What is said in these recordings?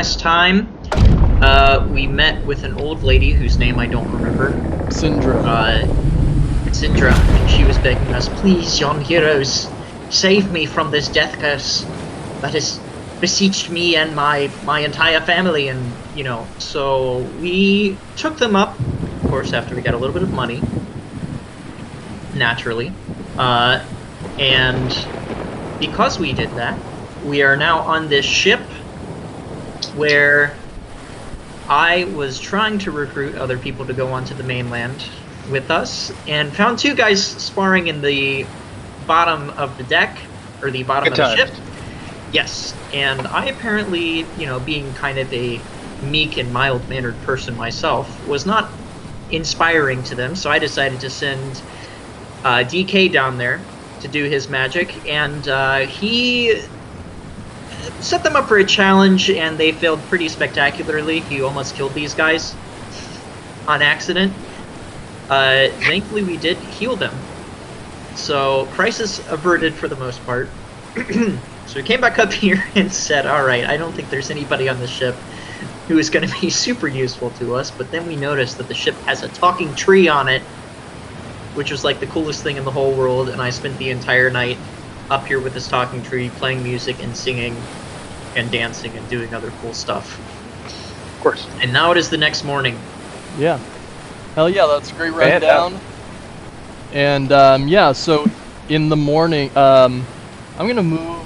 last time, we met with an old lady whose name I don't remember. Syndra. Syndra, and she was begging us, please, young heroes, save me from this death curse that has beseeched me and my entire family, and, you know, so we took them up, of course, after we got a little bit of money, naturally, and because we did that, we are now on this ship where I was trying to recruit other people to go onto the mainland with us, and found two guys sparring in the bottom of the deck, or the bottom of the ship. Yes, and I apparently, you know, being kind of a meek and mild-mannered person myself, was not inspiring to them, so I decided to send DK down there to do his magic, and he set them up for a challenge, and they failed pretty spectacularly. He almost killed these guys on accident. Thankfully, we did heal them, so crisis averted for the most part. So we came back up here and said, alright, I don't think there's anybody on the ship who is going to be super useful to us, but then we noticed that the ship has a talking tree on it, which was like the coolest thing in the whole world, and I spent the entire night up here with this talking tree, playing music and singing and dancing and doing other cool stuff. Of course. And now it is the next morning. Yeah. Hell yeah, that's a great rundown. And yeah, so in the morning, I'm gonna move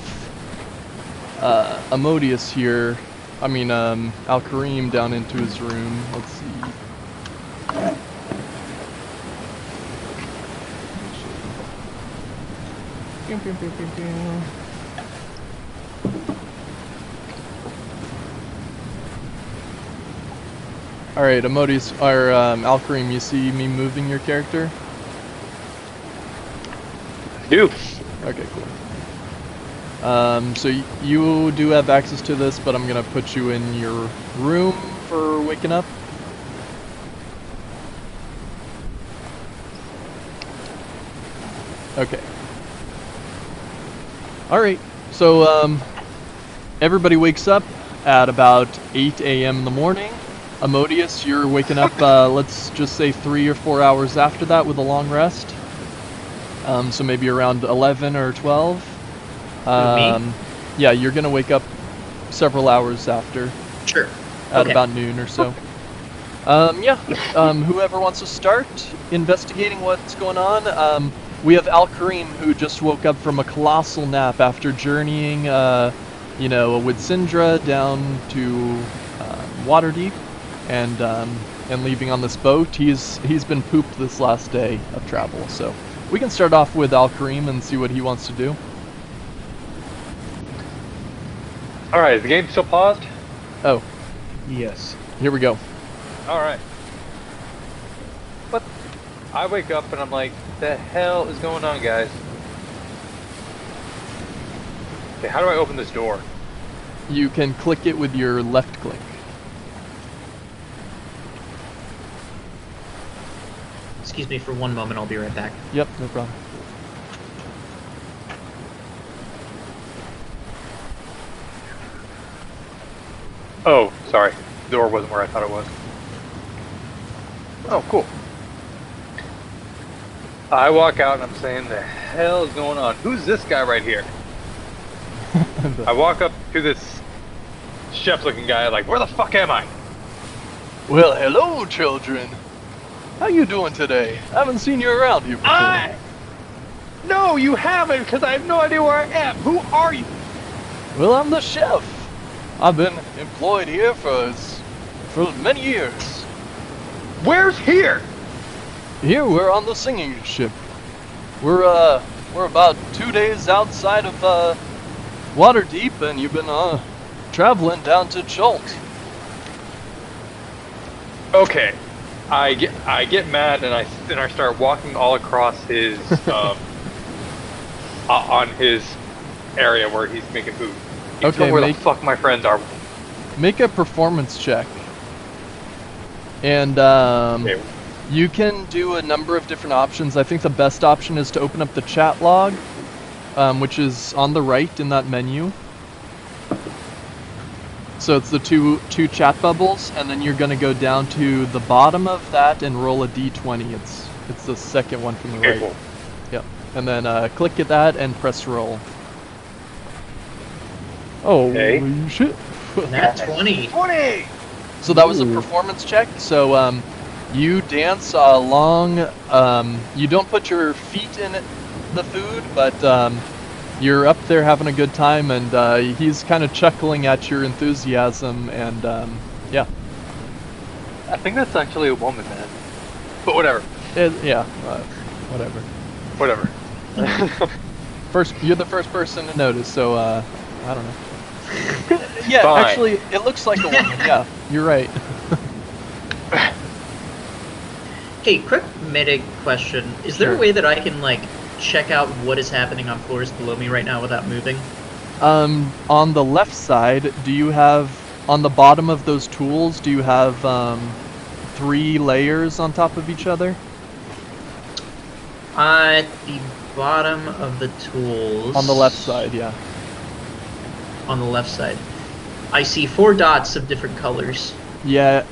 Amodius here. I mean, Al-Karim down into his room. Let's see. Alright, Amodius, or Al-Karim, you see me moving your character? I do. Okay, cool. So you do have access to this, but I'm gonna put you in your room for waking up. Okay. Alright, so everybody wakes up at about 8 a.m. in the morning. Amodius, you're waking up, let's just say 3 or 4 hours after that with a long rest. So maybe around 11 or 12. Me? Yeah, you're gonna wake up several hours after. Sure. At Okay. about noon or so. Whoever wants to start investigating what's going on. We have Al-Karim, who just woke up from a colossal nap after journeying, you know, with Syndra down to Waterdeep, and leaving on this boat. He's been pooped this last day of travel, so we can start off with Al-Karim and see what he wants to do. Alright, is the game still paused? Oh, Yes. here we go. Alright. But I wake up and I'm like, the hell is going on, guys? Okay, how do I open this door? You can click it with your left click. Excuse me for one moment, I'll be right back. Yep, no problem. Oh, sorry. The door wasn't where I thought it was. Oh, cool. I walk out and I'm saying, the hell is going on? Who's this guy right here? I walk up to this chef-looking guy, like, where the fuck am I? Well, hello, children. How you doing today? I haven't seen you around here before. No, you haven't, because I have no idea where I am. Who are you? Well, I'm the chef. I've been employed here for many years. Where's here? Here we're on the singing ship. We're about 2 days outside of Waterdeep, and you've been traveling down to Chult. Okay, I get mad and I start walking all across his on his area where he's making food. You Okay, tell where the fuck my friends are. Make a performance check. And Okay. you can do a number of different options. I think the best option is to open up the chat log, which is on the right in that menu. So it's the two chat bubbles, and then you're gonna go down to the bottom of that and roll a d20. It's the second one from the Okay, right. cool. Yep. And then click at that and press roll. Oh Okay. shit! Nat 20. 20! So that was a Ooh. performance check. So you dance along. You don't put your feet in the food, but you're up there having a good time, and he's kind of chuckling at your enthusiasm, and yeah. I think that's actually a woman, man. But whatever. Yeah, whatever. Whatever. You're the first person to notice, so I don't know. Yeah, Fine. actually, it looks like a woman. Yeah, you're right. Hey, quick meta question. Is there Sure. a way that I can, like, check out what is happening on floors below me right now without moving? On the left side, do you have, on the bottom of those tools, do you have 3 layers on top of each other? At the bottom of the tools. On the left side, yeah. On the left side. I see 4 dots of different colors. Yeah,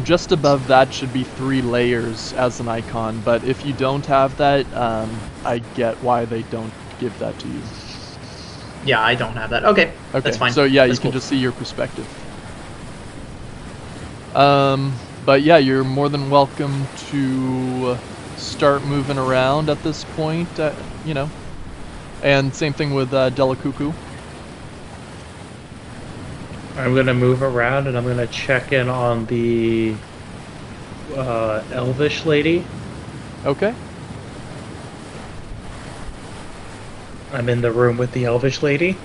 just above that should be 3 layers as an icon, but if you don't have that, I get why they don't give that to you. Yeah, I don't have that. Okay, Okay, that's fine. so yeah, That's you can cool. just see your perspective. But yeah, you're more than welcome to start moving around at this point, you know. And same thing with Delacuckoo. I'm gonna move around and I'm gonna check in on the elvish lady. Okay. I'm in the room with the elvish lady.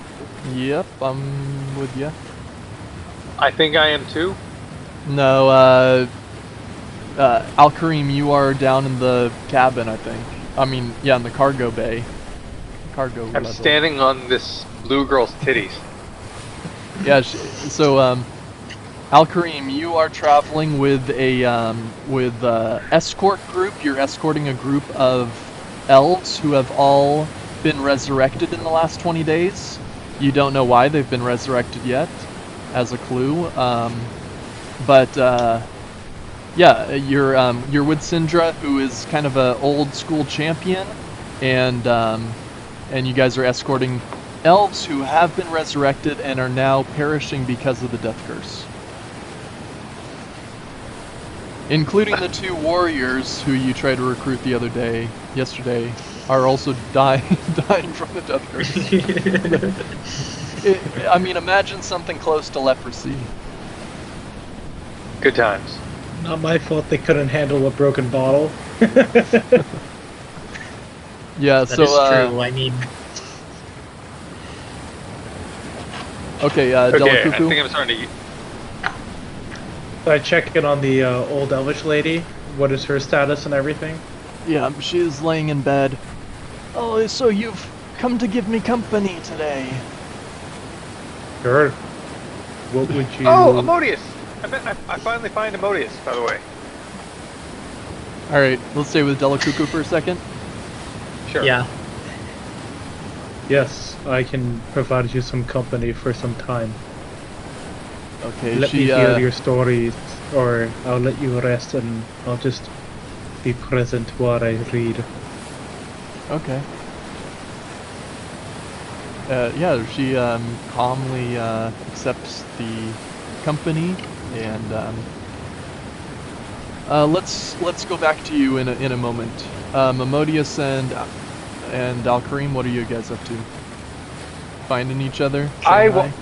Yep, I'm with you. I think I am too. No, Al-Karim, you are down in the cabin, I think. I mean, yeah, in the cargo bay. Cargo I'm level. standing on this blue girl's titties. Yeah, so Al-Karim, you are traveling with a escort group. You're escorting a group of elves who have all been resurrected in the last 20 days. You don't know why they've been resurrected yet, as a clue. Yeah, you're with Syndra, who is kind of a old school champion, and you guys are escorting elves who have been resurrected and are now perishing because of the death curse. Including the 2 warriors who you tried to recruit yesterday, are also dying from the death curse. I mean, imagine something close to leprosy. Good times. Not my fault they couldn't handle a broken bottle. Yeah, That so is true. I mean, okay, Okay, I Delacuckoo. think I'm starting to. So I check in on the old elvish lady. What is her status and everything? Yeah, she is laying in bed. Oh, so you've come to give me company today. Sure. What would you? Oh, Amodius! I finally find Amodius, by the way. Alright, let's stay with Delacuckoo for a second. Sure. yeah. Yes, I can provide you some company for some time. Okay, Let me she, hear your stories, or I'll let you rest and I'll just be present while I read. okay. Yeah, she calmly accepts the company, and let's go back to you in a moment. Amodius and Al-Karim, what are you guys up to? Finding each other? I Saying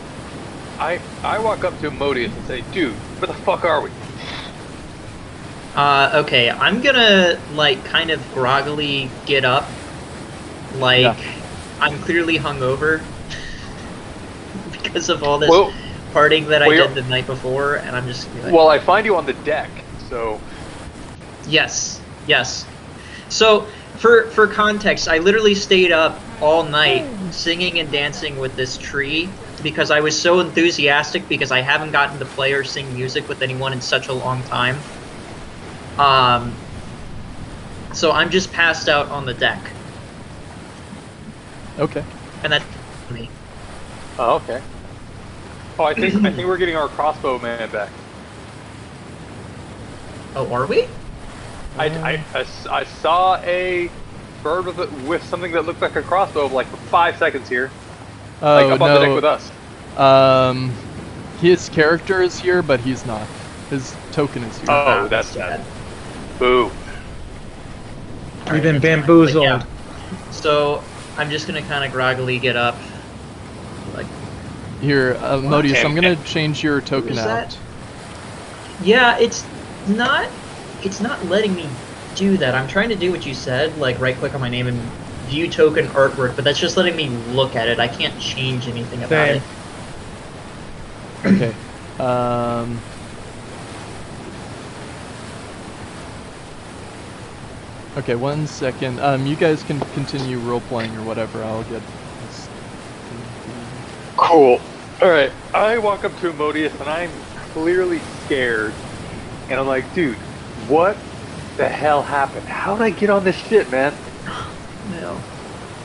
hi? I walk up to Amodius and say, dude, where the fuck are we? Okay, I'm gonna, like, kind of groggily get up. Like, Yeah. I'm clearly hungover because of all this Well- partying that I well, did the night before, and I'm just like, Well, I find you on the deck, so yes. So, for context, I literally stayed up all night singing and dancing with this tree because I was so enthusiastic because I haven't gotten to play or sing music with anyone in such a long time. So I'm just passed out on the deck, Okay. and that's me. oh, okay. Oh, I think we're getting our crossbow man back. Oh, are we? I saw a bird with something that looked like a crossbow like for 5 seconds here, like Oh up on the deck with us. His character is here, but he's not. His token is here. Oh, that's bad. Boo. We've been that's fine. bamboozled. But yeah. So I'm just gonna kind of groggily get up. Like, Here, Modius, I'm gonna change your token who's out. that? Yeah, it's not letting me do that. I'm trying to do what you said, like right click on my name and view token artwork, but that's just letting me look at it. I can't change anything about Same. it. Okay. Okay, 1 second. You guys can continue role playing or whatever. I'll get this. Cool. All right. I walk up to Modius and I'm clearly scared, and I'm like, dude, what the hell happened? How did I get on this shit, man? No.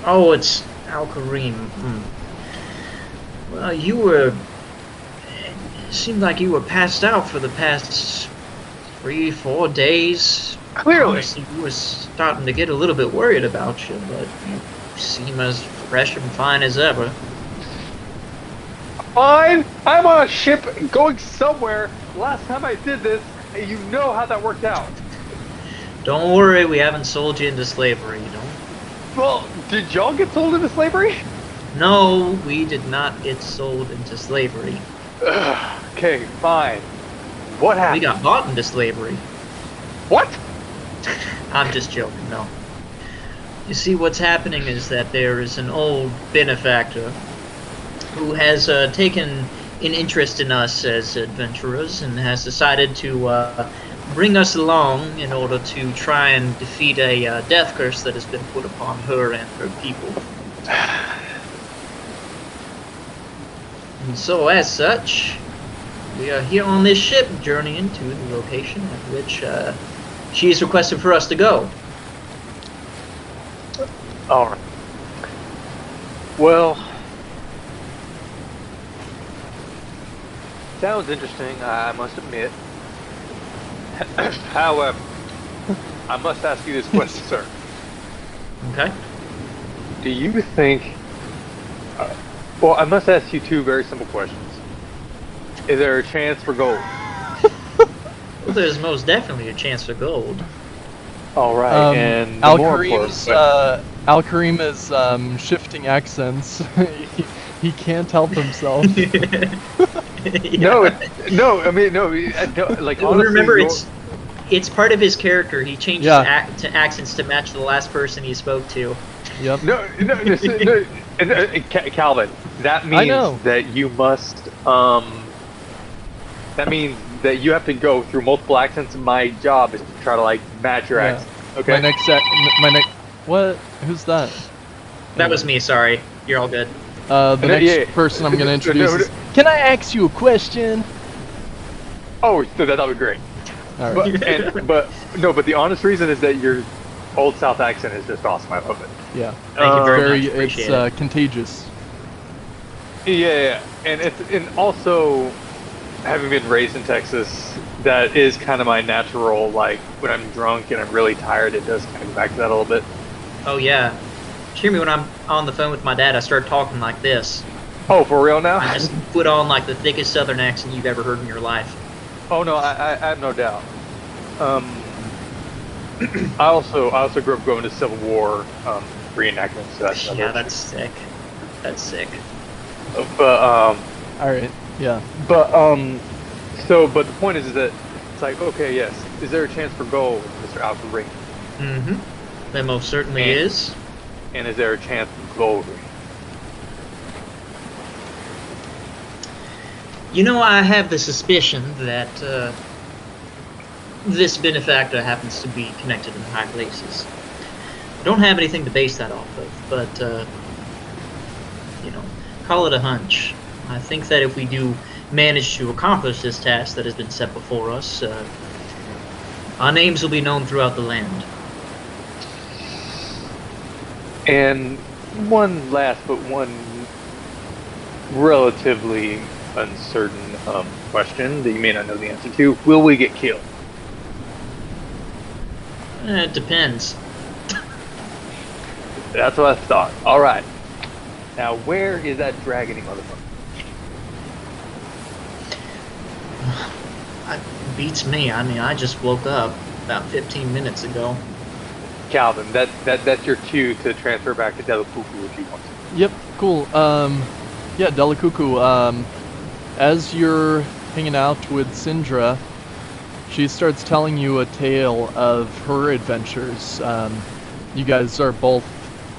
Oh, it's Al Karim. Well, you were. It seemed like you were passed out for the past 3-4 days. Clearly. Honestly, we were starting to get a little bit worried about you, but you seem as fresh and fine as ever. Fine. I'm on a ship going somewhere. Last time I did this, you know how that worked out. Don't worry, we haven't sold you into slavery, you know? Well, did y'all get sold into slavery? No, we did not get sold into slavery. Okay, fine. What We happened? got bought into slavery. What? I'm just joking, no. You see, what's happening is that there is an old benefactor who has taken an interest in us as adventurers and has decided to bring us along in order to try and defeat a death curse that has been put upon her and her people. And so, as such, we are here on this ship journeying to the location at which she has requested for us to go. Alright. Well, sounds interesting, I must admit. However, I must ask you this question, sir. Okay? Do you think... well, I must ask you two very simple questions. Is there a chance for gold? Well, there's most definitely a chance for gold. Alright, and the Al more Karim's, important Al Karim is shifting accents. he can't help himself. No, I mean, no, like, Well, honestly, remember, it's part of his character. He changes Yeah. to accents to match the last person he spoke to. Yep. No, Calvin, that I know. means that you must, that means that you have to go through multiple accents, and my job is to try to, like, match your Yeah. accent, okay? My next, what? Who's that? That was me, sorry. You're all good. The No, next yeah. person I'm gonna introduce No, is, can I ask you a question? Oh, so that would be great. Alright. But the honest reason is that your Old South accent is just awesome, I love it. Yeah. Thank you very Very, much. Appreciate it's contagious. Yeah, and also, having been raised in Texas, that is kind of my natural, like, when I'm drunk and I'm really tired, it does kind of go back to that a little bit. Oh, yeah. Hear me when I'm on the phone with my dad, I start talking like this. Oh, for real now? I just put on like the thickest southern accent you've ever heard in your life. Oh no, I have no doubt. I also grew up going to Civil War reenactments. So That's sick. That's sick. But Alright, yeah. but but the point is that it's like, okay, yes, is there a chance for gold, Mr. Alfred Ring? Mm-hmm. There most certainly And- is. And is there a chance for gold? You know, I have the suspicion that this benefactor happens to be connected in high places. I don't have anything to base that off of, but, you know, call it a hunch. I think that if we do manage to accomplish this task that has been set before us, our names will be known throughout the land. And one last, but one relatively uncertain question that you may not know the answer to. Will we get killed? It depends. That's what I thought. All right. Now, where is that dragony motherfucker? Beats me. I mean, I just woke up about 15 minutes ago. Calvin, that's your cue to transfer back to Delapuku if you want to. Yep, cool. Yeah, Delakuku, as you're hanging out with Syndra, she starts telling you a tale of her adventures. You guys are both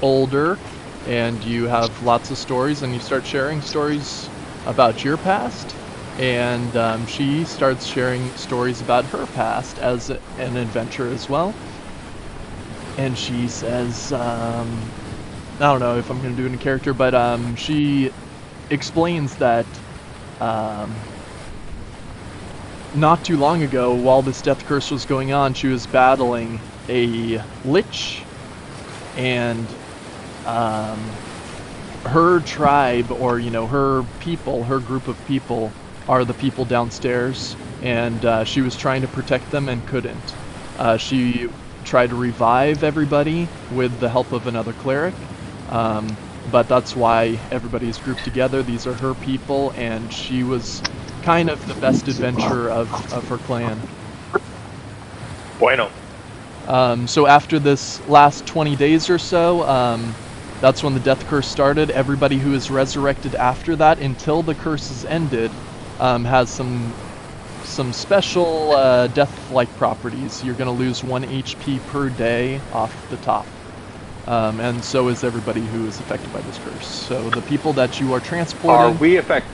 older, and you have lots of stories, and you start sharing stories about your past, and she starts sharing stories about her past as an adventurer as well. And she says, I don't know if I'm going to do it in character, but she explains that not too long ago, while this death curse was going on, she was battling a lich, and her tribe, or her people, her group of people, are the people downstairs, and she was trying to protect them and couldn't. She tried to revive everybody with the help of another cleric, but that's why everybody's grouped together. These are her people, and she was kind of the best adventurer of her clan. Bueno. So after this last 20 days or so, that's when the death curse started. Everybody who is resurrected after that, until the curse is ended, has some special death-like properties. You're going to lose 1 HP per day off the top. And so is everybody who is affected by this curse. So the people that you are transporting... Are we affected?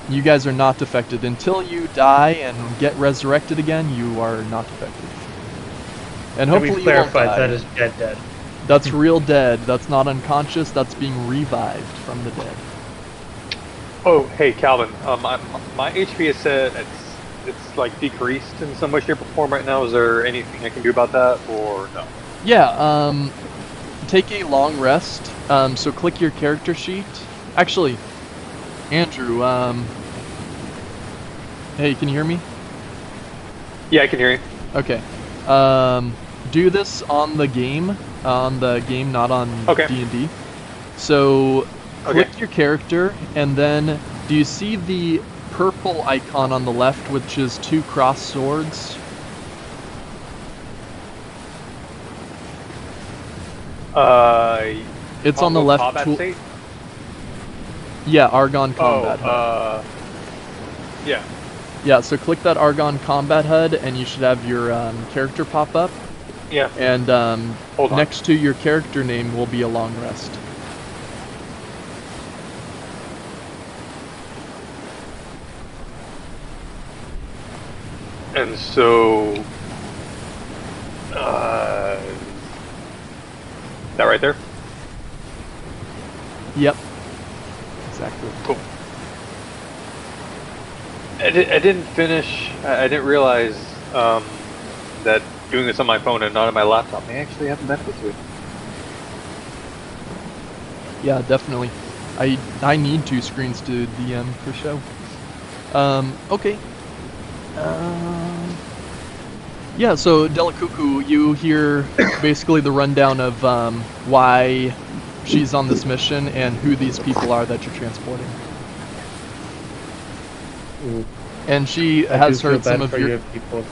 You guys are not affected. Until you die and get resurrected again, you are not affected. And hopefully we clarify you won't die. that is dead. That's real dead. That's not unconscious. That's being revived from the dead. Oh, hey, Calvin. My HP is set. It's like decreased in some way, shape, or form right now. Is there anything I can do about that, or no? Yeah. Take a long rest. So click your character sheet. Actually, Andrew. Hey, can you hear me? Yeah, I can hear you. Okay. Do this on the game, not on D&D. So, click your character, and then do you see the purple icon on the left, which is 2 crossed swords? It's on the left tool. State? Yeah, Argon Combat HUD. Yeah. Yeah, so click that Argon Combat HUD, and you should have your character pop up. Yeah. And Hold on. next to your character name will be a long rest. And so, that right there? Yep. Exactly. Cool. I didn't finish. I didn't realize that doing this on my phone and not on my laptop may actually have a benefit to it. Yeah, definitely. I need 2 screens to DM for show. Okay. Yeah, so Delakuku, you hear basically the rundown of why she's on this mission and who these people are that you're transporting. Ooh, And she I has do feel heard some bad of for your... people.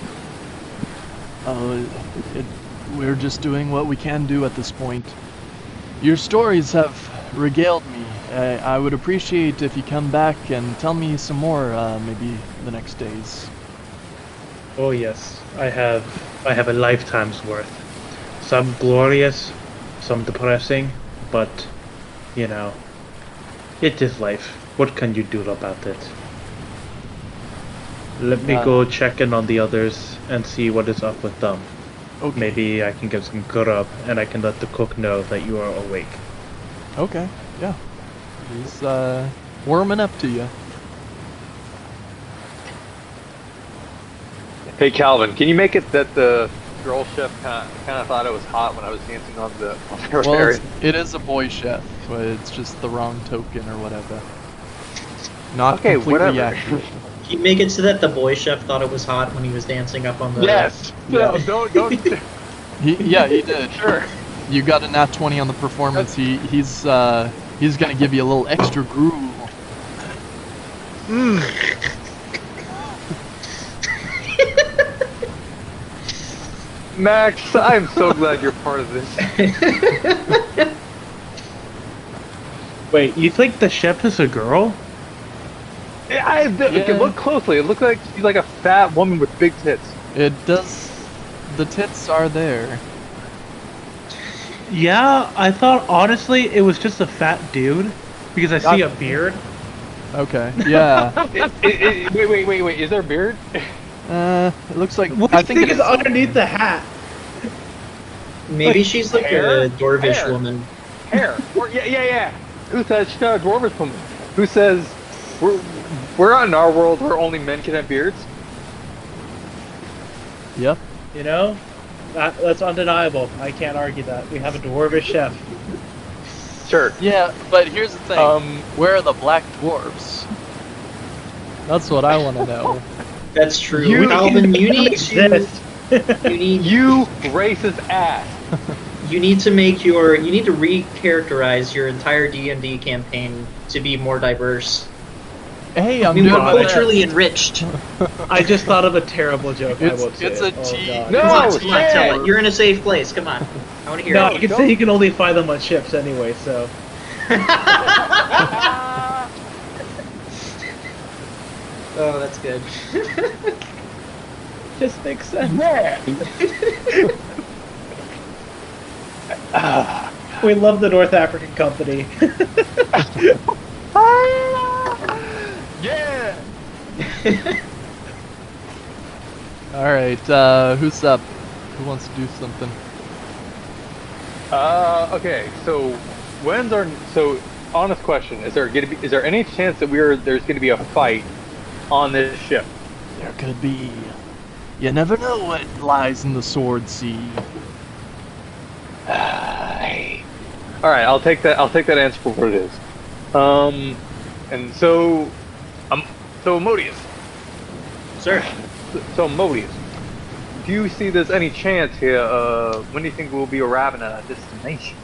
We're just doing what we can do at this point. Your stories have regaled me. I would appreciate if you come back and tell me some more, maybe the next days. Oh yes, I have a lifetime's worth. Some glorious, some depressing, but it is life. What can you do about it? Let me go check in on the others and see what is up with them. Okay. Maybe I can get some grub and I can let the cook know that you are awake. Okay, yeah. He's warming up to you. Hey, Calvin, can you make it that the girl chef kind of thought it was hot when I was dancing on the Well, area? it is a boy chef, but it's just the wrong token or whatever. Not Okay, completely whatever. accurate. Can you make it so that the boy chef thought it was hot when he was dancing up on the... Yes. No, don't. He did. Sure. You got a nat 20 on the performance. He's gonna give you a little extra groove. Max, I'm so glad you're part of this. Wait, you think the chef is a girl? Okay, look closely. It looks like she's like a fat woman with big tits. It does. The tits are there. Yeah, I thought honestly it was just a fat dude because I see a beard. Okay. Yeah. Wait. Is there a beard? It looks like. What I do think you it think is is. underneath the hat? Maybe she's like hair? a dwarvish Hair. woman. Hair. Yeah. Who says she's not a dwarvish woman? Who says we're not in our world where only men can have beards? Yep. You know, that's undeniable. I can't argue that. We have a dwarvish chef. Sure. Yeah, but here's the thing. Where are the black dwarves? That's what I want to know. That's true. You- Calvin, you need to... Exist. You racist ass. You need to re-characterize your entire D&D campaign to be more diverse. Hey, I'm Be doing more my culturally best. enriched. I just thought of a terrible joke. I won't say It's it. a Oh, T. God. No, Come on, tell shit. it. You're in a safe place. Come on. I want to hear No, it. you can say you can only find them on ships anyway. So Oh, that's good. just makes sense. We love the North African company. Yeah. All right. Who's up? Who wants to do something? Okay. So honest question: is there any chance that there's gonna be a fight on this ship? There could be. You never know what lies in the Sword Sea. All right, I'll take that answer for what it is. And so Modius. Sir. So Modius, do you see there's any chance here? When do you think we'll be arriving at our destination?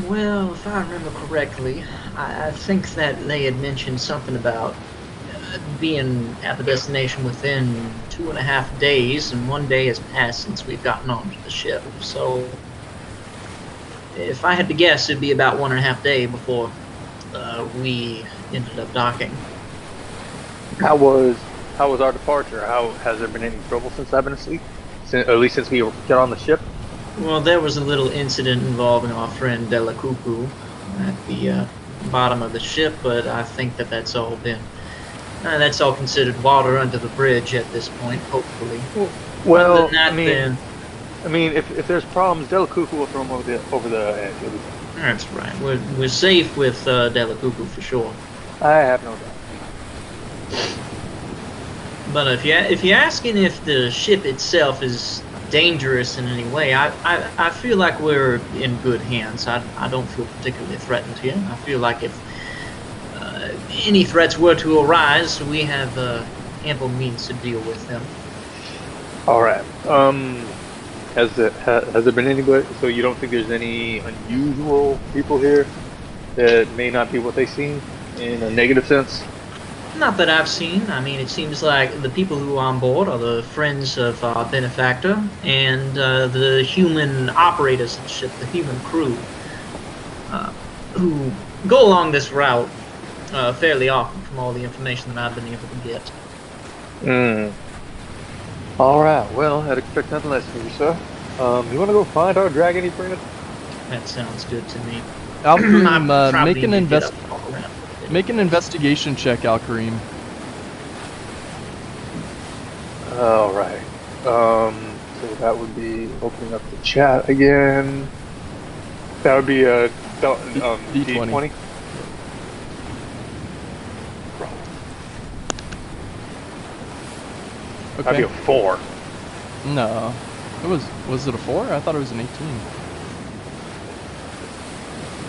Well, if I remember correctly, I think that they had mentioned something about being at the destination within 2.5 days, and 1 day has passed since we've gotten onto the ship. So, if I had to guess, it'd be about 1.5 days before we ended up docking. How was our departure? How has there been any trouble since I've been asleep? At least since we got on the ship. Well, there was a little incident involving our friend Della Cuckoo at the bottom of the ship, but I think that that's all considered water under the bridge at this point, hopefully. Well, Other than that, I mean, if there's problems, Della Cuckoo will throw them over the edge. that's right. We're safe with Della Cuckoo for sure. I have no doubt. But if you're asking if the ship itself is dangerous in any way, I feel like we're in good hands. I don't feel particularly threatened here. I feel like if any threats were to arise, we have ample means to deal with them. All right. Has there been anybody? So you don't think there's any unusual people here that may not be what they seem in a negative sense? Not that I've seen. I mean, it seems like the people who are on board are the friends of our benefactor and the human operators of the ship, the human crew, who go along this route fairly often from all the information that I've been able to get. All right. Well, I'd expect nothing less from you, sir. You want to go find our dragony friend? That sounds good to me. Alkarim, Probably make an need to get up and walk around. Make an investigation check, Alkarim. All right. So that would be opening up the chat again. That would be a D20. D20. That'd be Okay. a 4. No. Was it a 4? I thought it was an 18.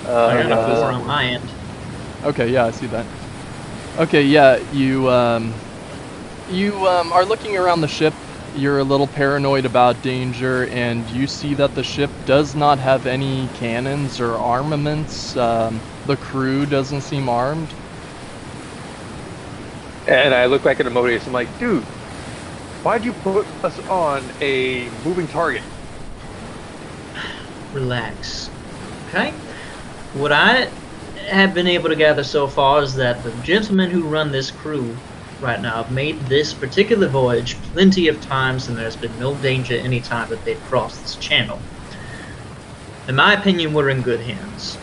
I got a yeah. 4 on my end. Okay, yeah, I see that. Okay, yeah, you are looking around the ship. You're a little paranoid about danger, and you see that the ship does not have any cannons or armaments. The crew doesn't seem armed. And I look back at Emodius. I'm like, dude, why'd you put us on a moving target? Relax. Okay? What I have been able to gather so far is that the gentlemen who run this crew right now have made this particular voyage plenty of times, and there's been no danger any time that they've crossed this channel. In my opinion, we're in good hands.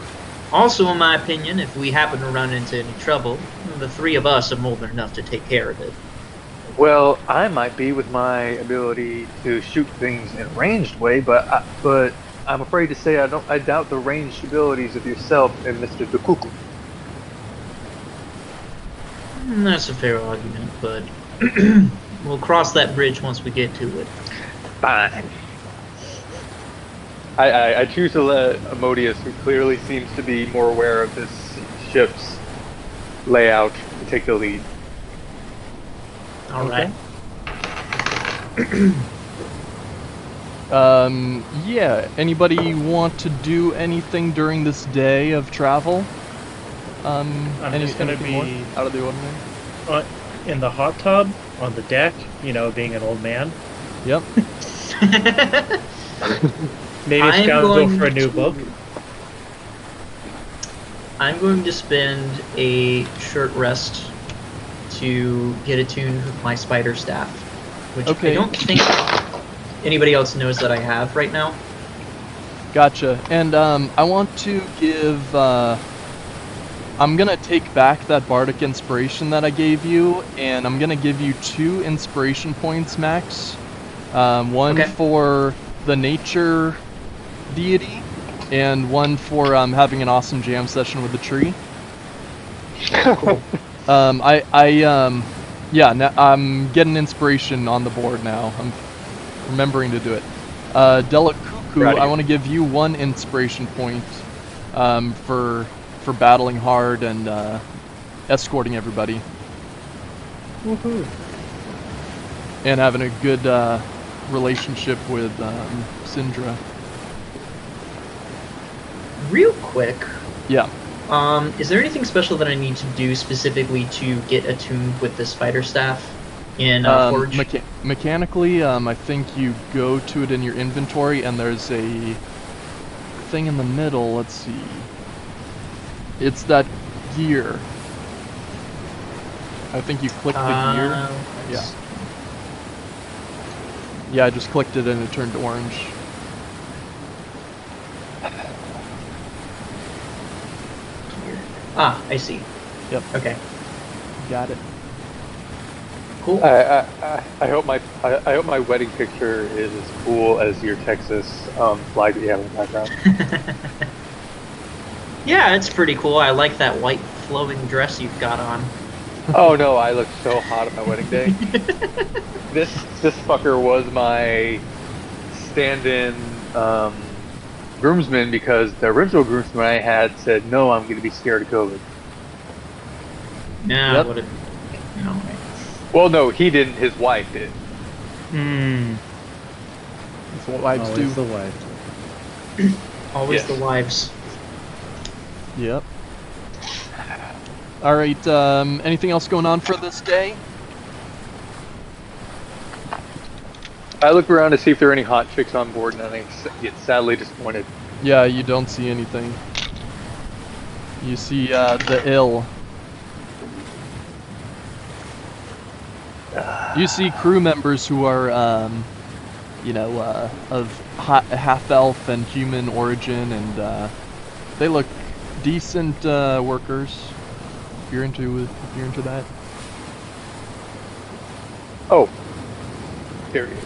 Also, in my opinion, if we happen to run into any trouble, the three of us are more than enough to take care of it. Well, I might be with my ability to shoot things in a ranged way, but I'm afraid to say I doubt the ranged abilities of yourself and Mr. Dukuku. That's a fair argument, but we'll cross that bridge once we get to it. Fine. I choose to let Emodius, who clearly seems to be more aware of this ship's layout, take the lead. All right. Yeah, anybody want to do anything during this day of travel? I'm just gonna anything more be out of the ordinary? in the hot tub on the deck. You know, being an old man. Yep. Maybe I'm scoundrel going for a new to- book. I'm going to spend a short rest to get attuned with my spider staff, which Okay. I don't think anybody else knows that I have right now. Gotcha. And I want to give. I'm gonna take back that bardic inspiration that I gave you, and I'm gonna give you 2 inspiration points max. One Okay. for the nature deity, and one for having an awesome jam session with the tree. Yeah, now I'm getting inspiration on the board now. I'm remembering to do it. Delakuku, Proud of I you. want to give you 1 inspiration point for battling hard and escorting everybody Woohoo! and having a good relationship with Syndra. Real quick, Yeah. is there anything special that I need to do specifically to get attuned with the spider staff in Forge? Mechanically, I think you go to it in your inventory, and there's a thing in the middle. Let's see. It's that gear. I think you click the gear. Yeah. Yeah, I just clicked it and it turned orange. Ah, I see. Yep. Okay, Got it. cool. I hope my wedding picture is as cool as your Texas flag that you have in the background. Yeah, it's pretty cool. I like that white flowing dress you've got on. Oh no, I look so hot on my wedding day. This fucker was my stand-in groomsman because the original groomsman I had said, no, I'm going to be scared of COVID. Yeah, Yep. what a, you know, Well, no, he didn't. His wife did. Hmm. That's what wives Always do. the wife. always Yes. the wives. Yep. All right. Anything else going on for this day? I look around to see if there are any hot chicks on board, and I get sadly disappointed. Yeah, you don't see anything. You see the ill. You see crew members who are, of half-elf and human origin, and they look decent workers. If you're into that. Oh, there he is.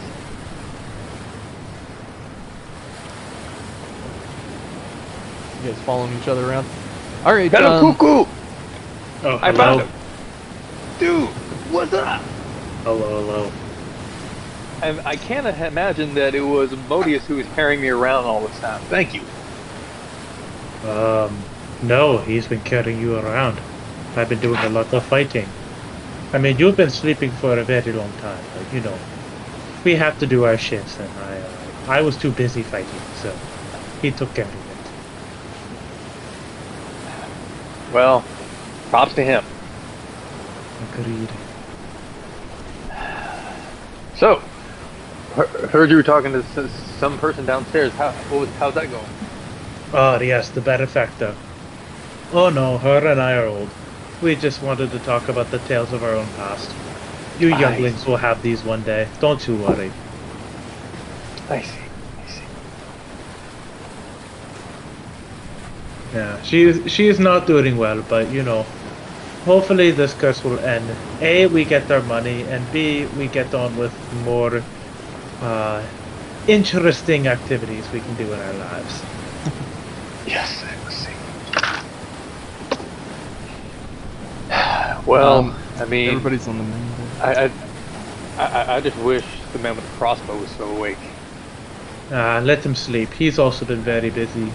You guys following each other around. All right. Hello, cuckoo! Oh, I hello. found him. Dude, what's up? Hello, hello. And I can't imagine that it was Modius who was carrying me around all this time. Thank you. No, he's been carrying you around. I've been doing a lot of fighting. I mean, you've been sleeping for a very long time, but you know, we have to do our shifts, and I was too busy fighting, so he took care of it. Well, props to him. Agreed. So, heard you were talking to some person downstairs. How's that going? Oh, yes, the benefactor. Oh no, her and I are old. We just wanted to talk about the tales of our own past. You younglings will have these one day. Don't you worry. I see. Yeah, she is not doing well, but you know, hopefully this curse will end. A, we get our money, and B, we get on with more interesting activities we can do in our lives. Yes, I see. Well, I mean, Everybody's on the main. I just wish the man with the crossbow was still awake. Let him sleep. He's also been very busy.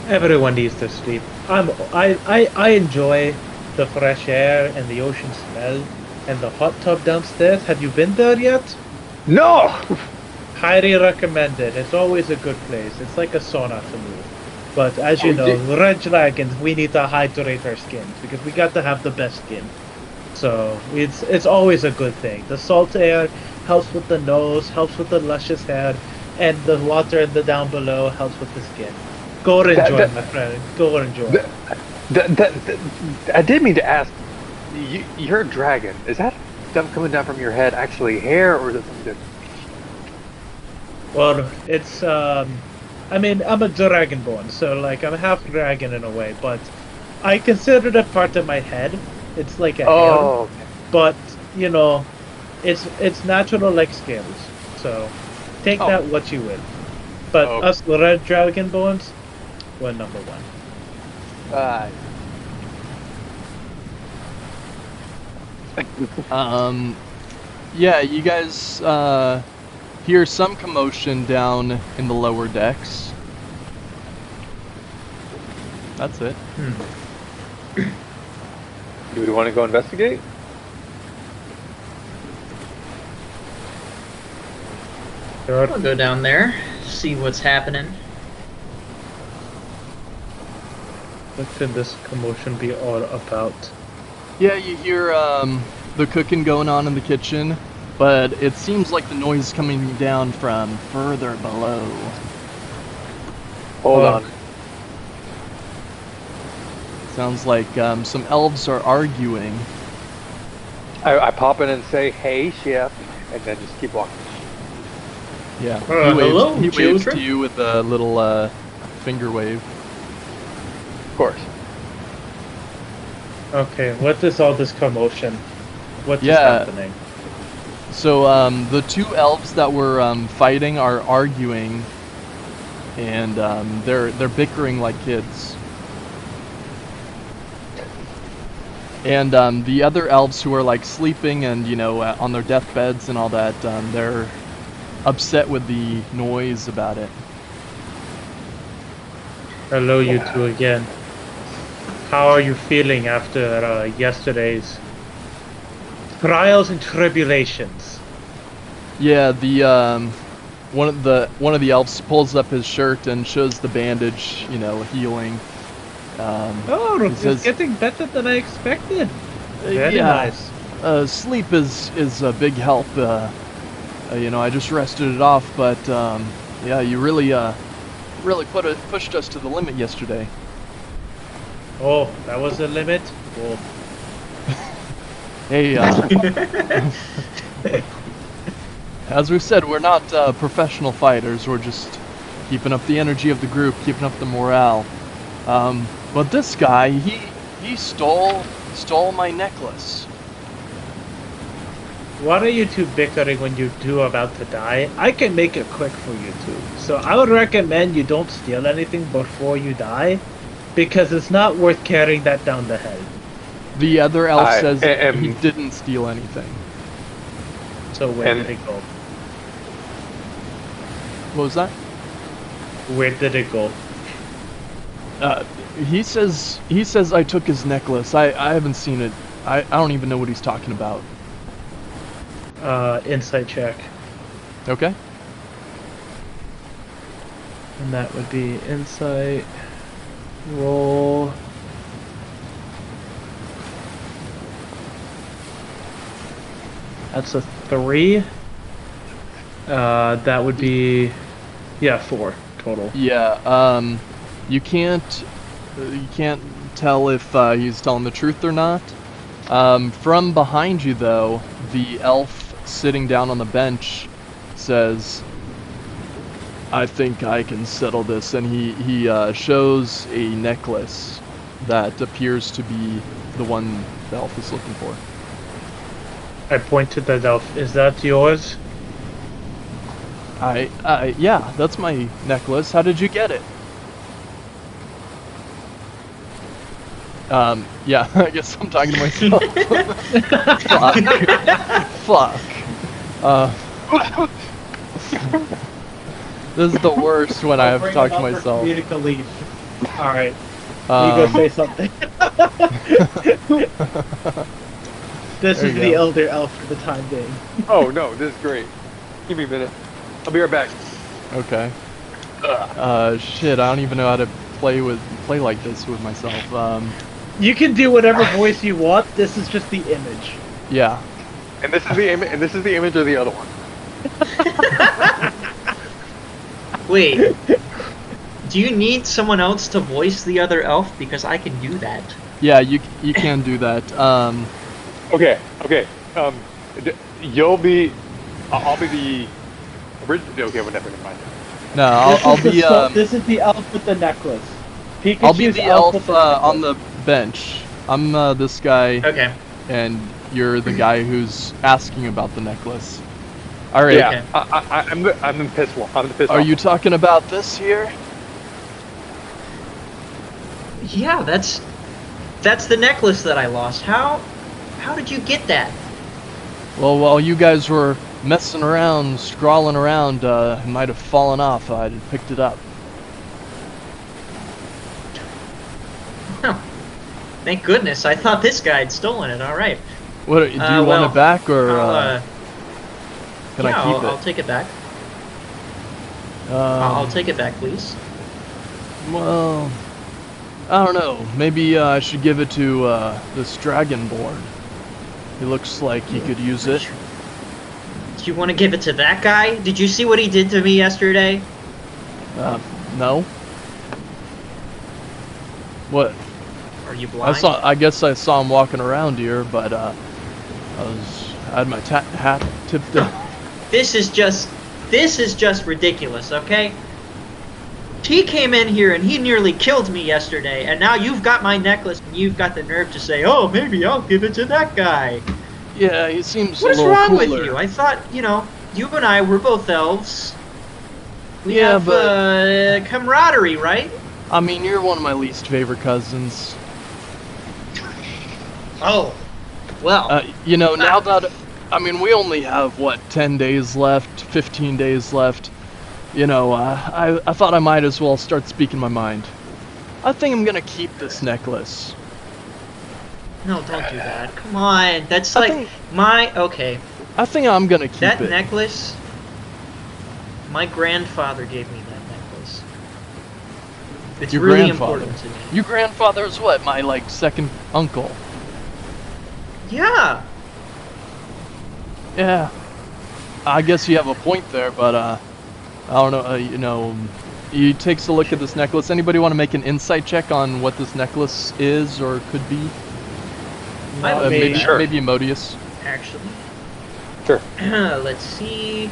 Everyone needs to sleep. I enjoy the fresh air and the ocean smell and the hot tub downstairs. Have you been there yet? No. Highly recommended. It's always a good place. It's like a sauna to me. But as you Oh, know, red dragons, we need to hydrate our skins because we got to have the best skin. So it's always a good thing. The salt air helps with the nose, helps with the luscious hair, and the water in the down below helps with the skin. Go and enjoy, my friend. Go and enjoy. I did mean to ask. You're a dragon. Is that stuff coming down from your head actually hair, or is it something different? Well, it's I mean, I'm a dragonborn, so like I'm half dragon in a way, but I consider it part of my head. It's like a hair, Okay. but you know, it's natural like scales. So take that what you will. But Oh. us red dragonborns, we're number one. Yeah, you guys hear some commotion down in the lower decks. That's it. Do we want to go investigate? Sure. I'll go down there, see what's happening. What could this commotion be all about? Yeah, you hear the cooking going on in the kitchen, but it seems like the noise is coming down from further below. Hold on. Sounds like some elves are arguing. I pop in and say, "Hey, chef," and then just keep walking. Yeah, hello, he waves children. to you with a little finger wave. Of course. Okay, what is all this commotion? What's Yeah. happening? So the two elves that were fighting are arguing, and they're bickering like kids. And the other elves who are like sleeping and on their deathbeds and all that, they're upset with the noise about it. Hello, you two again. How are you feeling after yesterday's trials and tribulations? Yeah, the one of the elves pulls up his shirt and shows the bandage, healing. Oh, he it's says- getting better than I expected. Very yeah, nice. sleep is a big help. I just rested it off, but yeah, you really pushed us to the limit yesterday. Oh, that was the limit? Oh. Hey, as we said, we're not professional fighters. We're just keeping up the energy of the group, keeping up the morale. But this guy, he stole my necklace. What are you two bickering when you two are about to die? I can make it quick for you two. So I would recommend you don't steal anything before you die, because it's not worth carrying that down the head. The other elf I says am- he didn't steal anything. So where And- did it go? What was that? Where did it go? He says I took his necklace. I haven't seen it. I don't even know what he's talking about. Insight check. Okay. And that would be insight. Roll. That's a 3. That would be, 4 total. Yeah. You can't tell if he's telling the truth or not. From behind you, though, the elf sitting down on the bench says, "I think I can settle this," and he shows a necklace that appears to be the one the elf is looking for. I point to the elf. Is that yours? Yeah, that's my necklace. How did you get it? Yeah, I guess I'm talking to myself. Fuck. This is the worst when I have to talk to myself. Comedic relief. Alright. You go Um, say something. This There is you the go. elder elf for the time being. Oh no, this is great. Give me a minute. I'll be right back. Okay. Shit, I don't even know how to play like this with myself. You can do whatever voice you want. This is just the image. Yeah. And this is the image of the other one. Wait. Do you need someone else to voice the other elf? Because I can do that. Yeah, you can do that. Okay. You'll be. I'll be the. Okay, whatever. Never mind. No, I'll be This is the elf with the necklace. Pikachu's I'll be the elf with the on necklace. the bench. I'm this guy, Okay. and you're the guy who's asking about the necklace. All right. Yeah, Okay. I'm the piss one. I'm the piss. Are off you one. talking about this here? Yeah, that's the necklace that I lost. How did you get that? Well, while you guys were messing around, scrawling around, it might have fallen off. I picked it up. Oh, thank goodness. I thought this guy had stolen it. All right. What do you want well, it back, or can yeah, I keep I'll it? take it back. Um, I'll take it back, please. Well, I don't know. Maybe I should give it to this dragonborn. He looks like he could use it. Do you want to give it to that guy? Did you see what he did to me yesterday? No. What? Are you blind? I guess I saw him walking around here, but I had my hat tipped up. This is just ridiculous, okay? He came in here and he nearly killed me yesterday, and now you've got my necklace and you've got the nerve to say, "Oh, maybe I'll give it to that guy." Yeah, he seems What is a little wrong cooler. with you? I thought, you and I were both elves. We Yeah, have but- camaraderie, right? I mean, you're one of my least favorite cousins. Oh, well. Now that we only have 10 days left, 15 days left. I thought I might as well start speaking my mind. I think I'm gonna keep this necklace. No, don't do that. Come on. That's I like think- okay. I think I'm gonna keep That it. necklace, my grandfather gave me that necklace. It's Your really grandfather? important to me. Your grandfather's what? My second uncle. Yeah. Yeah. I guess you have a point there, but I don't know. He takes a look at this necklace. Anybody want to make an insight check on what this necklace is or could be? I Maybe would Sure. maybe Emodius. actually. Sure. Let's see.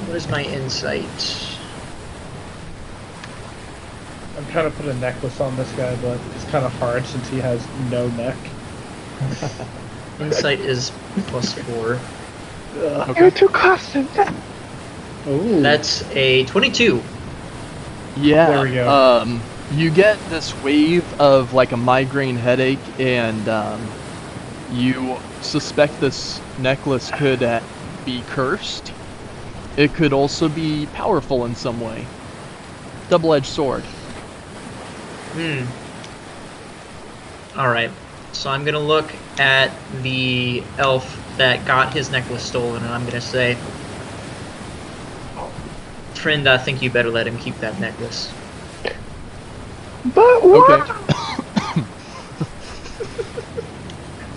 What is my insight? I'm trying to put a necklace on this guy, but it's kind of hard since he has no neck. Insight is +4. Ugh. Okay. too costly. Ooh. That's a 22. Yeah. There we go. You get this wave of a migraine headache, and you suspect this necklace could be cursed. It could also be powerful in some way. Double-edged sword. Alright, so I'm gonna look at the elf that got his necklace stolen, and I'm gonna say, friend, I think you better let him keep that necklace. But what?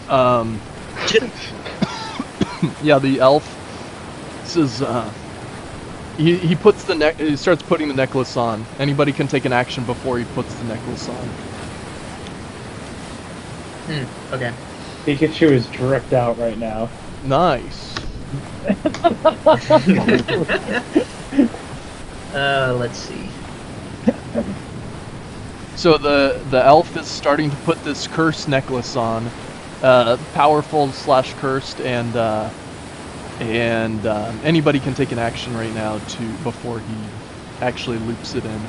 Okay. Yeah, the elf says, he puts he starts putting the necklace on. Anybody can take an action before he puts the necklace on. Okay. Pikachu is dripped out right now. Nice. Let's see. So the elf is starting to put this cursed necklace on, powerful / cursed, and anybody can take an action right now before he actually loops it in.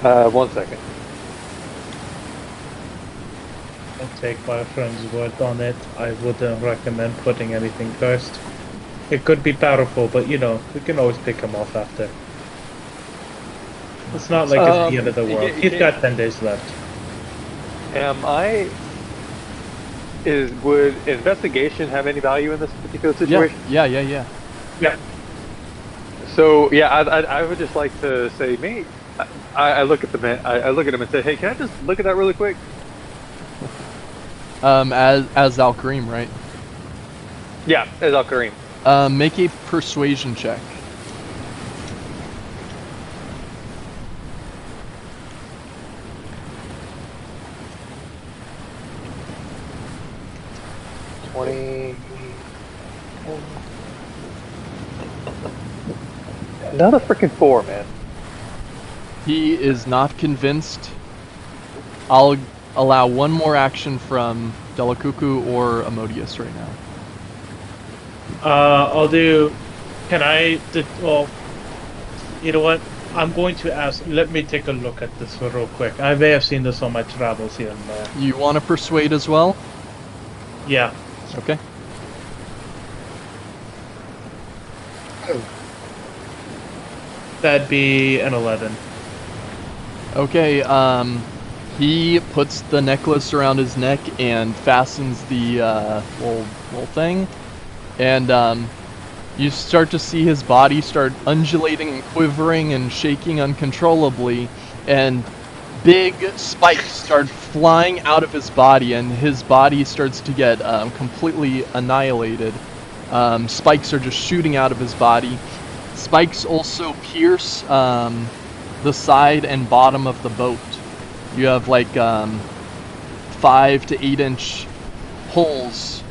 1 second. I'll take my friend's word on it. I wouldn't recommend putting anything cursed. It could be powerful, but we can always pick him off after. It's not like it's the end of the world. He's got 10 days left. Would investigation have any value in this particular situation? Yeah. Yeah. So yeah, I would just like to say, mate. I look at the man. I look at him and say, hey, can I just look at that really quick? As Al-Karim, right? Yeah, as Al-Karim. Make a persuasion check. Not a freaking 4, man. He is not convinced. I'll allow one more action from Delacuckoo or Amodius right now. I'll do. Well, you know what? I'm going to ask. Let me take a look at this real quick. I may have seen this on my travels here and there. You want to persuade as well? Yeah. Okay. That'd be an 11. Okay, he puts the necklace around his neck and fastens the little thing, and you start to see his body start undulating and quivering and shaking uncontrollably, and big spikes start flying out of his body, and his body starts to get completely annihilated. Spikes are just shooting out of his body. Spikes also pierce the side and bottom of the boat. You have like 5 to 8 inch holes.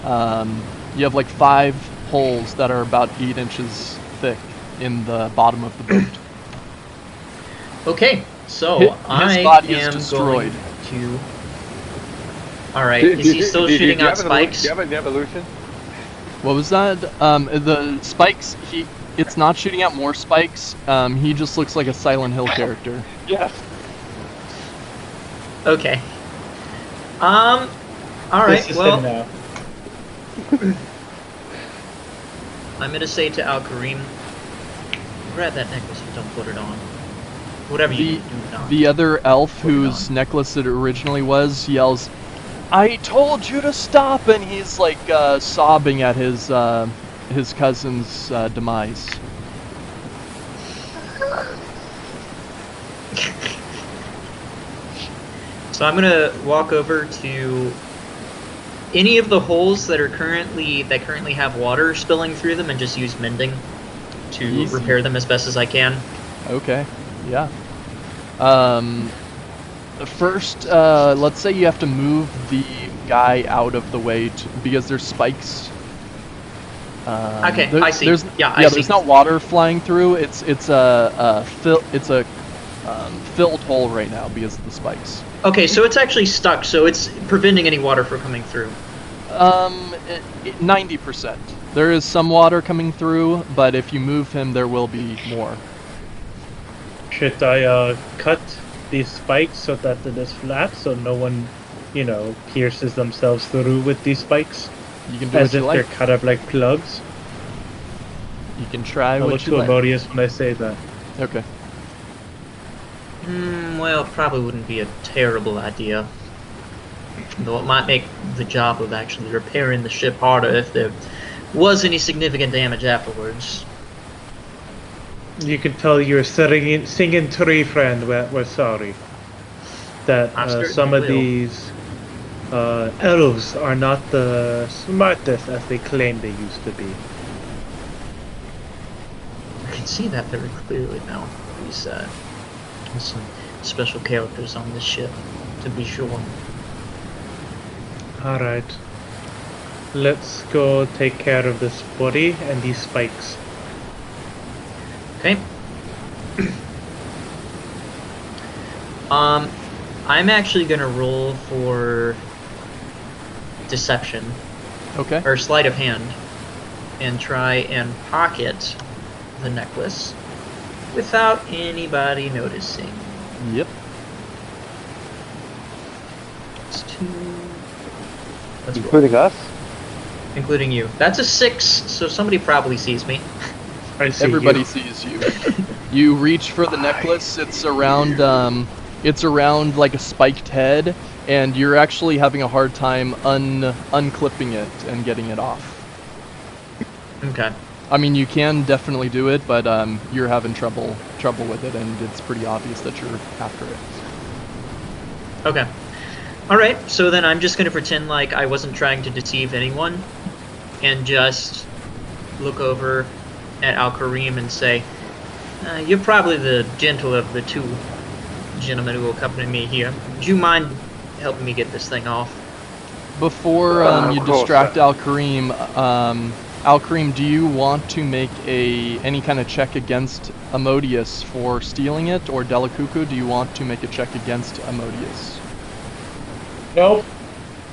You have like 5 holes that are about 8 inches thick in the bottom of the boat. Okay, so His I body is am destroyed. going to. All right, is he still shooting out spikes? Do you have an evolution? What was that? The spikes. It's not shooting out more spikes. He just looks like a Silent Hill character. Yes. Okay. All right. This is Well, him now. I'm gonna say to Al-Karim, grab that necklace and don't put it on. Whatever you do, not. The other elf Put it whose on. necklace it originally was yells, "I told you to stop!" And he's like sobbing at his cousin's demise. So I'm gonna walk over to any of the holes that currently have water spilling through them and just use mending to Easy. repair them as best as I can. Okay, yeah. First, let's say you have to move the guy out of the way because there's spikes. Okay, I see. There's, I see. There's not water flying through. It's a filled hole right now because of the spikes. Okay, so it's actually stuck, so it's preventing any water from coming through. 90%. There is some water coming through, but if you move him, there will be more. Should I cut these spikes so that it is flat, so no one, pierces themselves through with these spikes? You can do As what you if like. they're kind of like plugs. You can try I look what to you like. Amodius when I say that. Okay. well, it probably wouldn't be a terrible idea. Though it might make the job of actually repairing the ship harder if there was any significant damage afterwards. You can tell your singing tree friend we're sorry. That I certainly some of will. these elves are not the smartest as they claim they used to be. I can see that very clearly now. These some special characters on this ship, to be sure. Alright. Let's go take care of this body and these spikes. Okay. I'm actually gonna roll for deception Okay. or sleight of hand and try and pocket the necklace without anybody noticing. Yep. It's 2. Let's roll. Including us? Including you. That's a 6, so somebody probably sees me. I see Everybody you. sees you. You reach for the necklace. It's around like a spiked head, and you're actually having a hard time unclipping it and getting it off. Okay. I mean, you can definitely do it, but you're having trouble with it, and it's pretty obvious that you're after it. Okay. Alright, so then I'm just gonna pretend like I wasn't trying to deceive anyone and just look over at Al-Karim and say, you're probably the gentle of the 2 gentlemen who will accompany me here. Do you mind helping me get this thing off? Before Of you course, distract sir. Al-Karim, Al-Karim, do you want to make any kind of check against Amodius for stealing it, or Delacucu, do you want to make a check against Amodius? Nope.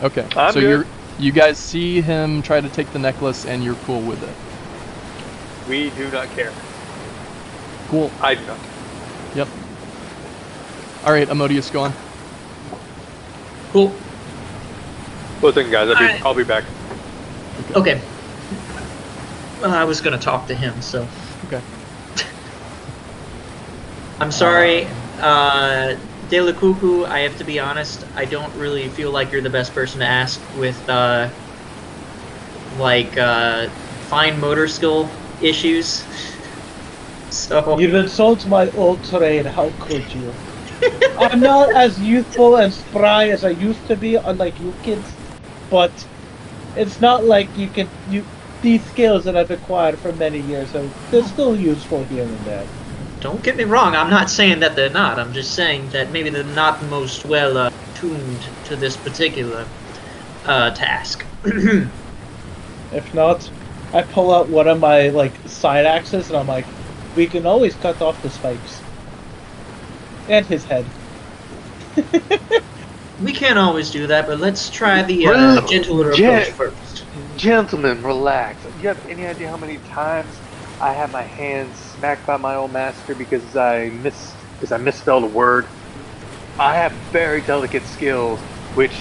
Okay, I'm so good. you guys see him try to take the necklace, and you're cool with it. We do not care. Cool. I do not. Yep. All right, Amodius, go on. Cool. Listen, guys, Alright. I'll be back. Okay. Well, I was gonna talk to him, so. Okay. I'm sorry, De La Cuckoo, I have to be honest, I don't really feel like you're the best person to ask with, fine motor skill issues. So, You've insulted my old trade, how could you? I'm not as youthful and spry as I used to be, unlike you kids, but it's not like these skills that I've acquired for many years, they're still useful here and there. don't get me wrong, I'm not saying that they're not, I'm just saying that maybe they're not most well tuned to this particular task. If not, I pull out one of my side axes and I'm like, we can always cut off the spikes. And his head. We can't always do that, but let's try the gentler approach first. Gentlemen, relax. Do you have any idea how many times I had my hands smacked by my old master because I misspelled a word? I have very delicate skills, which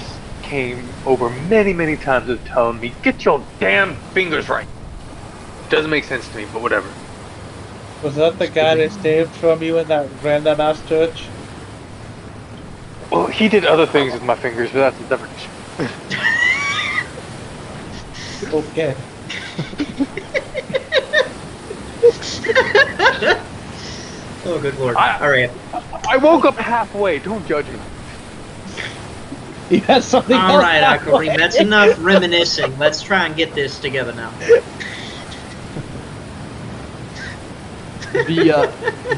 came over many, many times of telling me, get your damn fingers right. Doesn't make sense to me, but whatever. Was that the guy that saved from you in that random ass church? Well, he did other things with my fingers, but that's a different issue. Okay. Oh, good lord. I- Alright. I woke up halfway. Don't judge me. You had something else Alright, that Akarim, way. that's enough reminiscing. Let's try and get this together now.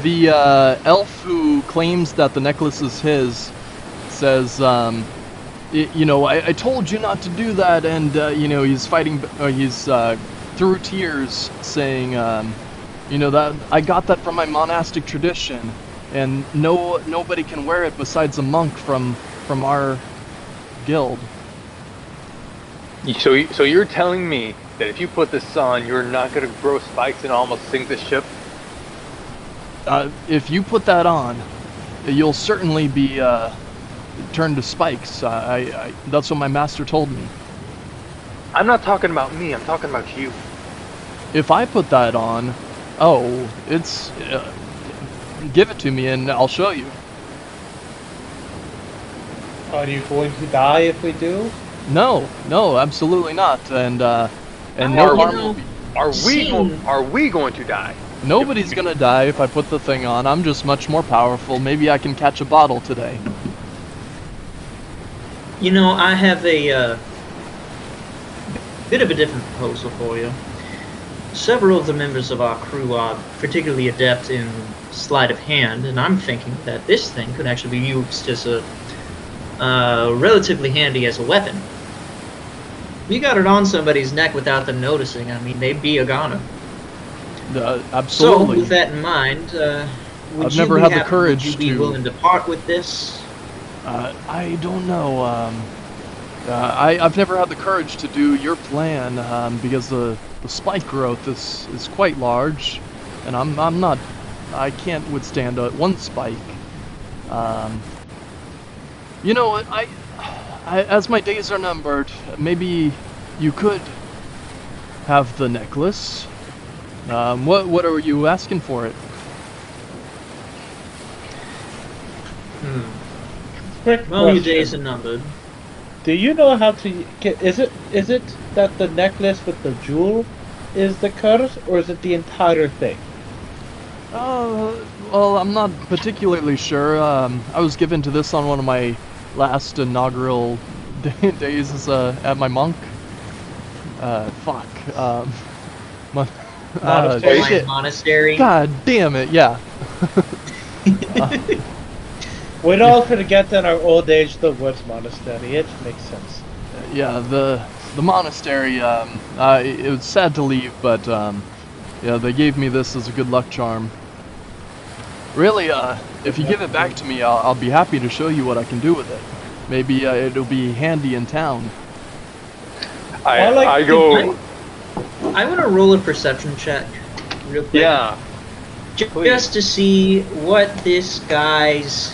The elf who claims that the necklace is his says, I told you not to do that, and he's fighting. He's through tears saying, that I got that from my monastic tradition, and nobody can wear it besides a monk from our guild. So you're telling me that if you put this on, you're not going to grow spikes and almost sink the ship? If you put that on, you'll certainly be turned to spikes. That's what my master told me. I'm not talking about me. I'm talking about you. If I put that on, it's give it to me and I'll show you. Are you going to die if we do? No, no, absolutely not. And Oh, no you harm know, will be. Are we going to die? Nobody's gonna die if I put the thing on. I'm just much more powerful. Maybe I can catch a bottle today. You know, I have a bit of a different proposal for you. Several of the members of our crew are particularly adept in sleight of hand, and I'm thinking that this thing could actually be used as a relatively handy as a weapon. You got it on somebody's neck without them noticing. I mean, they'd be a goner. Absolutely. So, with that in mind, would I've you never be had the happy- courage would you be to- willing to part with this? I don't know. I've never had the courage to do your plan because the spike growth is quite large, and I'm not. I can't withstand one spike. You know what? I as my days are numbered, maybe you could have the necklace. What are you asking for it? Quick Well, your question. days are numbered. Do you know how to get? Is it that the necklace with the jewel is the curse, or is it the entire thing? Well, I'm not particularly sure. I was given to this on one of my last inaugural days as at my monk. Fuck. My, Monastery? My shit. monastery. God damn it! Yeah. We'd all forget in our old age the woods monastery. It makes sense. Yeah, the monastery. It was sad to leave, but yeah, they gave me this as a good luck charm. Really, if you give it back to me, I'll be happy to show you what I can do with it. Maybe it'll be handy in town. I want to roll a perception check, real quick. Yeah. Please. Just to see what this guy's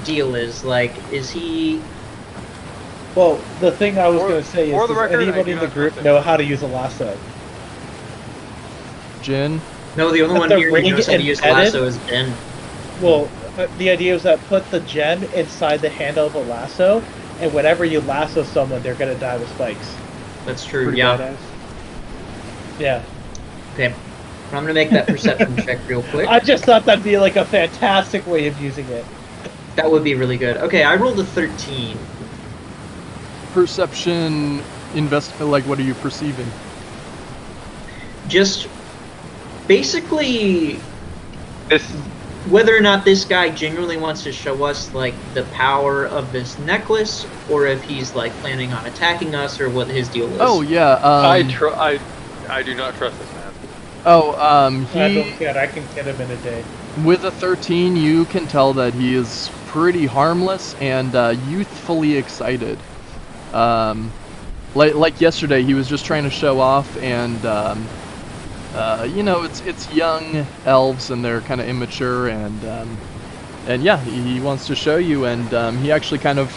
deal is. Like, is he? Well, the thing I was For- going to say for is, the does record, I anybody do in the not group trust it. know how to use a lasso? Jin. No, the only Put one the here who ring knows how to use the embedded? lasso is Ben. Well, the idea is that put the gem inside the handle of a lasso, and whenever you lasso someone, they're going to die with spikes. That's true. Pretty Yeah. badass. Okay. Yeah. I'm gonna make that perception check real quick. I just thought that'd be like a fantastic way of using it. That would be really good. Okay, I rolled a 13. Perception. Like, what are you perceiving? Just basically This whether or not this guy genuinely wants to show us like the power of this necklace, or if he's like planning on attacking us, or what his deal is. Oh yeah. I do not trust this man. I don't He care. I can get him in a day. with a 13, you can tell that he is pretty harmless and youthfully excited. Like yesterday, he was just trying to show off, and you know, it's young elves and they're kind of immature, and yeah, he wants to show you, and he actually kind of,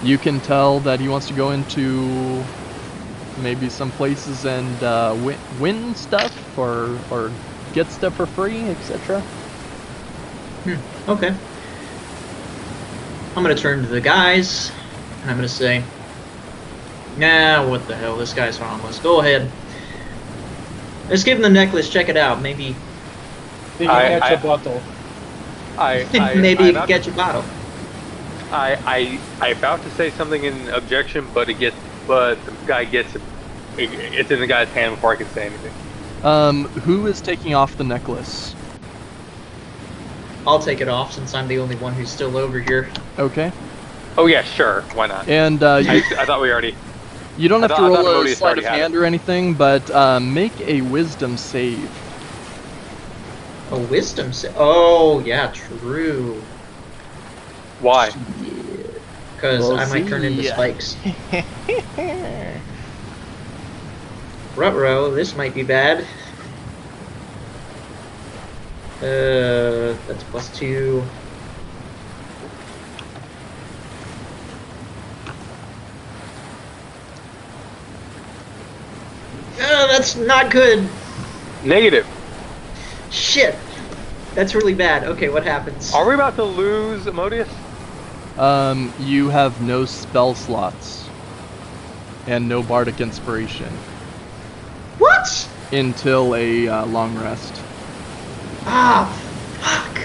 you can tell that he wants to go into maybe some places and win stuff or get stuff for free, etc. Okay. I'm gonna turn to the guys, and I'm gonna say, nah, what the hell, this guy's harmless. Go ahead. Let's give him the necklace, check it out. Maybe Then you I- catch a bottle. maybe I you can catch a bottle. I about to say something in objection, but the guy gets it. It's in the guy's hand before I can say anything. Who is taking off the necklace? I'll take it off since I'm the only one who's still over here. Okay. Oh yeah, sure. Why not? And I thought we already. you don't I have to thought- I roll thought a Modius sleight of already had hand it. or anything, but make a wisdom save. A wisdom set. Oh, yeah, true. Why? Because We'll I might turn into see. spikes. Ruh-roh, this might be bad. That's +2. That's not good. Negative. Shit. That's really bad. Okay, what happens? Are we about to lose Modius? You have no spell slots and no bardic inspiration What? until a long rest. Ah, fuck.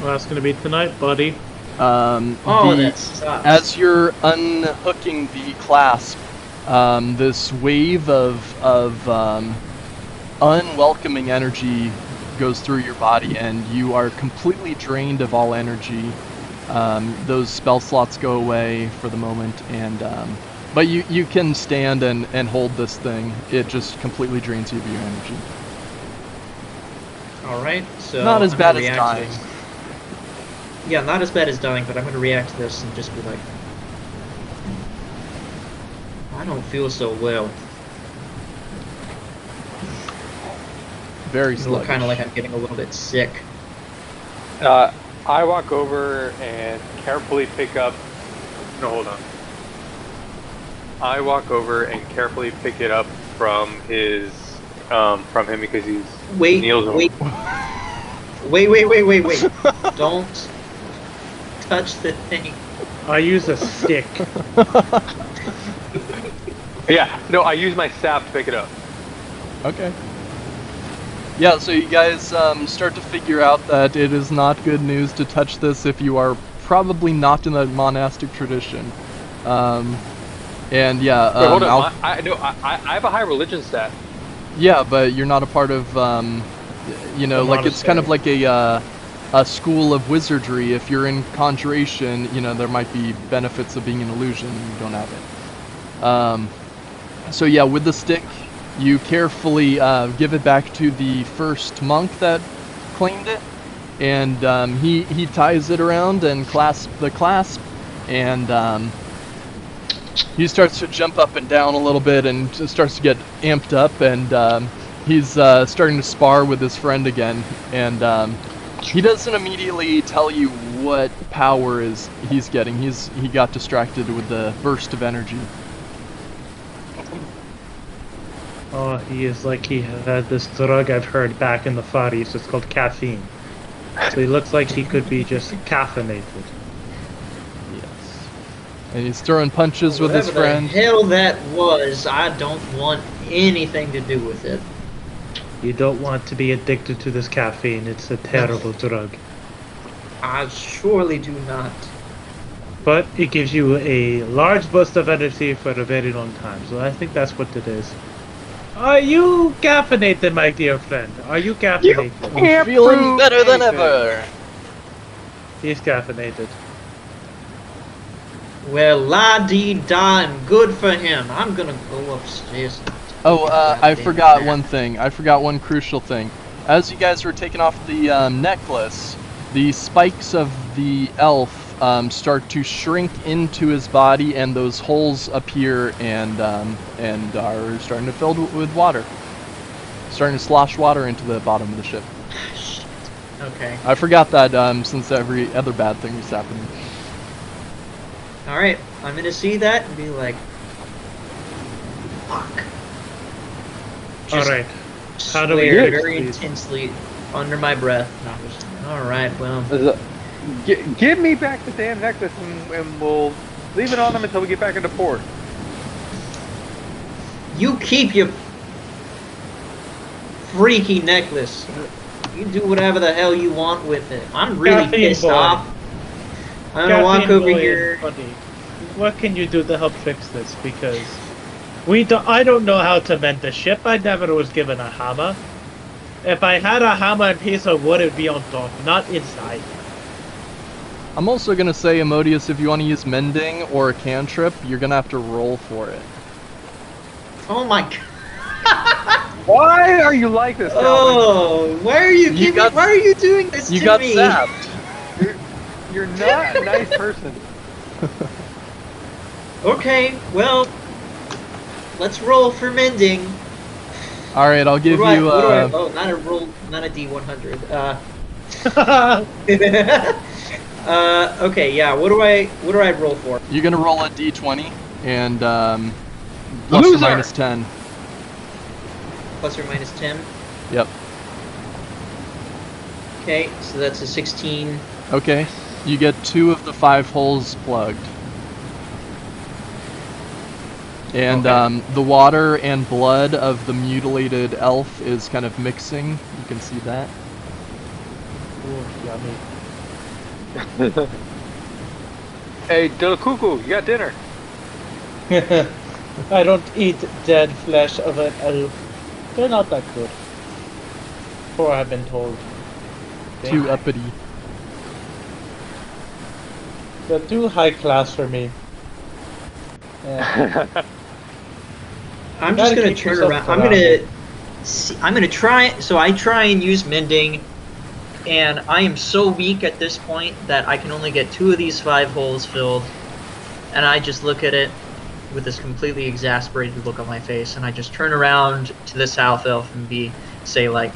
Well, that's gonna be tonight, buddy. Oh, that sucks. As you're unhooking the clasp, this wave of unwelcoming energy goes through your body, and you are completely drained of all energy. Those spell slots go away for the moment, and but you can stand and hold this thing. It just completely drains you of your energy. All right, so Not as I'm bad gonna as react to dying. this. Yeah, not as bad as dying, but I'm gonna react to this and just be like, I don't feel so well. Very I slow. look kind of like I'm getting a little bit sick. I walk over and carefully pick up. No, hold on. I walk over and carefully pick it up from him because he's Wait, kneels over. wait. Don't touch the thing. I use a stick. Yeah, no, I use my staff to pick it up. Okay. Yeah, so you guys start to figure out that it is not good news to touch this if you are probably not in the monastic tradition. And yeah, Wait, hold on. I have a high religion stat. yeah, but you're not a part of, like it's kind of like a school of wizardry. If you're in conjuration, there might be benefits of being an illusion. You don't have it. So yeah, with the stick, you carefully give it back to the first monk that claimed it, and he ties it around and clasps the clasp, and he starts to jump up and down a little bit and just starts to get amped up, and he's starting to spar with his friend again, and he doesn't immediately tell you what power he's getting. He got distracted with the burst of energy. Oh, he is like he had this drug I've heard back in the Far East. It's called caffeine. So he looks like he could be just caffeinated. Yes. And he's throwing punches with his Whatever friend. the hell that was, I don't want anything to do with it. You don't want to be addicted to this caffeine. It's a terrible drug. I surely do not. But it gives you a large burst of energy for a very long time. So I think that's what it is. Are you caffeinated, my dear friend? Are you caffeinated? I'm feeling better than ever. He's caffeinated. Well, la-dee-da, and good for him. I'm gonna go upstairs. Oh, I Goddamn forgot crap. one thing. I forgot one crucial thing. As you guys were taking off the necklace, the spikes of the elf start to shrink into his body, and those holes appear and are starting to fill with water. Starting to slosh water into the bottom of the ship. Shit. Okay. I forgot that since every other bad thing was happening. Alright, I'm gonna see that and be like, fuck. Just Alright. How do we swear fix very these? intensely under my breath. Alright, well. Give me back the damn necklace and we'll leave it on them until we get back into port. You keep your freaky necklace. You do whatever the hell you want with it. I'm really Caffeine pissed boy. off. I'm gonna walk Caffeine over boy is here. funny. What can you do to help fix this? Because I don't know how to mend the ship. I never was given a hammer. If I had a hammer and piece of wood, it would be on top, not inside. I'm also gonna say, Emodius, if you want to use mending or a cantrip, you're gonna have to roll for it. Oh my god. Why are you like this, Calvin? Oh, why are you You giving? got- Why are you doing this You to got me? zapped. You're not a nice person. Okay, well, let's roll for mending. All right, I'll give you. oh, not a roll, not a D100. Okay, yeah. What do I roll for? You're gonna roll a d20 and plus or Loser! minus 10. Plus or minus 10. Yep. Okay, so that's a 16. Okay. You get 2 of the 5 holes plugged. And Okay. the water and blood of the mutilated elf is kind of mixing. You can see that. Ooh, yummy. Hey, Delakuku, you got dinner. I don't eat dead flesh of an elf. They're not that good. Or I've been told. Too uppity. They're too high class for me. Yeah. I'm You just gotta gonna keep turn yourself around. I'm surrounded. gonna see, I'm gonna try. So I try and use mending, and I am so weak at this point that I can only get 2 of these 5 holes filled. And I just look at it with this completely exasperated look on my face, and I just turn around to the south elf and say like,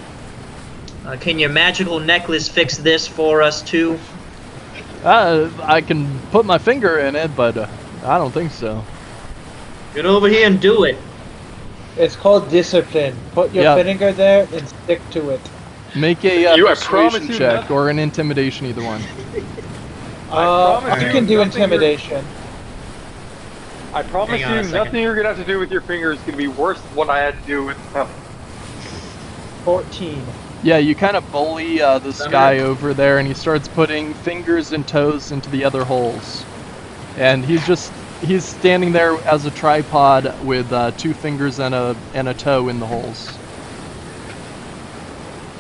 "Can your magical necklace fix this for us too?" I can put my finger in it, but I don't think so. Get over here and do it. It's called discipline. Put your Yeah. finger there and stick to it. Make a I persuasion promise you check nothing. or an intimidation, either one. promise You you can do nothing you're- intimidation. I promise Hang on a you, second. nothing you're gonna have to do with your finger is gonna be worse than what I had to do with. 14. Yeah, you kind of bully this guy over there, and he starts putting fingers and toes into the other holes. And he's standing there as a tripod with 2 fingers and a toe in the holes.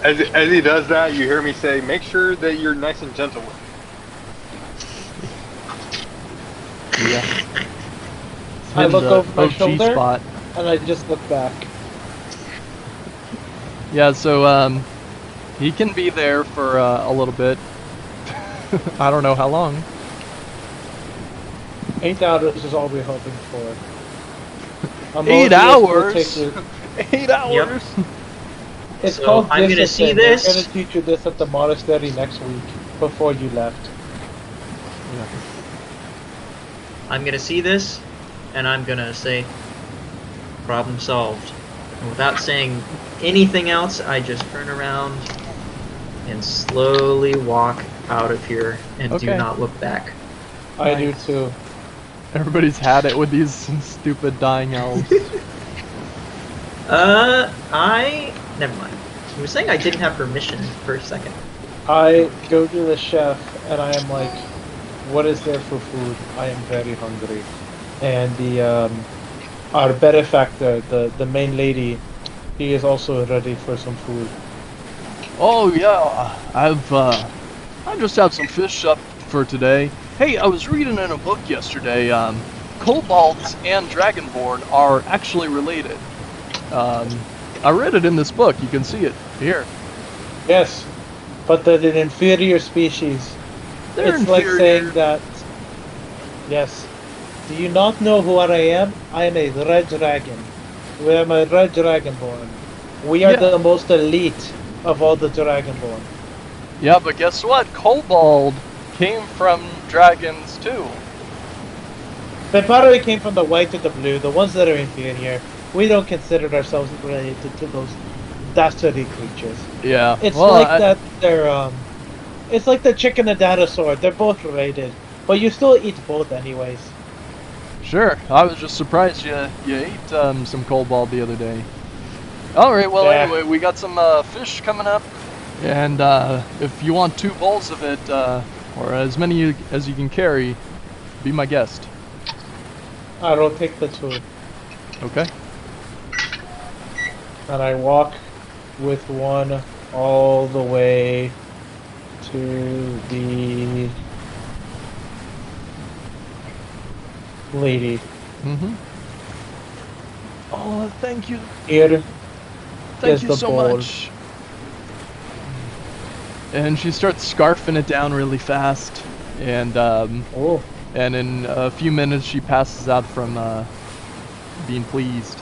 As he does that, you hear me say, "Make sure that you're nice and gentle with it." Yeah. I look the over my OG shoulder. spot. And I just look back. Yeah, so he can be there for a little bit. I don't know how long. 8 hours is all we're hoping for. 8 hours? 8 Yep. hours? It's So called I'm gonna see discipline. this. They're gonna teach you this at the monastery next week before you left. I'm gonna see this, and I'm gonna say, "Problem solved." And without saying anything else, I just turn around and slowly walk out of here and do Okay. not look back. I do too. Everybody's had it with these stupid dying elves. Never mind. You were saying I didn't have permission for a second. I go to the chef and I am like, "What is there for food? I am very hungry." And the our benefactor, the main lady, he is also ready for some food. Oh yeah, I just have some fish up for today. Hey, I was reading in a book yesterday. Kobolds and Dragonborn are actually related. I read it in this book. You can see it here. Yes, but they're an inferior species. They're It's like inferior. saying that. Yes. Do you not know who I am? I am a red dragon. We am a red dragonborn. We are Yeah. the most elite of all the dragonborn. Yeah, but guess what? Kobold came from dragons too. They probably came from the white to the blue, the ones that are inferior. We don't consider ourselves related to those dastardly creatures. Yeah. It's well, like that they're it's like the chicken and dinosaur. They're both related, but you still eat both anyways. Sure. I was just surprised you ate some kobold the other day. All right. Well, Yeah. anyway, we got some fish coming up, and if you want 2 bowls of it, or as many as you can carry, be my guest. I will take the 2. Okay. And I walk with one all the way to the lady. Mm-hmm. Oh, thank you. Here Thank is you the so bowl. much. And she starts scarfing it down really fast, and Oh, in a few minutes she passes out from being pleased.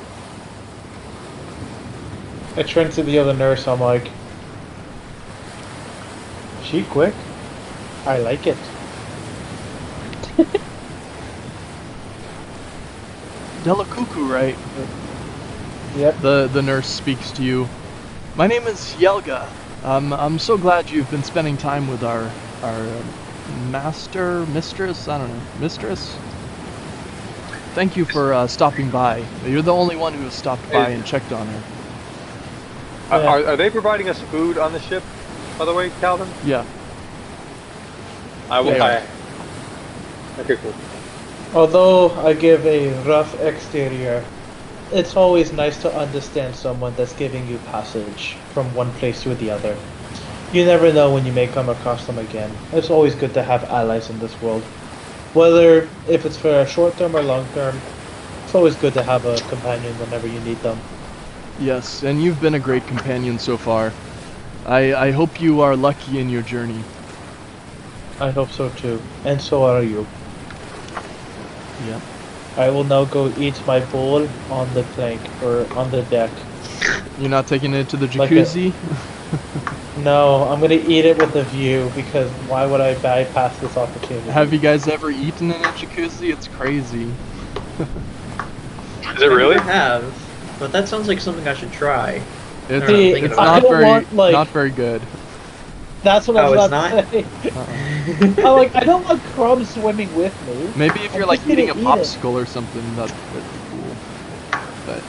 I turn to the other nurse. I'm like, she quick? I like it. Delakuku, right? Yep. The nurse speaks to you. My name is Yelga. I'm so glad you've been spending time with our Mistress, I don't know, Mistress? Thank you for stopping by. You're the only one who has stopped by and checked on her. Are they providing us food on the ship, by the way, Calvin? Yeah. I will. They are. Okay, cool. Although I give a rough exterior, it's always nice to understand someone that's giving you passage from one place to the other. You never know when you may come across them again. It's always good to have allies in this world. Whether if it's for a short term or long term, it's always good to have a companion whenever you need them. Yes, and you've been a great companion so far. I hope you are lucky in your journey. I hope so too, and so are you. Yeah. I will now go eat my bowl on the plank or on the deck. You're not taking it to the Like a- jacuzzi? No, I'm gonna eat it with a view because why would I bypass this opportunity? Have you guys ever eaten in a jacuzzi? It's crazy. Is it really? I have, but that sounds like something I should try. It's, See, thinking it's about not I don't very want, like- not very good. That's what I Oh, was it's about not? to say. Uh-uh. I'm like, I don't want crumbs swimming with me. Maybe if I'm you're like just gonna eating a eat it. popsicle or something, that'd be cool. But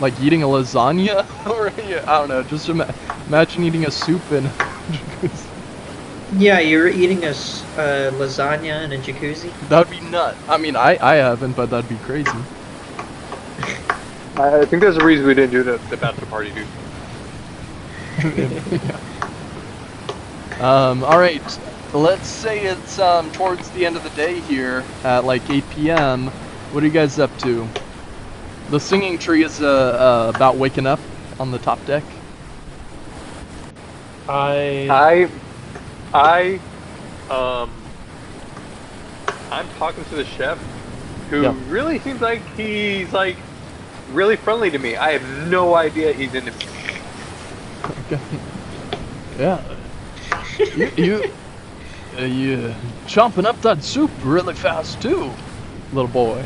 like eating a lasagna, or yeah, I don't know. Just imagine eating a soup in. a jacuzzi. Yeah, you're eating a lasagna in a jacuzzi? That'd be nut. I mean, I haven't, but that'd be crazy. I think there's a reason we didn't do the bachelor party, dude. All right. Let's say it's towards the end of the day here at like 8 p.m. What are you guys up to? The singing tree is about waking up on the top deck. I'm talking to the chef, who Yeah. really seems like he's like really friendly to me. I have no idea he's into me. Okay. Yeah. You chomping up that soup really fast too, little boy.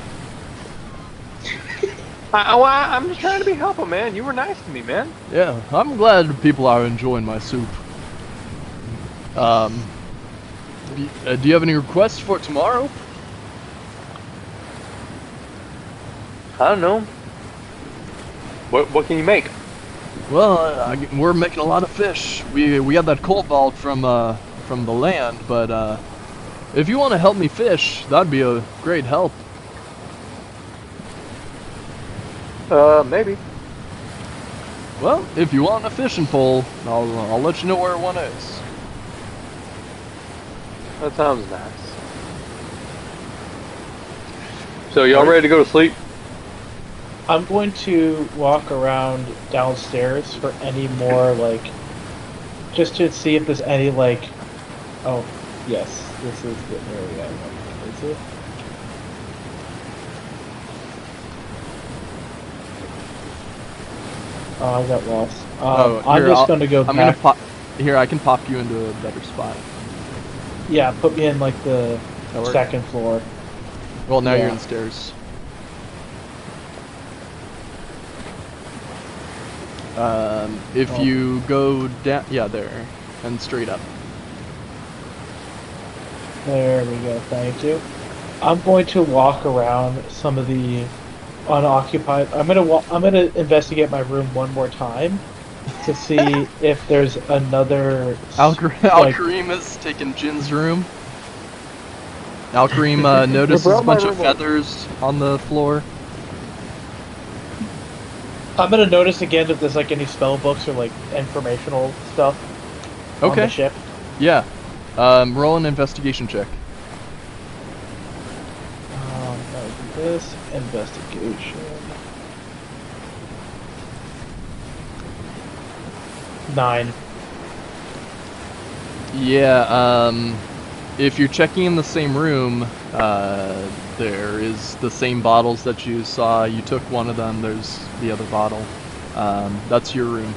I'm just trying to be helpful, man. You were nice to me, man. Yeah, I'm glad people are enjoying my soup. Do you have any requests for tomorrow? I don't know. What can you make? Well, we're making a lot of fish. We got that cobalt from the land, but if you want to help me fish, that'd be a great help. Maybe. Well, if you want a fishing pole, I'll let you know where one is. That sounds nice. So y'all ready to go to sleep? I'm going to walk around downstairs for any more, like, just to see if there's any, like, oh, yes, this is the area I want to visit. Oh, I got lost. I'm just going to go I'm back. gonna pop. Here, I can pop you into a better spot. Yeah, put me in, like, the That work? second floor. Well, now you're Yeah. in stairs. If Oh. you go down, yeah, there, and straight up. There we go, thank you. I'm going to walk around some of the unoccupied. I'm gonna investigate my room one more time to see if there's another. Al-Kareem is taking Jin's room. Al-Kareem notices a brought my bunch of room up. feathers on the floor. I'm gonna notice again if there's like any spell books or like informational stuff on Okay. the ship. Yeah. Roll an investigation check. That would be this investigation. 9. Yeah, if you're checking in the same room, there is the same bottles that you saw. You took one of them, there's the other bottle. That's your room.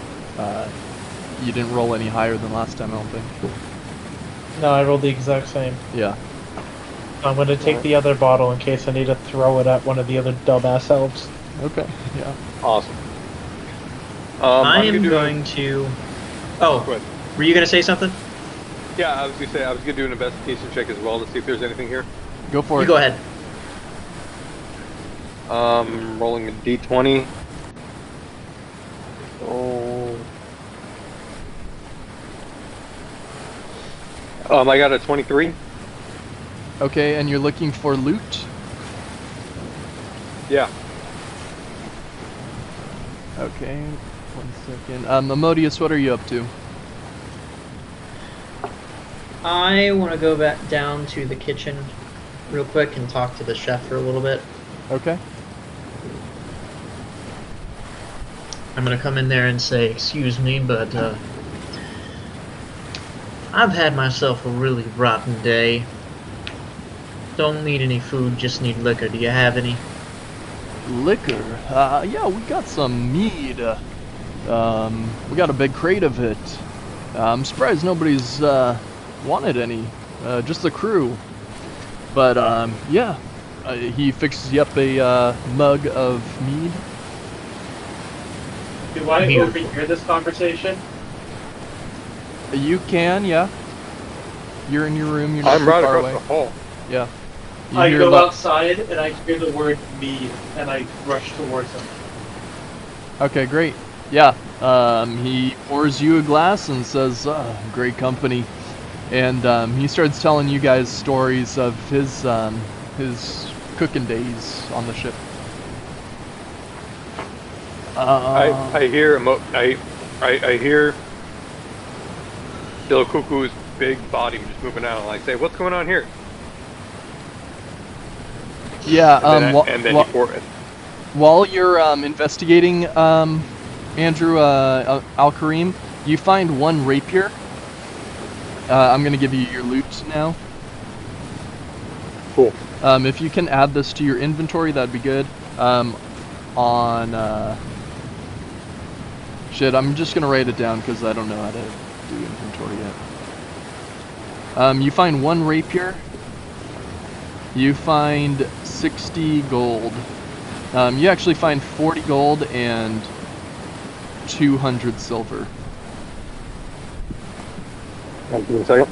You didn't roll any higher than last time, I don't think. No, I rolled the exact same. Yeah. I'm gonna take the other bottle in case I need to throw it at one of the other dumbass elves. Okay, yeah. Awesome. I I'm am gonna do going to. Oh, Go ahead. were you going to say something? Yeah, I was gonna say I was gonna do an investigation check as well to see if there's anything here. Go for You it. go ahead. Rolling a d20. Oh. I got a 23. Okay, and you're looking for loot? Yeah. Okay, 1 second. Amodius, what are you up to? I want to go back down to the kitchen real quick and talk to the chef for a little bit. Okay. I'm gonna come in there and say, "Excuse me, but I've had myself a really rotten day. Don't need any food, just need liquor. Do you have any?" Liquor? Yeah, we got some mead. We got a big crate of it. I'm surprised nobody's wanted any. Just the crew. But yeah, he fixes you up a mug of mead. Do I Beautiful. overhear this conversation? You can, yeah. You're in your room. You're not I'm too right far across away. the hall. Yeah. You I hear go lo- outside and I hear the word mead and I rush towards him. Okay, great. Yeah. He pours you a glass and says, "Great company," and he starts telling you guys stories of his cooking days on the ship. I hear I hear Del Cuckoo's big body just moving out. And I say, "What's going on here?" Yeah. And then he pour it. While you're investigating, Andrew Al-Karim, you find one rapier. I'm gonna give you your loot now. Cool. If you can add this to your inventory, that'd be good. Shit, I'm just gonna write it down because I don't know how to do inventory yet. You find one rapier. You find 60 gold. You actually find 40 gold and 200 silver. Give me a second.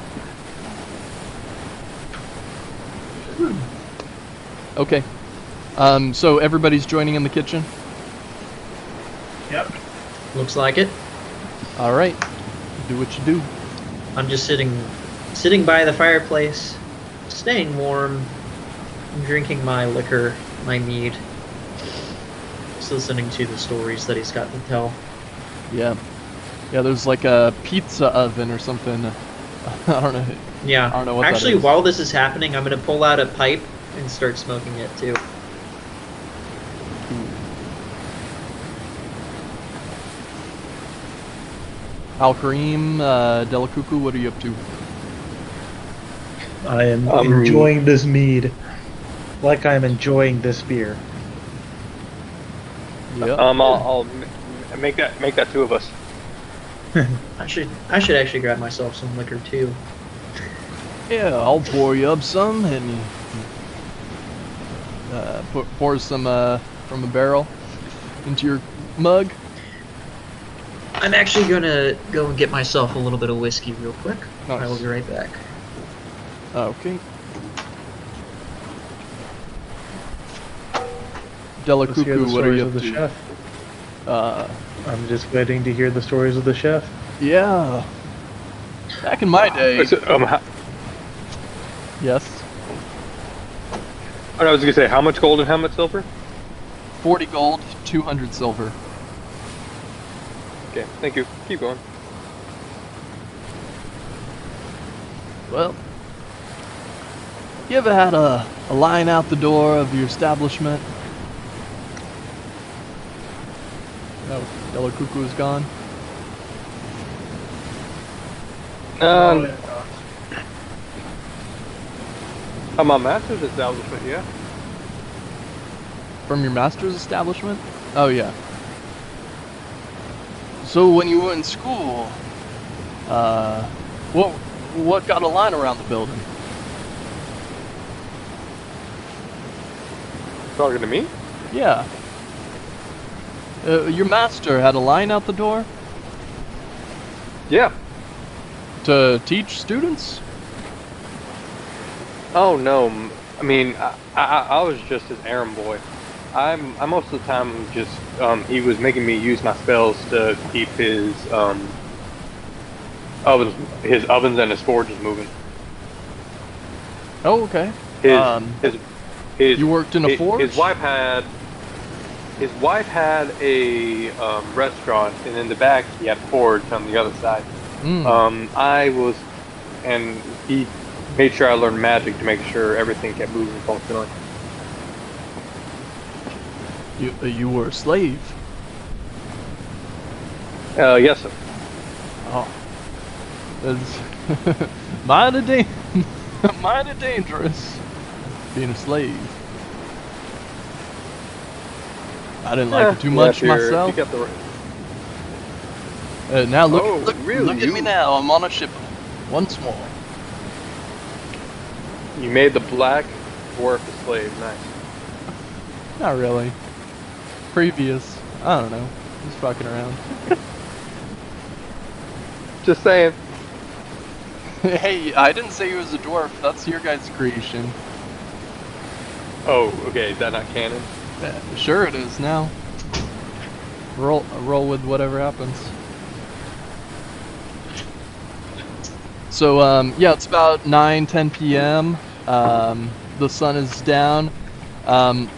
Okay. So everybody's joining in the kitchen? Yep. Looks like it. All right. Do what you do. I'm just sitting by the fireplace, staying warm, drinking my liquor, my mead, just listening to the stories that he's got to tell. Yeah. Yeah, there's like a pizza oven or something. I don't know. Yeah. I don't know what that Actually, is. while this is happening, I'm gonna pull out a pipe and start smoking it too. Al-Karim, Delacuckoo, what are you up to? I am Um, enjoying this mead like I'm enjoying this beer. Yeah. I'll make that two of us. I should actually grab myself some liquor too. Yeah, I'll pour you up some, and he pours some from a barrel into your mug. I'm actually gonna go and get myself a little bit of whiskey real quick. Nice. I will be right back. Okay. Let's hear the Delacuckoo, what are stories you of up the to? chef. I'm just waiting to hear the stories of the chef. Yeah. Back in my day. Yes. I was gonna say, how much gold and how much silver? 40 gold, 200 silver. Okay, thank you. Keep going. Well, you ever had a line out the door of your establishment? No, Delacuckoo is gone. My master's establishment, yeah. From your master's establishment? Oh, yeah. So when you were in school, what got a line around the building? Talking to me? Yeah. Your master had a line out the door? Yeah. To teach students? Oh no, I mean, I was just his errand boy. I most of the time just he was making me use my spells to keep his ovens and his forges moving. Oh, okay. His You worked in a forge? His wife had a restaurant, and in the back he had a forge on the other side. And he made sure I learned magic to make sure everything kept moving functionally. You were a slave. Yes, sir. Oh. That's mighty dangerous. Being a slave. I didn't like it too much myself. You got the Now look, Oh, look, really? look at me now. I'm on a ship once more. You made the black dwarf a slave. Nice. Not really. Previous. I don't know. Just fucking around. Just saying. Hey, I didn't say he was a dwarf. That's your guys' creation. Oh, okay. Is that not canon? Sure it is now. Roll with whatever happens. So yeah, it's about 9-10 p.m. The sun is down.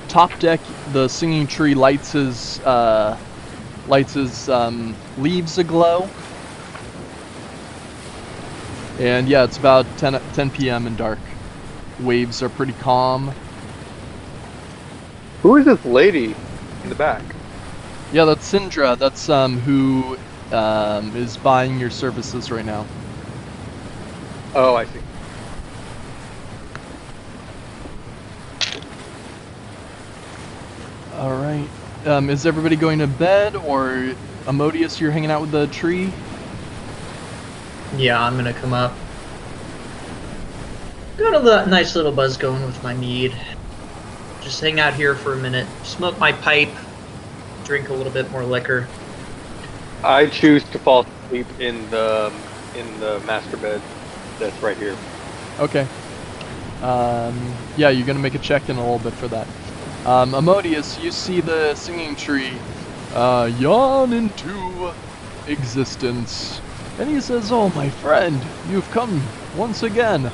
Top deck, the singing tree lights his leaves aglow. And yeah, it's about 10 p.m. and dark. Waves are pretty calm. Who is this lady in the back? Yeah, that's Syndra. That's who is buying your services right now. Oh, I see. All right. Is everybody going to bed, or Amodius, you're hanging out with the tree? Yeah, I'm gonna come up. Got a nice little buzz going with my mead. Just hang out here for a minute, smoke my pipe, drink a little bit more liquor. I choose to fall asleep in the master bed that's right here. Okay. Yeah, you're gonna make a check in a little bit for that. Amodius, you see the singing tree yawn into existence. And he says, "Oh, my friend, you've come once again.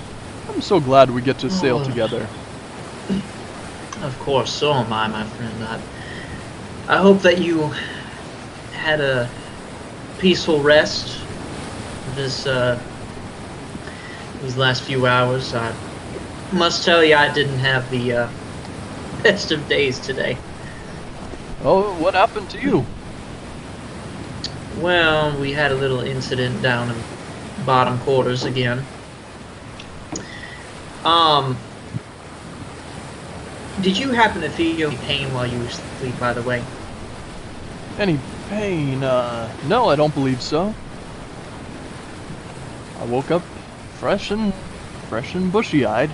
I'm so glad we get to sail together." Of course, so am I, my friend. I hope that you had a peaceful rest these last few hours. I must tell you, I didn't have the best of days today. Oh, what happened to you? Well, we had a little incident down in bottom quarters again. Did you happen to feel any pain while you were asleep, by the way? Any pain? No, I don't believe so. I woke up fresh and bushy-eyed.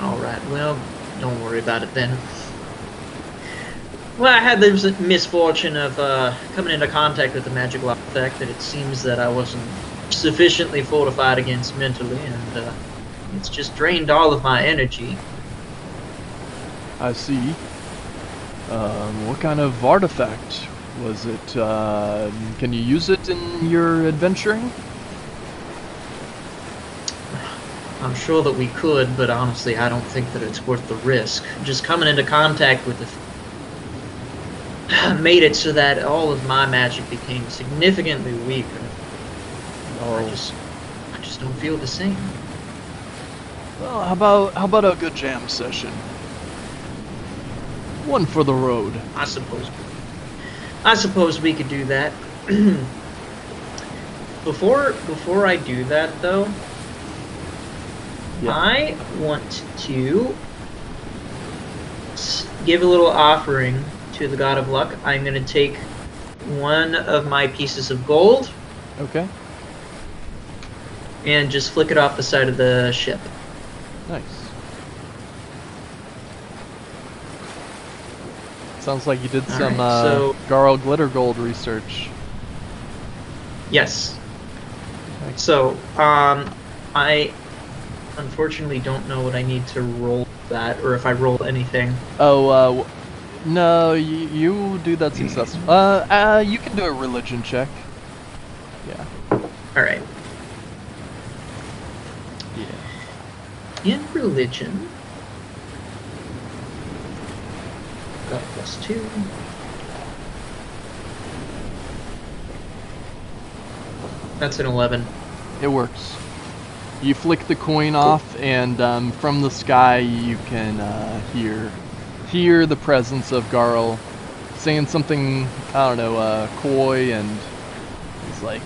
Alright, well, don't worry about it then. Well, I had the misfortune of coming into contact with the magical effect that it seems that I wasn't sufficiently fortified against mentally, and it's just drained all of my energy. I see. What kind of artifact was it? Can you use it in your adventuring? I'm sure that we could, but honestly, I don't think that it's worth the risk. Just coming into contact with the made it so that all of my magic became significantly weaker. Oh. I just don't feel the same. Well, how about a good jam session? One for the road. I suppose we could do that. Before I do that, though, Yeah. I want to give a little offering to the God of Luck. I'm going to take one of my pieces of gold Okay. and just flick it off the side of the ship. Nice. Sounds like you did some Alright, so- Garl Glitter Gold research. Yes. Okay. So, I unfortunately don't know what I need to roll that, or if I roll anything. Oh, no, you do that successful. You can do a religion check. Yeah. All right. Yeah. In religion, got +2. That's an 11. It works. You flick the coin off, and from the sky you can hear the presence of Garl saying something, I don't know, coy, and he's like,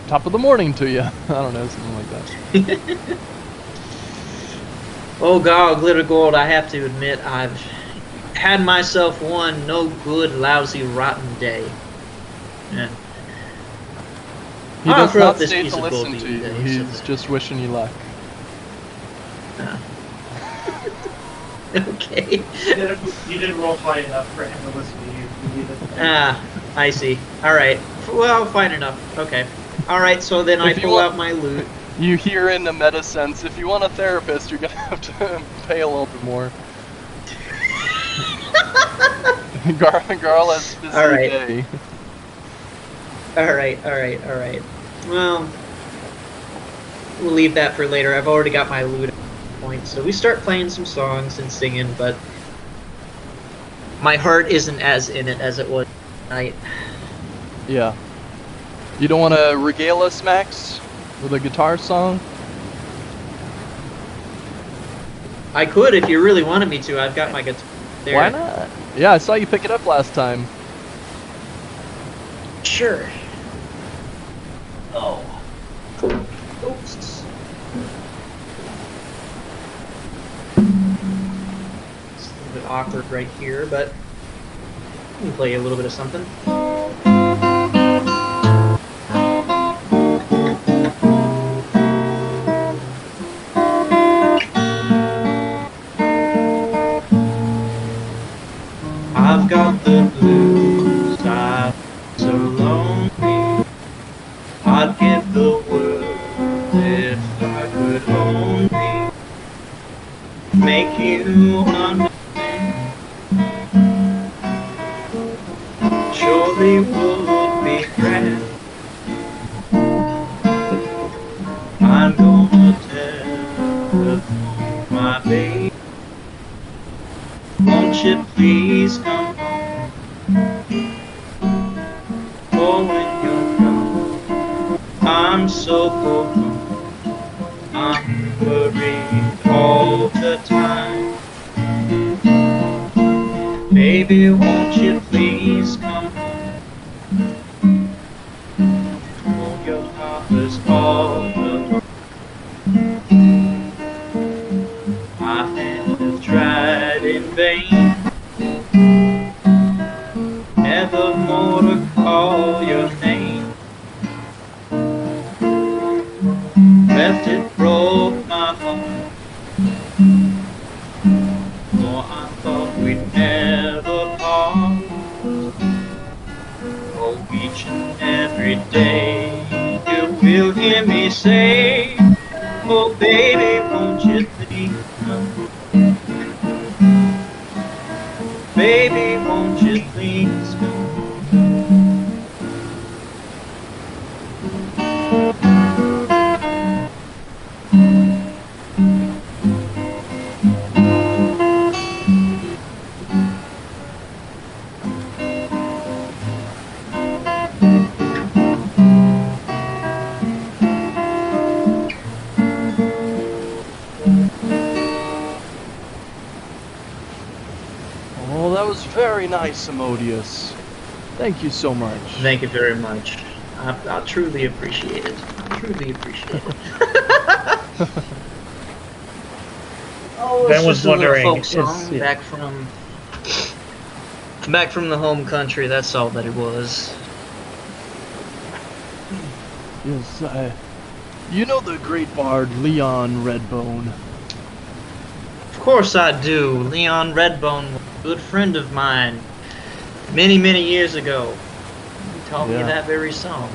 "Top of the morning to you." I don't know, something like that. Oh God, Glitter Gold, I have to admit, I've had myself one no good, lousy, rotten day. Yeah. He I'll does throw not up this stay piece to of gold listen to to you you. today, so He's just wishing you luck. Okay. You didn't roll high enough for him to listen to you. You needed I see. Alright. Well, fine enough. Okay. Alright, so then I If you pull want- out my loot. You hear in the meta sense, if you want a therapist, you're gonna have to pay a little bit more. Garl has a busy All right. day. Alright. Well, we'll leave that for later. I've already got my loot at this point. So we start playing some songs and singing, but my heart isn't as in it as it was tonight. Yeah. You don't want to regale us, Max, with a guitar song? I could if you really wanted me to. I've got my guitar there. Why not? Yeah, I saw you pick it up last time. Sure. Oh. Oops. It's a little bit awkward right here, but we can play a little bit of something. I've got the blues, I'm so lonely. I'd give the world if I could only make you understand. Surely would be grand. I'm gonna telephone my baby. Won't you please come home? Oh, when you're gone, I'm so broken. I'm worried all the time. Baby, won't you please come home? Oh, your papa's all alone. I have tried in vain, never more to call your name. Left it broke my heart. For I thought we'd never part. Oh, each and every day you will hear me say, oh baby, won't you please come? Baby, won't you please come? Oh, that was very nice, Amodius. Thank you so much. Thank you very much. I truly appreciate it. I truly appreciate it. Oh, Ben it's was just a little wondering, folk is- song yeah. back from the home country. That's all that it was. Yes, you know the great bard Leon Redbone. Of course I do. Leon Redbone was a good friend of mine many, many years ago. He taught me Yeah. that very song.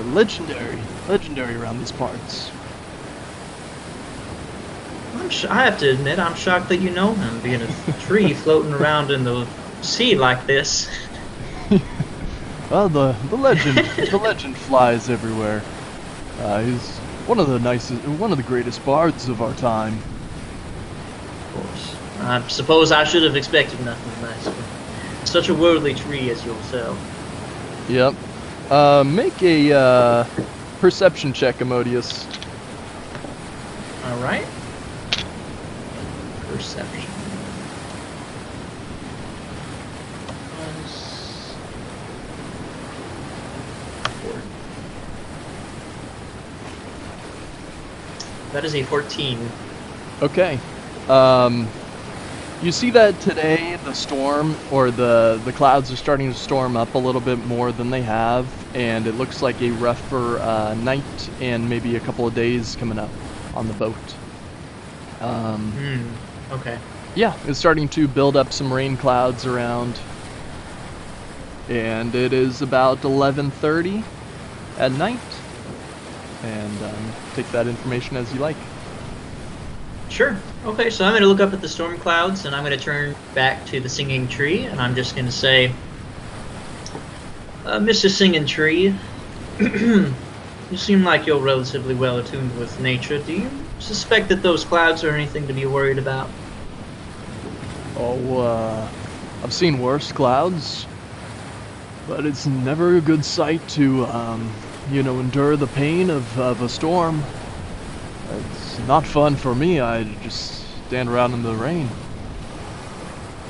legendary around these parts. I have to admit, I'm shocked that you know him, being a tree floating around in the sea like this. Well, the legend flies everywhere. He's one of the greatest bards of our time. Of course. I suppose I should have expected nothing less from such a worldly tree as yourself. Yep. Make a perception check, Amodius. Alright. Perception. That is a 14. Okay. You see that today the storm, or the clouds are starting to storm up a little bit more than they have, and it looks like a rougher night and maybe a couple of days coming up on the boat. Okay. Yeah, it's starting to build up some rain clouds around, and it is about 11:30 at night, and take that information as you like. Sure. Okay, so I'm going to look up at the storm clouds, and I'm going to turn back to the singing tree, and I'm just going to say, Mr. Singing Tree, you seem like you're relatively well attuned with nature. Do you suspect that those clouds are anything to be worried about? Oh, I've seen worse clouds, but it's never a good sight to, endure the pain of a storm. It's not fun for me. I just stand around in the rain.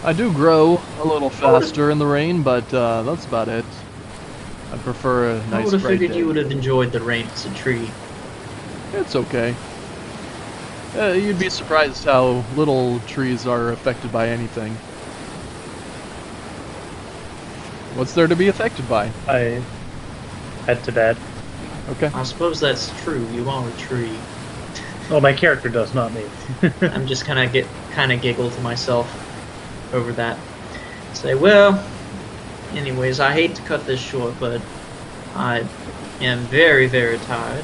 I do grow a little faster in the rain, but that's about it. I prefer a I nice would have bright figured day. you would have enjoyed the rain as a tree. It's okay. You'd be surprised how little trees are affected by anything. What's there to be affected by? I head to bed. Okay. I suppose that's true. You are a tree. Oh, my character does, not me. I'm just kind of giggle to myself over that. Say, well, anyways, I hate to cut this short, but I am very, very tired.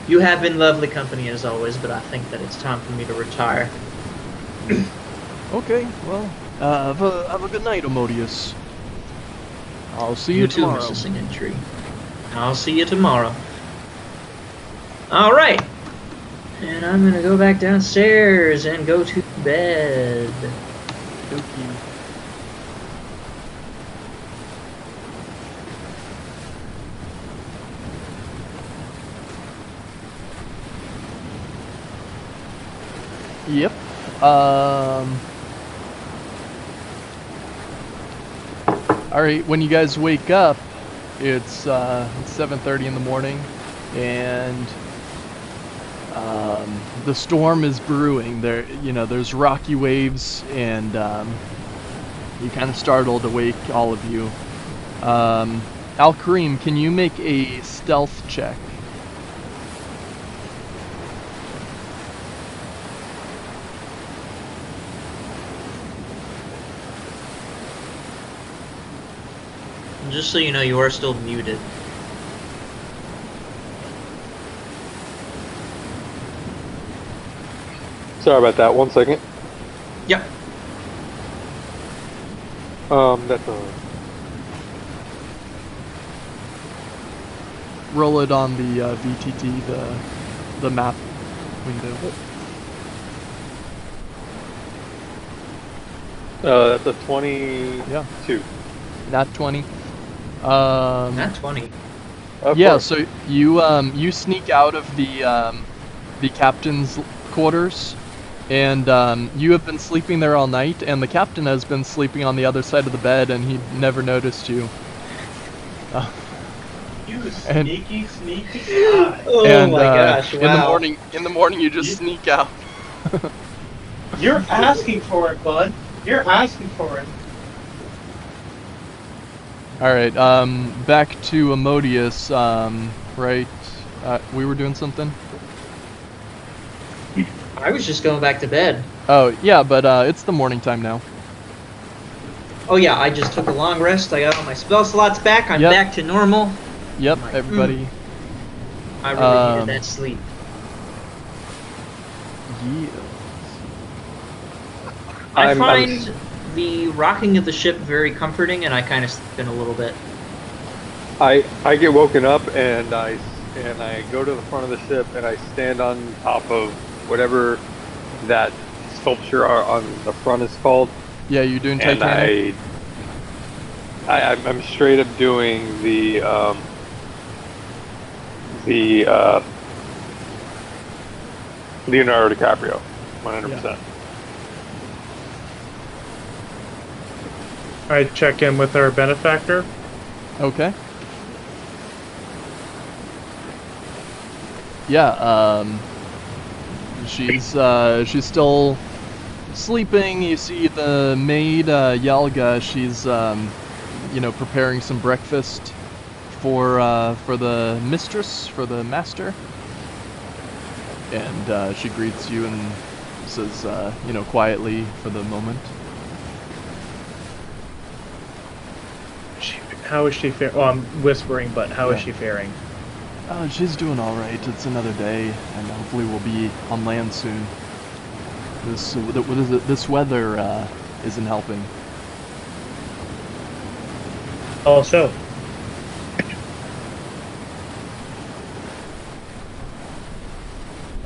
You have been lovely company as always, but I think that it's time for me to retire. Okay, well, have a good night, Amodius. I'll see you too, tomorrow. Mr. Singing Tree. I'll see you tomorrow. Alright. And I'm gonna go back downstairs and go to bed. Okey. Yep. Alright, when you guys wake up, it's 7:30 in the morning, and the storm is brewing. There's rocky waves, and you kind of startled awake, all of you. Al-Kareem, can you make a stealth check? Just so you know, you are still muted. Sorry about that. 1 second. Yep. That's a Roll it on the VTT, the map window. that's a 22. Yeah. Nat 20. Not 20. Of Yeah, course. so you sneak out of the captain's quarters, and you have been sleeping there all night, and the captain has been sleeping on the other side of the bed, and he never noticed you. You And- sneaky guy. Oh And my gosh! Wow. in the morning you just sneak out. You're asking for it, bud. You're asking for it. All right, back to Amodius. Right, we were doing something. I was just going back to bed. Oh yeah, but it's the morning time now. Oh yeah, I just took a long rest. I got all my spell slots back. I'm Yep. back to normal. Yep, I'm like, everybody. I really needed Um, that sleep. Yeah. I I'm find the rocking of the ship very comforting, and I kind of sleep in a little bit. I get woken up and I go to the front of the ship and I stand on top of whatever that sculpture on the front is called, Yeah, you're doing and Titanic? I'm straight up doing the Leonardo DiCaprio, 100%. I check in with our benefactor. Okay. Yeah, she's still sleeping. You see the maid, Yalga, she's, preparing some breakfast for the mistress, for the master. And, she greets you and says, quietly for the moment. How is she faring? Oh, I'm whispering, but how is Yeah. she faring? She's doing all right. It's another day, and hopefully we'll be on land soon. This weather isn't helping. Also,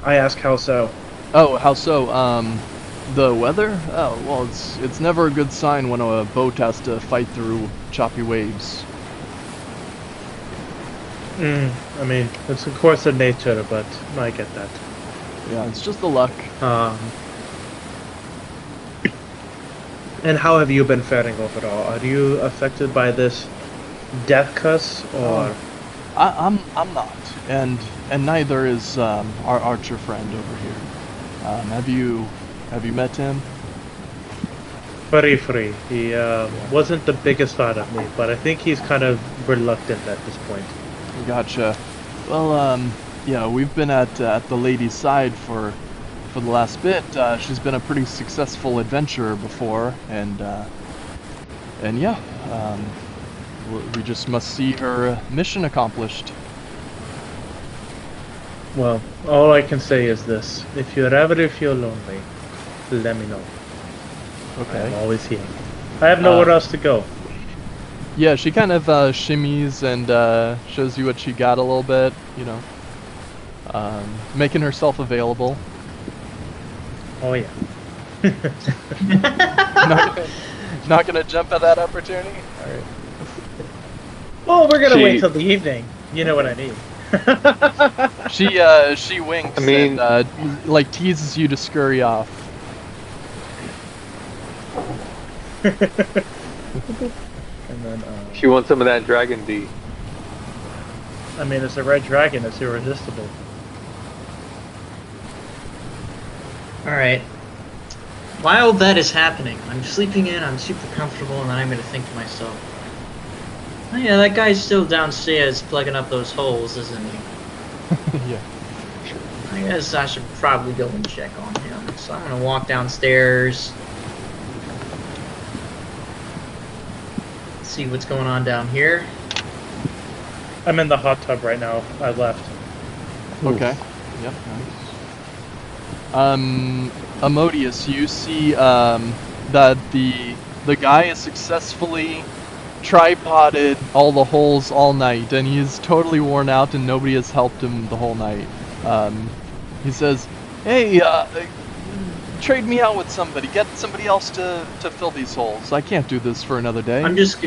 I ask how so. Oh, how so? The weather? Oh, well, it's never a good sign when a boat has to fight through choppy waves. I mean, it's of course of nature, but I get that. Yeah, it's just the luck. And how have you been faring overall? Are you affected by this death cuss, or? I'm not, and neither is our archer friend over here. Have you met him? Very free. He wasn't the biggest fan of me, but I think he's kind of reluctant at this point. Gotcha. Well, yeah, we've been at the lady's side for the last bit. She's been a pretty successful adventurer before, and yeah, we just must see her mission accomplished. Well, all I can say is this: if you ever feel lonely, let me know. Okay. I'm always here. I have nowhere else to go. Yeah, she kind of shimmies and shows you what she got a little bit, making herself available. Oh yeah. Not gonna jump at that opportunity. All right. Well, we're gonna She- wait till the evening. You know what I mean. She winks I mean- and like teases you to scurry off. And then, She wants some of that Dragon D. I mean, it's a red dragon. It's irresistible. Alright. While that is happening, I'm sleeping in, I'm super comfortable, and then I'm gonna think to myself, oh yeah, that guy's still downstairs plugging up those holes, isn't he? Yeah. I guess I should probably go and check on him. So I'm gonna walk downstairs, see what's going on down here. I'm in the hot tub right now. I left. Okay. Yep. Nice. Amodius, you see that the guy has successfully tripoded all the holes all night, and he's totally worn out, and nobody has helped him the whole night. He says, "Hey, trade me out with somebody. Get somebody else to fill these holes. I can't do this for another day." I'm just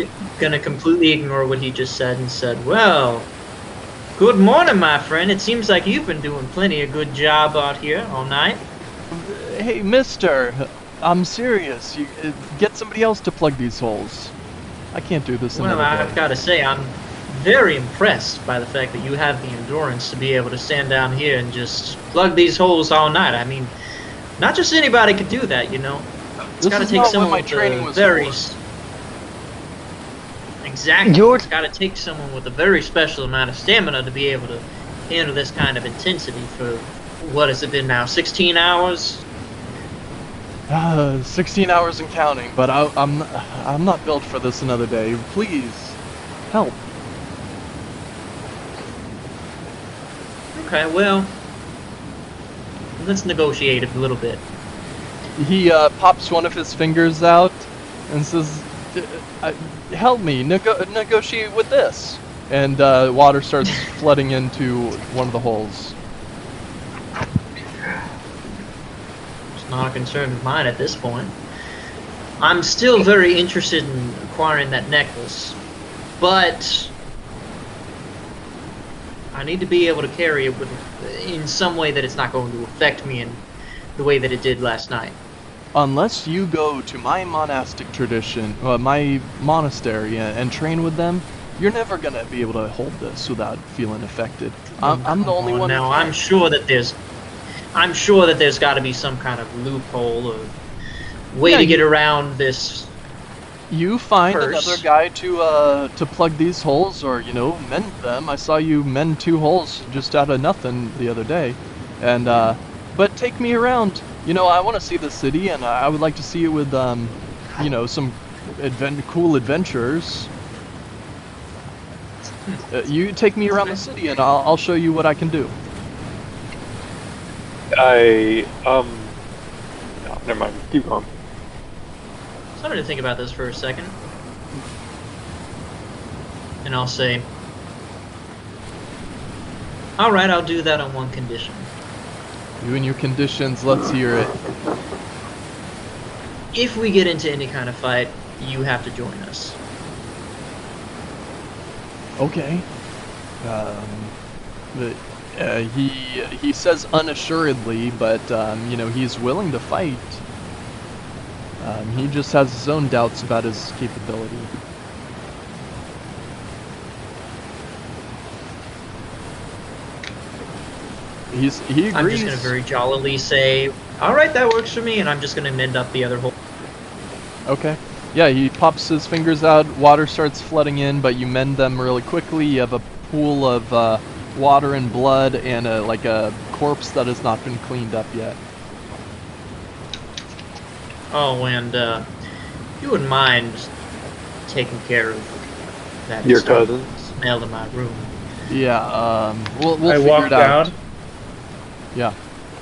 gonna completely ignore what he just said and said, well, good morning, my friend. It seems like you've been doing plenty of good job out here all night. Hey, mister, I'm serious. You get somebody else to plug these holes. I can't do this Well, another I've day. got to say, I'm very impressed by the fact that you have the endurance to be able to stand down here and just plug these holes all night. I mean, not just anybody could do that, you know. It's This got to is take not what someone my with training a was very for. exactly. You're- It's got to take someone with a very special amount of stamina to be able to handle this kind of intensity for what has it been now? 16 hours. 16 hours and counting, but I'm not built for this another day. Please, help. Okay, well, let's negotiate a little bit. He pops one of his fingers out and says, "Help me negotiate with this." And water starts flooding into one of the holes. It's not a concern of mine at this point. I'm still very interested in acquiring that necklace, but I need to be able to carry it in some way that it's not going to affect me in the way that it did last night. Unless you go to my monastic tradition, my monastery, and train with them, you're never gonna be able to hold this without feeling affected. I'm the only one. Now I'm sure that there's got to be some kind of loophole or way to get around this. You find curse. another guy to plug these holes, or mend them. I saw you mend 2 holes just out of nothing the other day, and but take me around. I want to see the city, and I would like to see it with some cool adventures. You take me around the city, and I'll show you what I can do. No, never mind. Keep going. So I'm going to think about this for a second, and I'll say, all right, I'll do that on one condition. You and your conditions, let's hear it. If we get into any kind of fight, you have to join us. Okay. He says unassuredly, but he's willing to fight. He just has his own doubts about his capability. He agrees. I'm just going to very jollily say, all right, that works for me, and I'm just going to mend up the other hole. Okay. Yeah, he pops his fingers out, water starts flooding in, but you mend them really quickly. You have a pool of water and blood and a corpse that has not been cleaned up yet. Oh, and you wouldn't mind taking care of that Your cousin? smell in my room. Yeah, we'll I figure walk it out. down Yeah.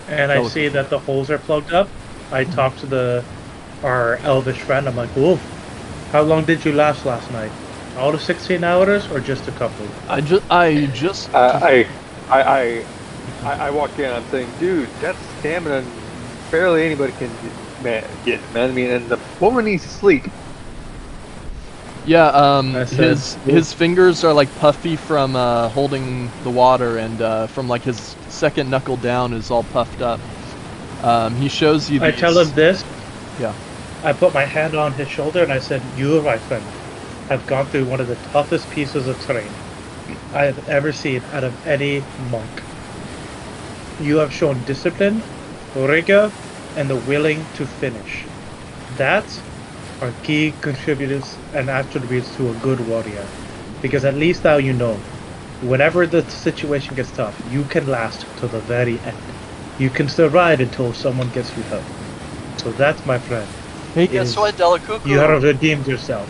and I see that the holes are plugged up. I talk to our elvish friend. I'm like, "Whoa, how long did you last night? All of 16 hours or just a couple?" I just I walk in. I'm saying, dude, that's stamina. Barely anybody can get. Man, I mean, and the woman needs to sleep. Yeah, I said, his fingers are like puffy from holding the water, and from like his second knuckle down is all puffed up. He shows you. I tell him this. Yeah. I put my hand on his shoulder and I said, "You, my friend, have gone through one of the toughest pieces of terrain I have ever seen out of any monk. You have shown discipline, rigor, and the willing to finish. That are key contributors and attributes to a good warrior. Because at least now you know, whenever the situation gets tough, you can last to the very end. You can survive until someone gets you help. So that's, my friend. Hey, guess what, Delacuckoo? You have redeemed yourself."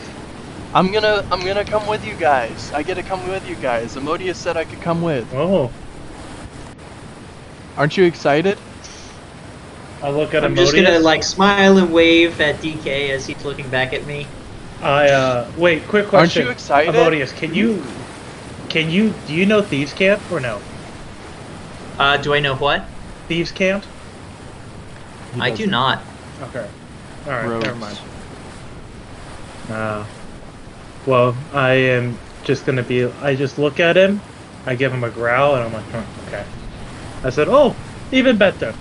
I'm gonna come with you guys. I get to come with you guys. Amodius said I could come with. Oh, Aren't you excited? I look at I'm Amodius. just going to smile and wave at DK as he's looking back at me. Wait, quick question. Aren't you excited? Amodius, do you know Thieves Camp or no? Do I know what? Thieves Camp? I do not. Okay. Alright, Rogues. never mind. Well, I am just gonna I just look at him, I give him a growl, and I'm like, okay. I said, "Oh, even better.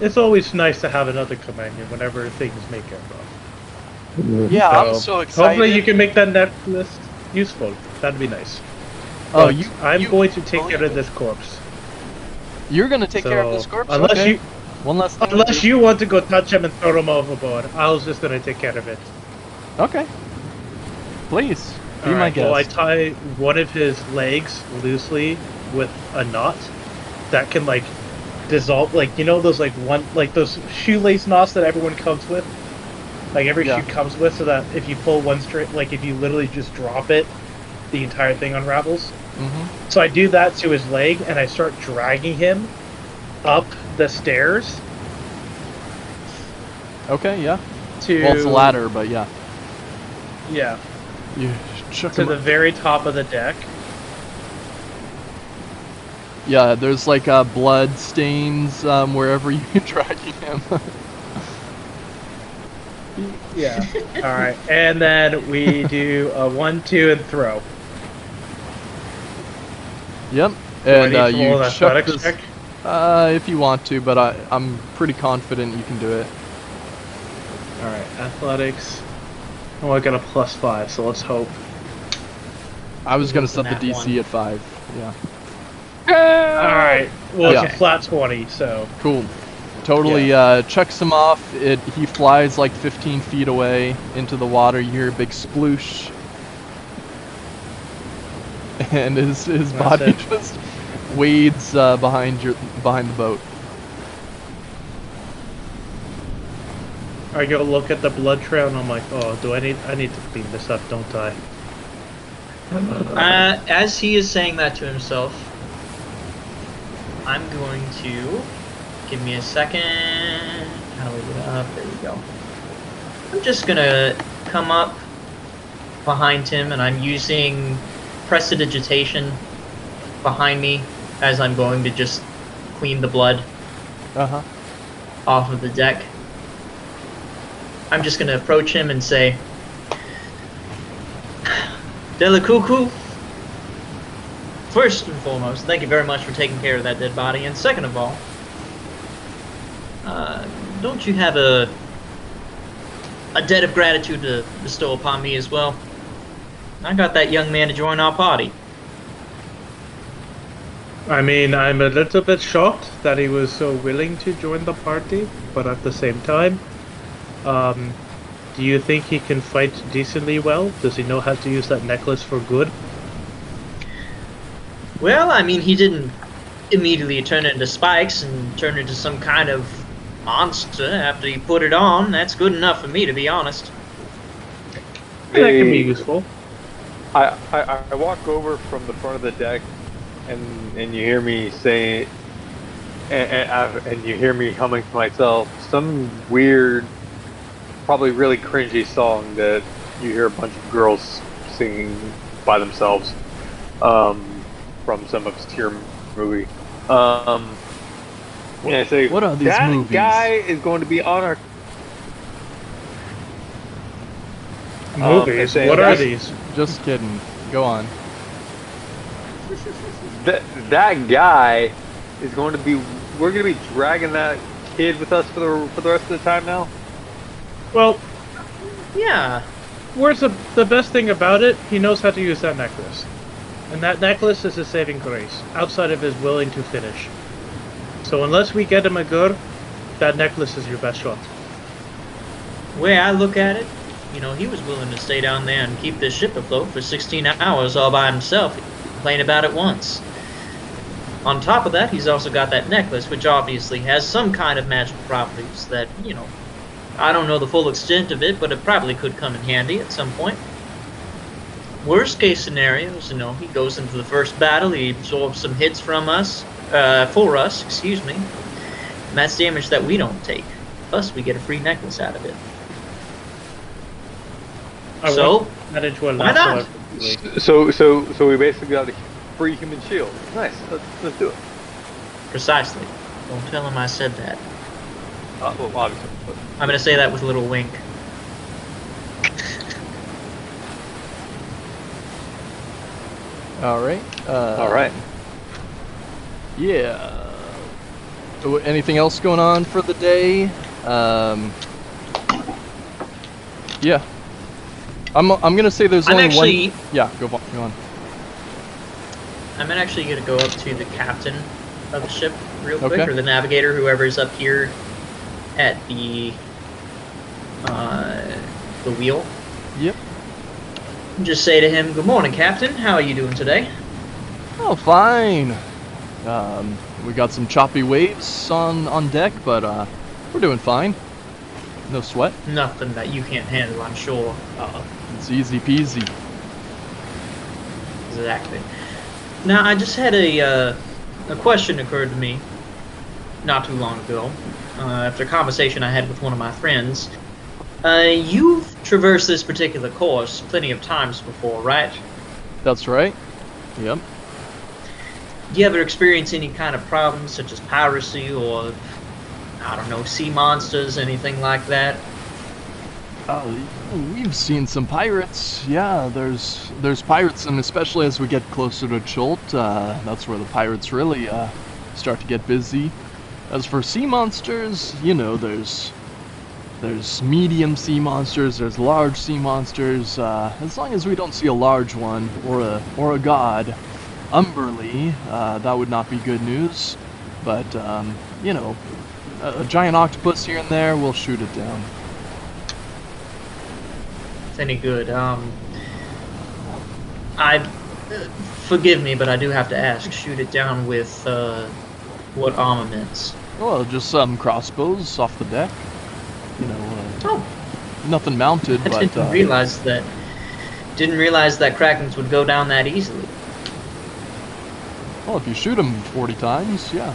It's always nice to have another companion whenever things make it rough." Yeah, I'm so excited. Hopefully you can make that net list useful. That'd be nice. Oh, But I'm going to take care of this corpse. You're gonna take care of So, this corpse? Unless Okay. you One less thing to unless do. you want to go touch him and throw him overboard, I was just gonna take care of it. Okay. Please, be my Alright, guest. well, I tie one of his legs loosely with a knot that can dissolve, those shoelace knots that everyone comes with. Like every Yeah. shoe comes with, so that if you pull one straight, if you literally just drop it, the entire thing unravels. Mm-hmm. So I do that to his leg, and I start dragging him up the stairs Okay, yeah. to Well, it's a ladder, but yeah. Yeah, You chuck to him the up. very top of the deck. Yeah, there's like blood stains wherever you're dragging him. Yeah. All right, and then we do a 1, 2, and throw. Yep. Do I need And to you roll an chuck athletics this. check? If you want to, but I'm pretty confident you can do it. All right, athletics. Oh, I got a +5, so let's hope. I was gonna Looks in set the that DC one. at 5. Yeah. All right. Well, Yeah. it's a flat 20, so Cool. Totally checks him off. He flies like 15 feet away into the water. You hear a big sploosh. And his body it. just wades behind the boat. I go look at the blood trail, and I'm like, oh, I need to clean this up, don't I? As he is saying that to himself, I'm going to give me a second. How do we get up? There we go. I'm just gonna come up behind him, and I'm using prestidigitation behind me as I'm going to just clean the blood Uh-huh. off of the deck. I'm just gonna approach him and say, Dela Cuckoo, first and foremost, thank you very much for taking care of that dead body, and second of all, don't you have a debt of gratitude to bestow upon me as well? I got that young man to join our party. I mean, I'm a little bit shocked that he was so willing to join the party, but at the same time, do you think he can fight decently well? Does he know how to use that necklace for good? Well, I mean, he didn't immediately turn into spikes and turn into some kind of monster after he put it on. That's good enough for me, to be honest. That can be useful. I walk over from the front of the deck, and you hear me say, and you hear me humming to myself some weird, probably really cringy song that you hear a bunch of girls singing by themselves, from some obscure movie. And I say, What are these that movies? guy is going to be on our Movies? saying What are that- these? Just kidding. Go on. that guy is going to be. We're going to be dragging that kid with us for the rest of the time now. Well, Yeah. where's the best thing about it? He knows how to use that necklace. And that necklace is his saving grace, outside of his willing to finish. So unless we get him a good, that necklace is your best shot. Way I look at it, you know, he was willing to stay down there and keep this ship afloat for 16 hours all by himself. He complained about it once. On top of that, he's also got that necklace, which obviously has some kind of magical properties that, you know, I don't know the full extent of it, but it probably could come in handy at some point. Worst case scenarios, you know, he goes into the first battle, he absorbs some hits from us, for us, excuse me. And that's damage that we don't take. Plus, we get a free necklace out of it. So, want that into a why lasso not? completely. So we basically got a free human shield. Nice. Let's do it. Precisely. Don't tell him I said that. Well, obviously. But I'm gonna say that with a little wink. All right. all right. Yeah. So anything else going on for the day? Yeah. I'm gonna say there's I'm only actually- one. Yeah. Go on. I'm actually gonna go up to the captain of the ship real quick, Okay. or the navigator, whoever's up here at the wheel. Yep. And just say to him, "Good morning, Captain. How are you doing today?" Oh, fine. We got some choppy waves on deck, but we're doing fine. No sweat. Nothing that you can't handle, I'm sure. It's easy peasy. Exactly. Now, I just had a question occurred to me not too long ago, after a conversation I had with one of my friends. You've traversed this particular course plenty of times before, right? That's right. Yep. Do you ever experience any kind of problems, such as piracy or, I don't know, sea monsters, anything like that? We've seen some pirates. Yeah, there's pirates, and especially as we get closer to Chult, that's where the pirates really start to get busy. As for sea monsters, you know, there's medium sea monsters, there's large sea monsters. As long as we don't see a large one or a god, Umberly, that would not be good news. But you know, a giant octopus here and there, we'll shoot it down. It's any good. Forgive me, but I do have to ask. Shoot it down with what armaments? Well, just some crossbows off the deck. You know, Oh, nothing mounted, I but didn't realize that. Didn't realize that Krakens would go down that easily. well, if you shoot them 40 times, yeah.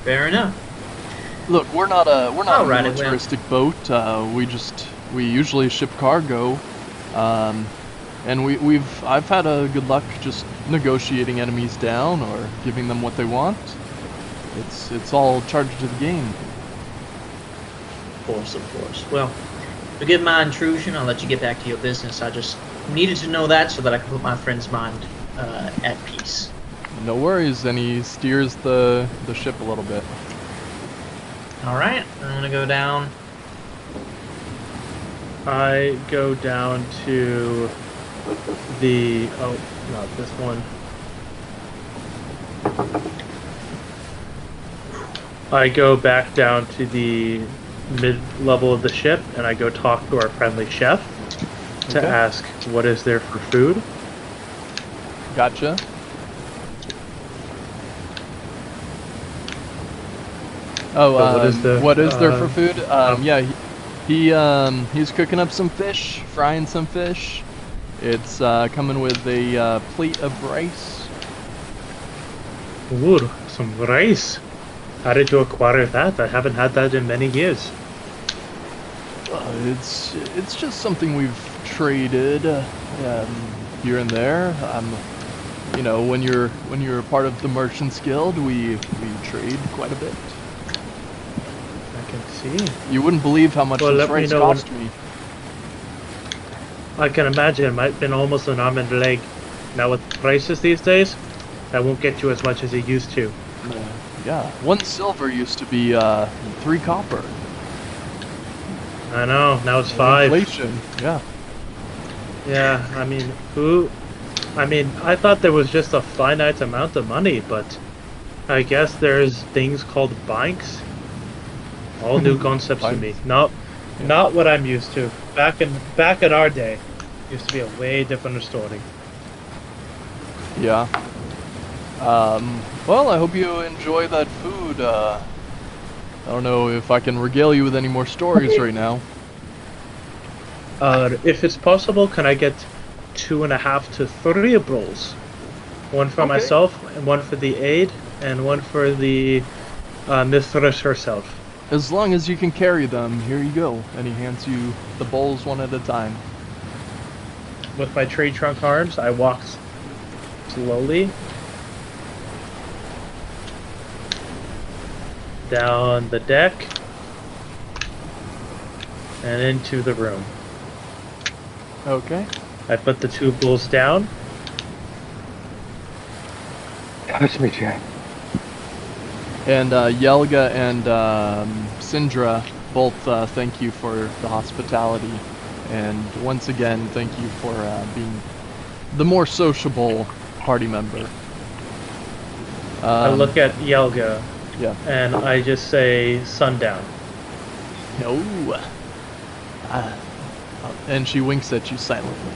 Fair enough. Look, we're not a Alright, it will. militaristic boat. We usually ship cargo, and I've had a good luck just negotiating enemies down or giving them what they want. It's all charged to the game. Of course, of course. Well, forgive my intrusion. I'll let you get back to your business. I just needed to know that so that I could put my friend's mind at peace. No worries. And he steers the ship a little bit. All right, I'm gonna go down. I go down to the not this one. I go back down to the mid-level of the ship and I go talk to our friendly chef to Okay. ask what is there for food. Gotcha. Oh, what is there for food? Yeah, he's cooking up some fish, frying some fish. It's coming with a plate of rice. Ooh, some rice. How did you acquire that? I haven't had that in many years. It's just something we've traded here and there. You know, when you're a part of the Merchants Guild, we trade quite a bit. I can see. You wouldn't believe how much Well, this let me rice know cost me. I can imagine it might have been almost an arm and a leg. Now with prices these days, that won't get you as much as it used to. Yeah, 1 silver used to be 3 copper. I know, now it's 5. Inflation, yeah. Yeah, I mean, I thought there was just a finite amount of money, but I guess there's things called banks. All new concepts to me. Not what I'm used to. Back in our day, used to be a way different story. Yeah. Well, I hope you enjoy that food. I don't know if I can regale you with any more stories right now. If it's possible, can I get 2.5 to 3 bowls? One for Okay. myself, and one for the aide, and one for the mistress herself. As long as you can carry them, here you go. And he hands you the bowls one at a time. With my tree trunk arms, I walk slowly down the deck and into the room. Okay. I put the 2 bowls down. Touch me, Jack. And Yelga and Syndra both thank you for the hospitality. And once again, thank you for being the more sociable party member. I look at Yelga Yeah. and I just say sundown. No. And she winks at you silently.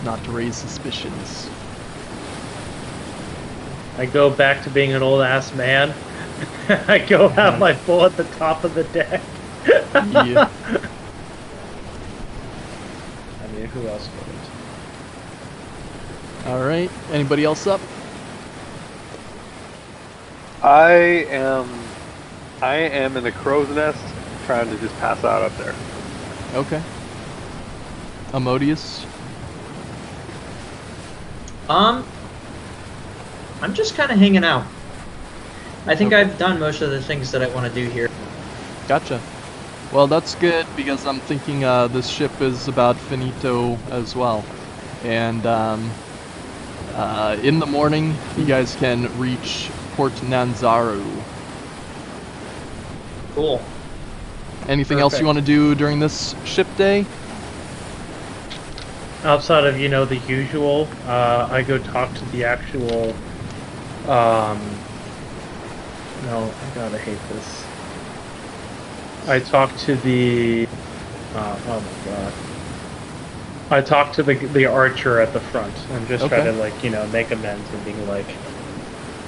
Not to raise suspicions. I go back to being an old ass man. I go have my bowl at the top of the deck. Yeah. I mean, who else would? All right. Anybody else up? I am in the crow's nest, trying to just pass out up there. Okay. Amodius. I'm just kind of hanging out. I think Okay. I've done most of the things that I want to do here. Gotcha. Well, that's good because I'm thinking this ship is about finito as well. And in the morning, you guys can reach Port Nanzaru. Cool. Anything else you Perfect. want to do during this ship day? Outside of the usual, I go talk to the actual. No, I hate this. I talk to the. Oh my god. I talk to the archer at the front and just try Okay. to make amends and being like,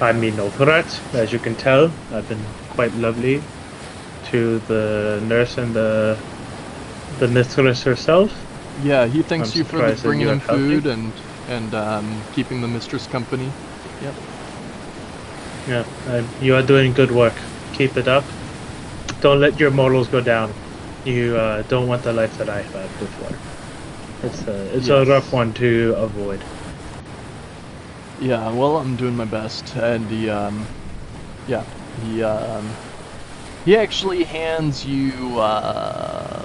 I mean no threat, as you can tell. I've been quite lovely to the nurse and the mistress herself. Yeah, he thanks I'm you for surprised that bringing you him have healthy. food and keeping the mistress company. Yep. Yeah, you are doing good work. Keep it up. Don't let your morals go down. You don't want the life that I've had before. It's a Yes. rough one to avoid. Yeah, well, I'm doing my best, and he actually hands you a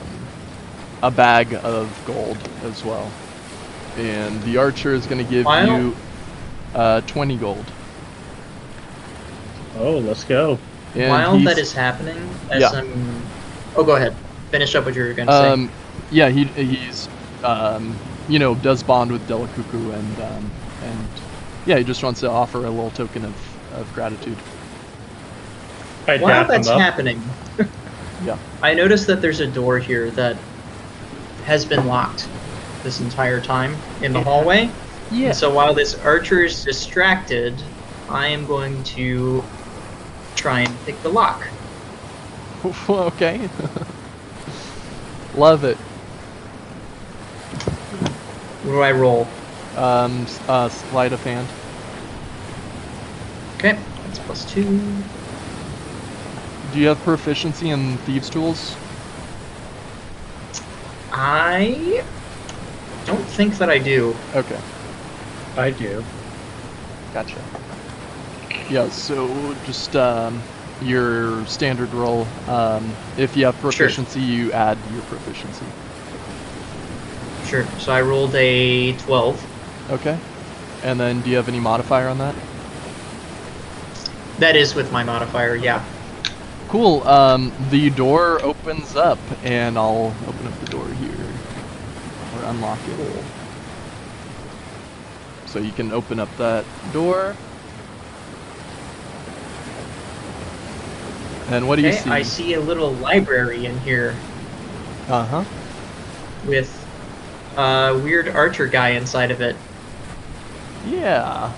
bag of gold as well, and the archer is going to give Wow. you 20 gold. Oh, let's go. And While he's, that is happening, as Yeah. Oh, go ahead. Finish up what you were going to say. yeah, he's does bond with Delacuckoo, and yeah, he just wants to offer a little token of gratitude. I While dap him that's up. happening, Yeah. I noticed that there's a door here that has been locked this entire time in the hallway. Yeah. And so while this archer is distracted, I am going to try and pick the lock. Okay. Love it. What do I roll? Sleight of hand. Okay, that's +2. Do you have proficiency in thieves' tools? I don't think that I do. Okay. I do. Gotcha. Yeah, so just your standard roll. If you have proficiency, you add your proficiency. Sure. So I rolled a 12. Okay. And then do you have any modifier on that? That is with my modifier, yeah. Cool. The door opens up, and I'll open up the door here. Or unlock it. So you can open up that door. And what do you see? I see a little library in here Uh-huh. with a weird archer guy inside of it. Yeah.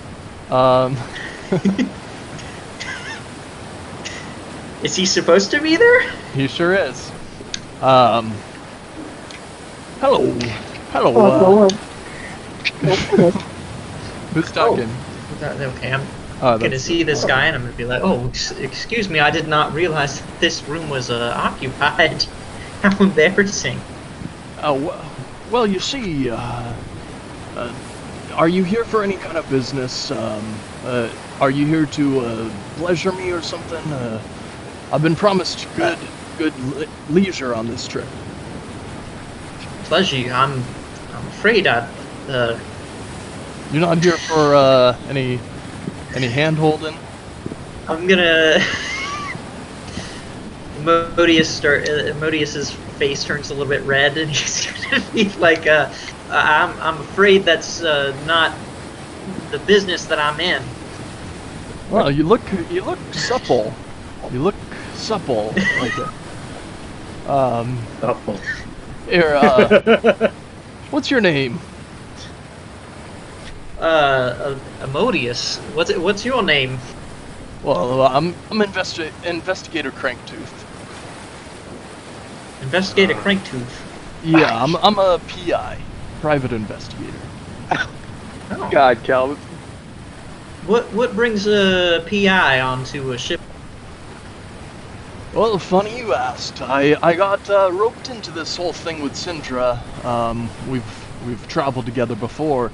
Is he supposed to be there? He sure is. Hello. Hello. Who's talking? Okay, I'm Oh, gonna that's see this guy and I'm gonna be like, oh, excuse me, I did not realize that this room was occupied. How embarrassing. Well, you see, are you here for any kind of business? Are you here to pleasure me or something? I've been promised good leisure on this trip. Pleasure, I'm afraid You're not here for any hand-holding? I'm gonna. Modius's face turns a little bit red, and he's gonna be like, "I'm afraid that's not the business that I'm in." Well, you look supple. You look supple like it. Awful. Here, what's your name? Modius. What's your name? Well, I'm Investigator Cranktooth. Investigator Cranktooth. Yeah, I'm a PI, private investigator. Oh. God, Calvin. What brings a PI onto a ship? Well, funny you asked. I got roped into this whole thing with Syndra. We've traveled together before.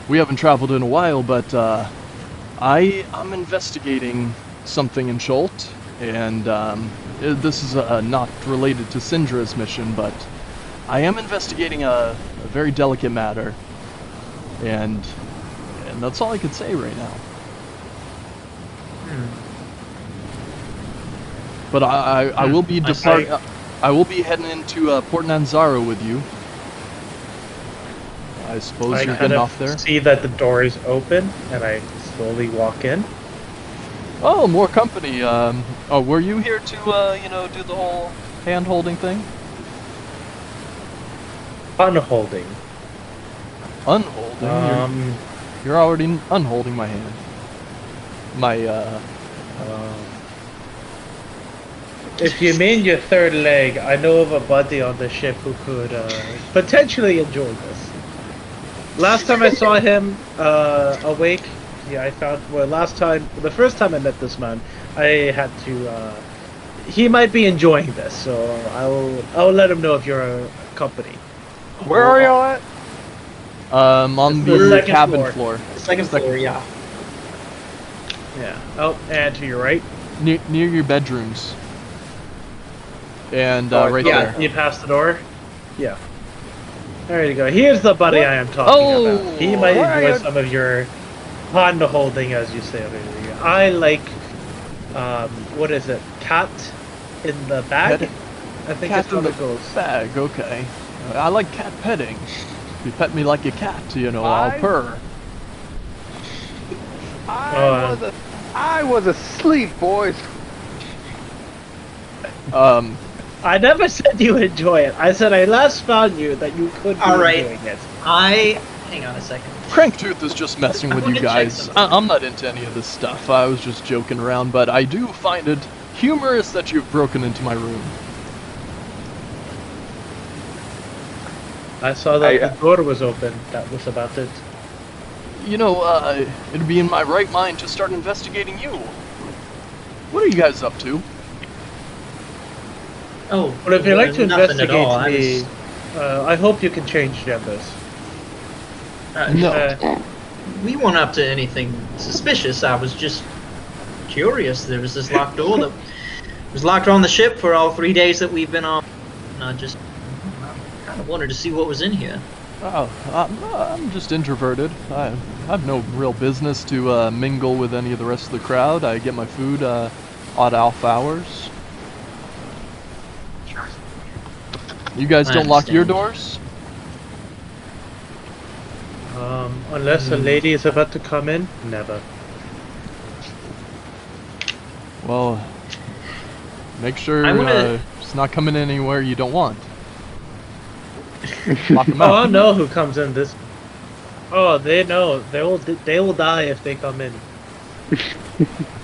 We haven't traveled in a while, but I'm investigating something in Schult, and this is not related to Syndra's mission, but I am investigating a very delicate matter, and that's all I can say right now. But I will be I will be heading into Port Nanzaro with you. I suppose I you're kind getting of off there. see that the door is open, and I slowly walk in. Oh, more company. Oh, were you here to do the whole hand-holding thing? Unholding. Unholding? You're already unholding my hand. My If you mean your third leg, I know of a buddy on the ship who could potentially enjoy this. Last time I saw him awake, yeah, I found. Well, the first time I met this man, I had to. He might be enjoying this, so I'll let him know if you're a company. Where are y'all at? on The the second cabin floor. floor. Second floor, yeah. Yeah. Oh, and to your right. Near your bedrooms. And Oh, right yeah. there. You pass the door. Yeah. There you go. Here's the buddy I am talking about. He might where are enjoy you? some of your hand holding, as you say over here. I like, what is it? Cat in the bag? Pet- I think Cat that's how in the it goes. bag, okay. I like cat petting. If you pet me like a cat, I'll I- purr. I was asleep, boys. I never said you enjoy it. I said I last found you that you could be All right. enjoying it. Hang on a second. Cranktooth is just messing I with wanna you check guys. something. I'm not into any of this stuff. I was just joking around, but I do find it humorous that you've broken into my room. I saw that the door was open. That was about it. It'd be in my right mind to start investigating you. What are you guys up to? Oh, But if you'd like to nothing at all. investigate me, I hope you can change genders. No. We weren't up to anything suspicious. I was just curious. There was this locked door that was locked on the ship for all 3 days that we've been on. And I just kind of wanted to see what was in here. Oh, I'm just introverted. I have no real business to mingle with any of the rest of the crowd. I get my food odd off hours. You guys I don't lock your understand. doors? Unless a lady is about to come in, never. Well, make sure I wanna- Oh, it's not coming in anywhere you don't want. Lock them Oh, I out. know who comes in this. Oh, they know. They will die if they come in.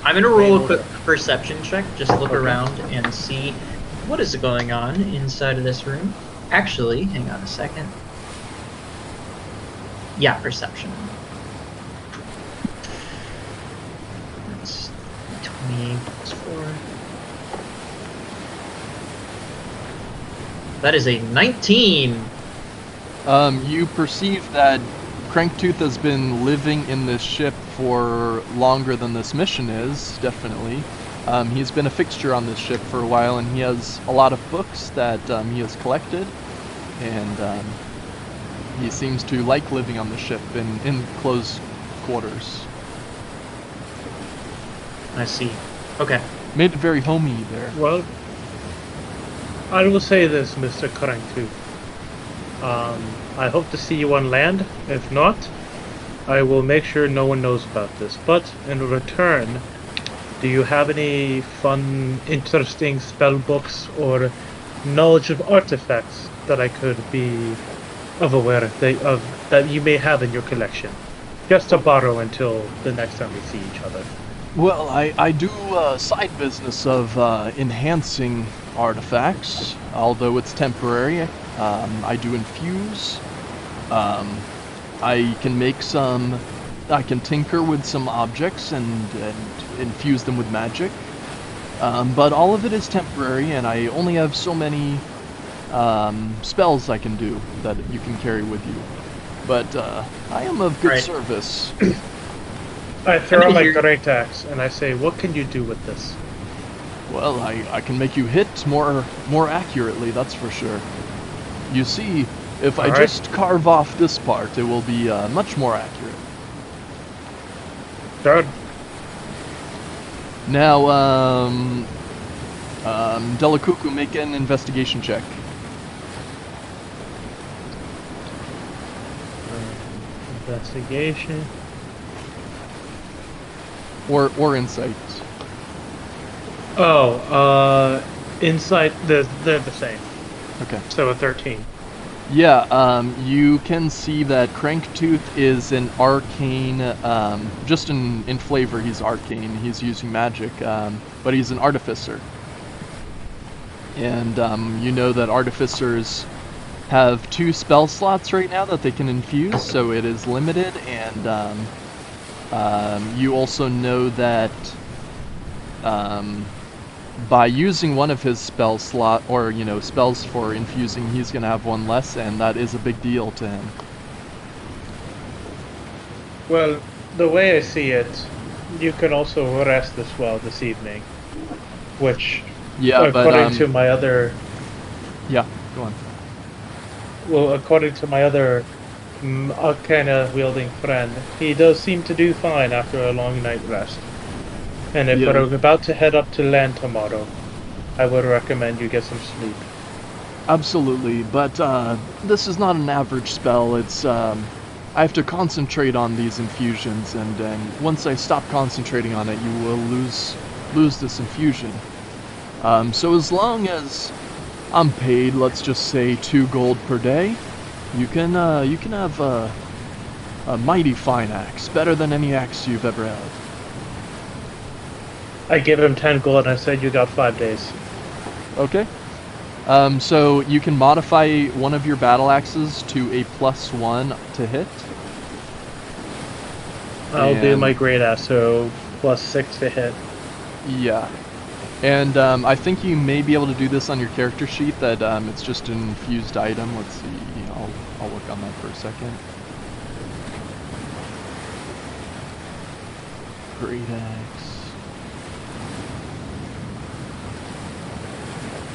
I'm gonna roll a Maybe. quick perception check. Just look Okay. around and see what is going on inside of this room. Actually, hang on a second. Yeah, perception. That's 20 plus 4. That is a 19. You perceive that Cranktooth has been living in this ship for longer than this mission is, definitely. He's been a fixture on this ship for a while, and he has a lot of books that he has collected, and he seems to like living on the ship in close quarters. I see. Okay. Made it very homey there. Well, I will say this, Mr. Cranktooth. I hope to see you on land. If not, I will make sure no one knows about this. But in return, do you have any fun, interesting spell books or knowledge of artifacts that I could be aware that you may have in your collection? Just to borrow until the next time we see each other. Well, I do a side business of enhancing artifacts, although it's temporary. I do infuse I can make some. I can tinker with some objects and infuse them with magic. But all of it is temporary, and I only have so many spells I can do that you can carry with you. But I am of good Right. service. I throw And my here- great axe and I say, "What can you do with this?" Well, I can make you hit more accurately, that's for sure. You see, if I Alright. just carve off this part, it will be much more accurate. Done. Now, Delakuku, make an investigation check. Investigation. Or insight. Oh, insight. They're the same. Okay. So a 13. Yeah, you can see that Cranktooth is an arcane, just in flavor he's arcane, he's using magic, but he's an artificer. And you know that artificers have 2 spell slots right now that they can infuse, so it is limited, and you also know that by using one of his spell slot, or spells for infusing, he's gonna have one less, and that is a big deal to him. Well, the way I see it, you can also rest as well this evening, which, Yeah, but according to my other, yeah, go on. well, according to my other arcana wielding friend, he does seem to do fine after a long night rest. And if Yeah. we're about to head up to land tomorrow, I would recommend you get some sleep. Absolutely, but this is not an average spell. It's I have to concentrate on these infusions, and once I stop concentrating on it, you will lose this infusion. So as long as I'm paid, let's just say 2 gold per day, you can have a mighty fine axe, better than any axe you've ever had. I give him 10 gold and I said you got 5 days. Okay. So you can modify one of your battle axes to a +1 to hit. I'll do And- my great ass, so +6 to hit. Yeah. And I think you may be able to do this on your character sheet, that it's just an infused item. Let's see, I'll look on that for a second. Great axe.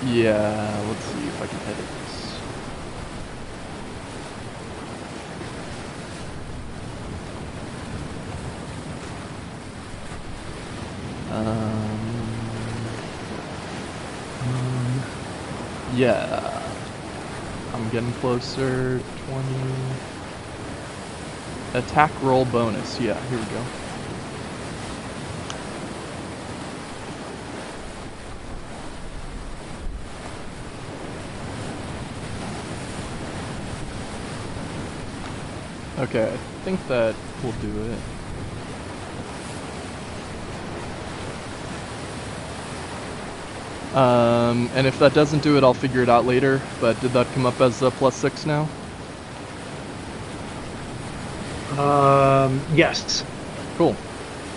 Yeah, let's see if I can edit this. Yeah. I'm getting closer. 20. Attack roll bonus. Yeah, here we go. Okay, I think that will do it. And if that doesn't do it, I'll figure it out later. But did that come up as a +6 now? Yes. Cool.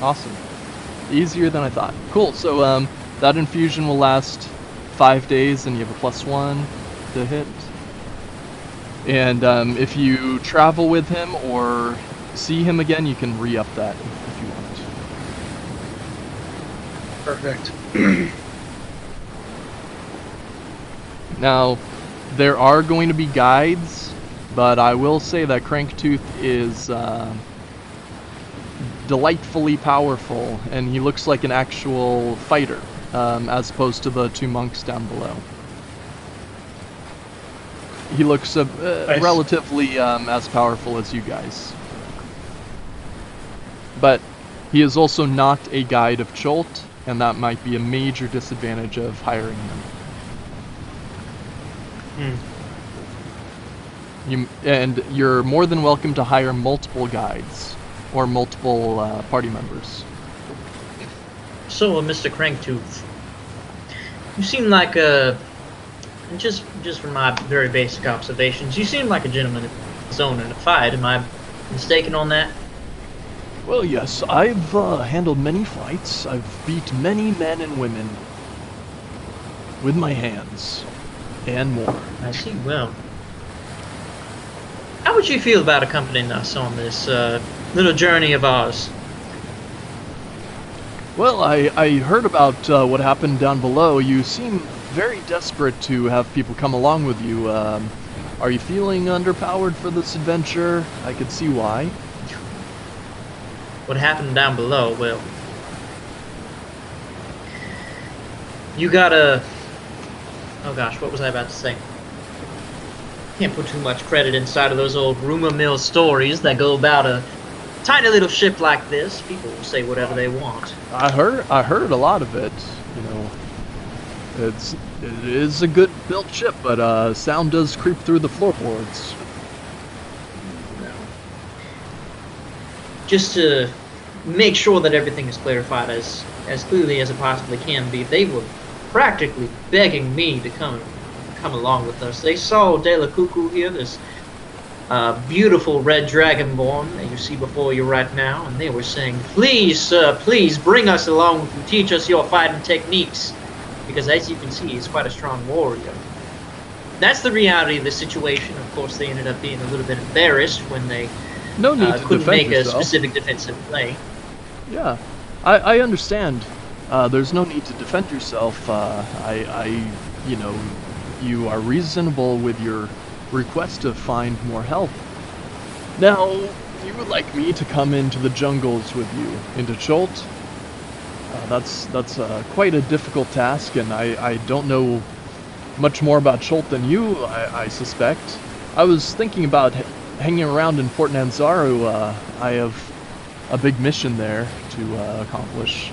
Awesome. Easier than I thought. Cool, so that infusion will last 5 days, and you have a +1 to hit. And if you travel with him or see him again, you can re-up that if you want. Perfect. Now, there are going to be guides, but I will say that Cranktooth is delightfully powerful, and he looks like an actual fighter, as opposed to the 2 monks down below. He looks relatively as powerful as you guys. But he is also not a guide of Cholt, and that might be a major disadvantage of hiring him. You're more than welcome to hire multiple guides or multiple party members. So, Mr. Cranktooth, you seem like a just from my very basic observations, you seem like a gentleman of his own in a fight. Am I mistaken on that? Well, yes, I've handled many fights. I've beat many men and women with my hands, and more. I see. Well, how would you feel about accompanying us on this little journey of ours? Well, I heard about what happened down below. You seem very desperate to have people come along with you. Are you feeling underpowered for this adventure? I could see why. What happened down below? Well, you gotta... Oh gosh, what was I about to say? Can't put too much credit inside of those old rumor mill stories that go about a tiny little ship like this. People will say whatever they want. I heard a lot of it. You know, it is a good built ship, but sound does creep through the floorboards. Just to make sure that everything is clarified as clearly as it possibly can be, they were practically begging me to come along with us. They saw De La Cuckoo here, this beautiful red dragonborn that you see before you right now, and they were saying, "Please, sir, please bring us along and teach us your fighting techniques," because as you can see, he's quite a strong warrior. That's the reality of the situation. Of course, they ended up being a little bit embarrassed when they No need to couldn't defend make yourself. a specific defensive play. Yeah, I understand. There's no need to defend yourself. You know, you are reasonable with your request to find more help. Now, you would like me to come into the jungles with you, into Cholt? That's quite a difficult task, and I don't know much more about Cholt than you, I suspect. I was thinking about hanging around in Port Nanzaru. I have a big mission there to accomplish.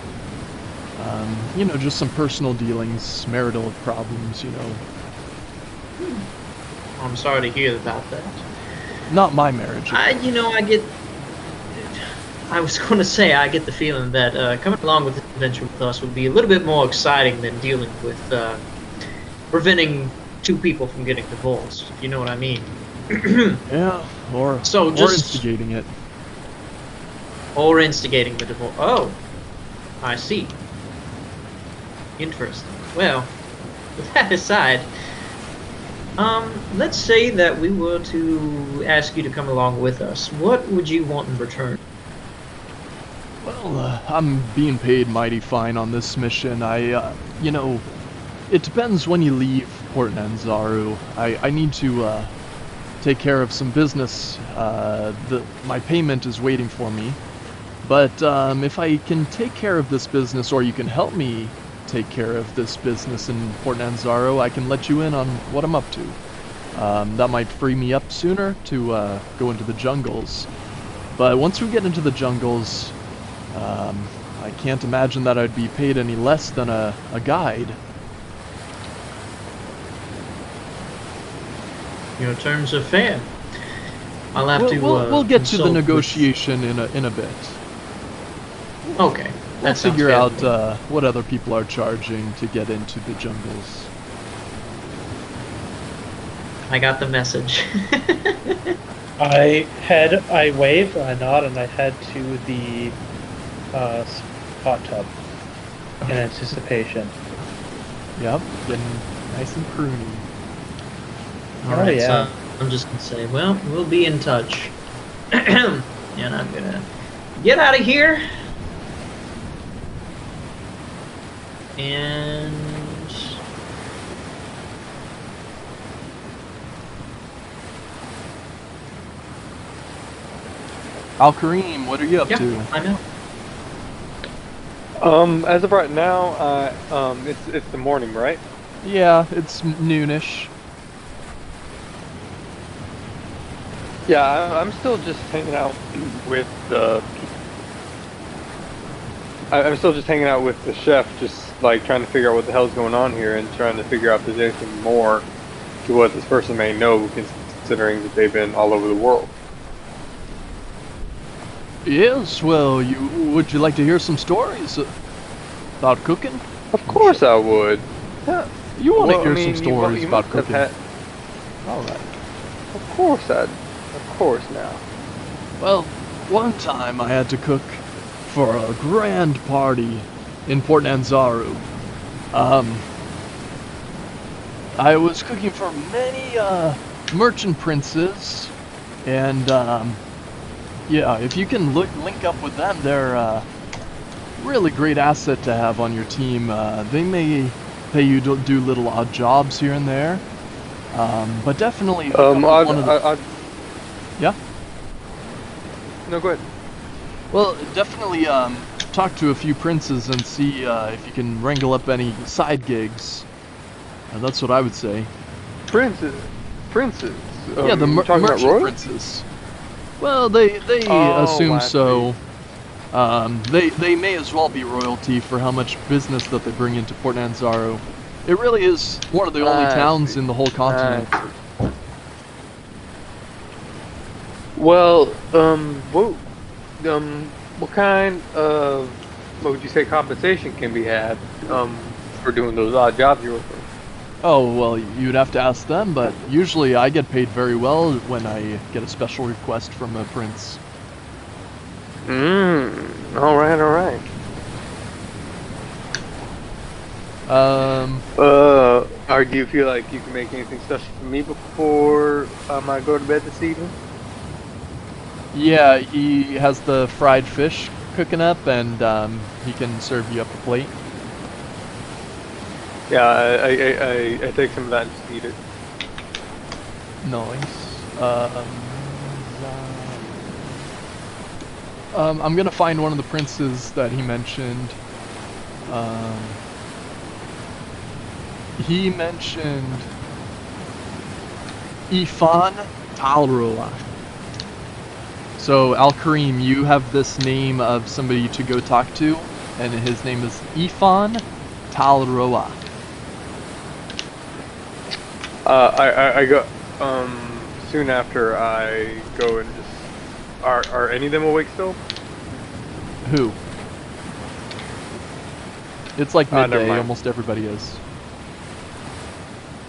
You know, just some personal dealings, marital problems, you know. I'm sorry to hear about that. Not my marriage. I was going to say, I get the feeling that coming along with this adventure with us would be a little bit more exciting than dealing with preventing two people from getting divorced, if you know what I mean. Yeah, or instigating it. Or instigating the divorce. Oh, I see. Interesting. Well, with that aside, let's say that we were to ask you to come along with us. What would you want in return? Well, I'm being paid mighty fine on this mission. You know, it depends when you leave Port Nanzaru. I need to take care of some business. My payment is waiting for me. But if I can take care of this business, or you can help me take care of this business in Port Nanzaru, I can let you in on what I'm up to. That might free me up sooner to go into the jungles. But once we get into the jungles, I can't imagine that I'd be paid any less than a guide. Your terms are fair. I'll have to. We'll get to the consult negotiation in a bit. with- Okay. We'll That sounds figure fair out to me. what other people are charging to get into the jungles. I got the message. I wave, I nod, and I head to the hot tub in anticipation. Yep, getting nice and pruny. All right, yeah. so I'm just gonna say, well, we'll be in touch, and I'm gonna get out of here. And Al-Karim, what are you up yeah, to? I know. As of right now, it's the morning, right? Yeah, it's noonish. Yeah, I'm still just hanging out with the. I'm still just hanging out with the chef, just like trying to figure out what the hell's going on here, and trying to figure out if there's anything more to what this person may know, considering that they've been all over the world. Yes, well, would you like to hear some stories about cooking? Of course, I would. Yeah. You want to Well, hear I mean, some stories you about must have cooking? had- All right. Of course, of course now. Well, one time I had to cook for a grand party in Port Nanzaru. I was cooking for many merchant princes, and yeah, if you can link up with them, they're really great asset to have on your team. They may pay you to do little odd jobs here and there, but definitely hook up with one of the... Yeah? No, go ahead. Well, definitely talk to a few princes and see if you can wrangle up any side gigs. That's what I would say. Princes. Yeah, the merchant princes. Well, they assume so. They may as well be royalty for how much business that they bring into Port Nanzaru. It really is one of the only towns in the whole continent. Well, what kind of, what would you say, compensation can be had for doing those odd jobs you're working? Oh, well, you'd have to ask them, but usually I get paid very well when I get a special request from a prince. Alright. Do you feel like you can make anything special for me before I go to bed this evening? Yeah, he has the fried fish cooking up, and he can serve you up a plate. Yeah, I take some of that and just eat it. Nice. I'm gonna find one of the princes that he mentioned. He mentioned Ifan Talroa. So, Al-Karim, you have this name of somebody to go talk to, and his name is Ifan Talroa. I go, soon after I go and just, are any of them awake still? Who? It's like Never midday, mind. almost everybody is.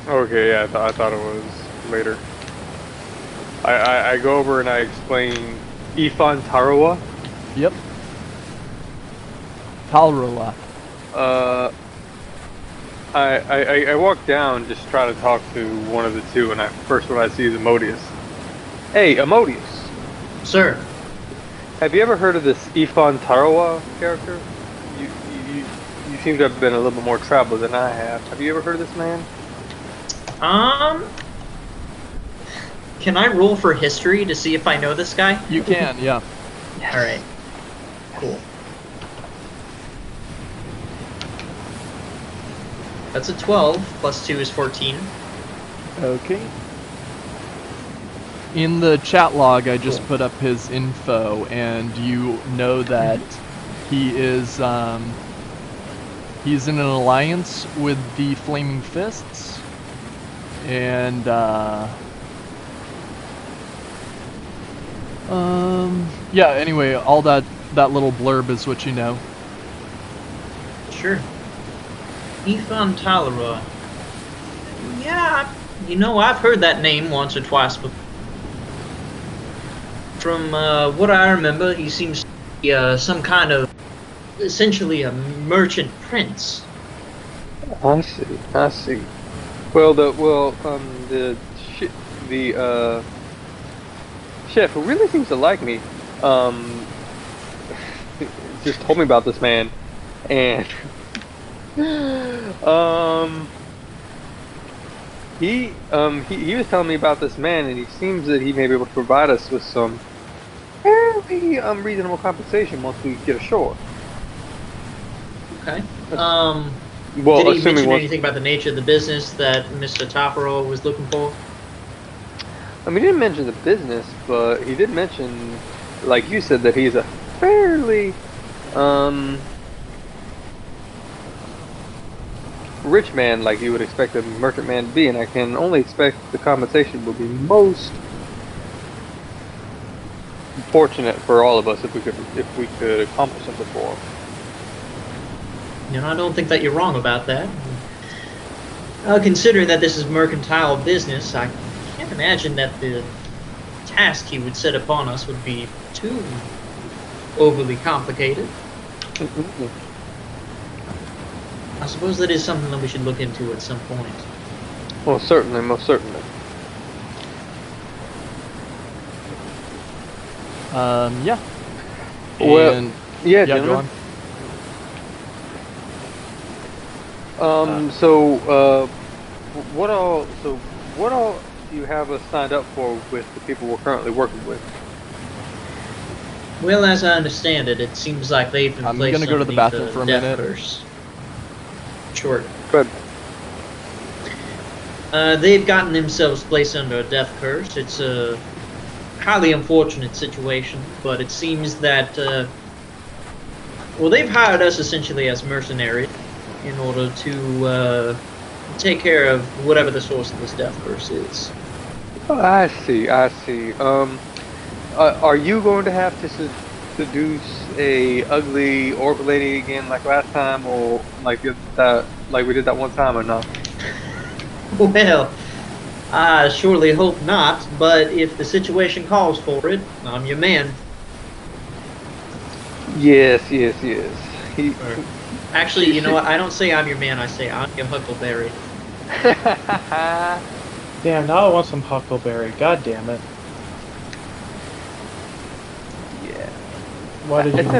Okay, yeah, I thought it was later. I go over and I explain Ifan Tarawa. Yep. Talroa. I walk down, just try to talk to one of the two, and first one I see is Amodius. Hey, Amodius. Sir. Have you ever heard of this Ifan Tarawa character? You seem to have been a little bit more traveled than I have. Have you ever heard of this man? Can I roll for history to see if I know this guy? You can, yeah. All right. Cool. That's a 12, plus 2 is 14. Okay. In the chat log, I just put up his info, and you know that he is, he's in an alliance with the Flaming Fists, and, yeah, anyway, all that little blurb is what you know. Sure. Ifan Talra. Yeah, you know, I've heard that name once or twice before. From what I remember, he seems to be some kind of, essentially a merchant prince. I see. Well, the chef, who really seems to like me, just told me about this man, and he was telling me about this man, and he seems that he may be able to provide us with some fairly reasonable compensation once we get ashore. Okay. Well, did he assuming mention anything about the nature of the business that Mr. Taparo was looking for? I mean, he didn't mention the business, but he did mention, like you said, that he's a fairly rich man, like you would expect a merchant man to be, and I can only expect the compensation will be most fortunate for all of us if we could accomplish something for him. You know, I don't think that you're wrong about that. Considering that this is mercantile business, I can't imagine that the task he would set upon us would be too overly complicated. I suppose that is something that we should look into at some point. Most certainly, most certainly. Yeah. Well, And yeah, go gentlemen. on. What all do you have us signed up for with the people we're currently working with? Well, as I understand it, it seems like they've been I'm placed gonna go to the underneath bathroom for a death minute. curse. Sure. Good. They've gotten themselves placed under a death curse. It's a highly unfortunate situation, but it seems that, well, they've hired us essentially as mercenaries in order to take care of whatever the source of this death curse is. I see. Are you going to have to seduce a ugly orc lady again like last time, or like we did that one time, or not? Well, I surely hope not, but if the situation calls for it, I'm your man. Yes. Actually, you know what? I don't say I'm your man, I say I'm your Huckleberry. Damn, now I want some huckleberry. God damn it. Yeah. Why did It's you?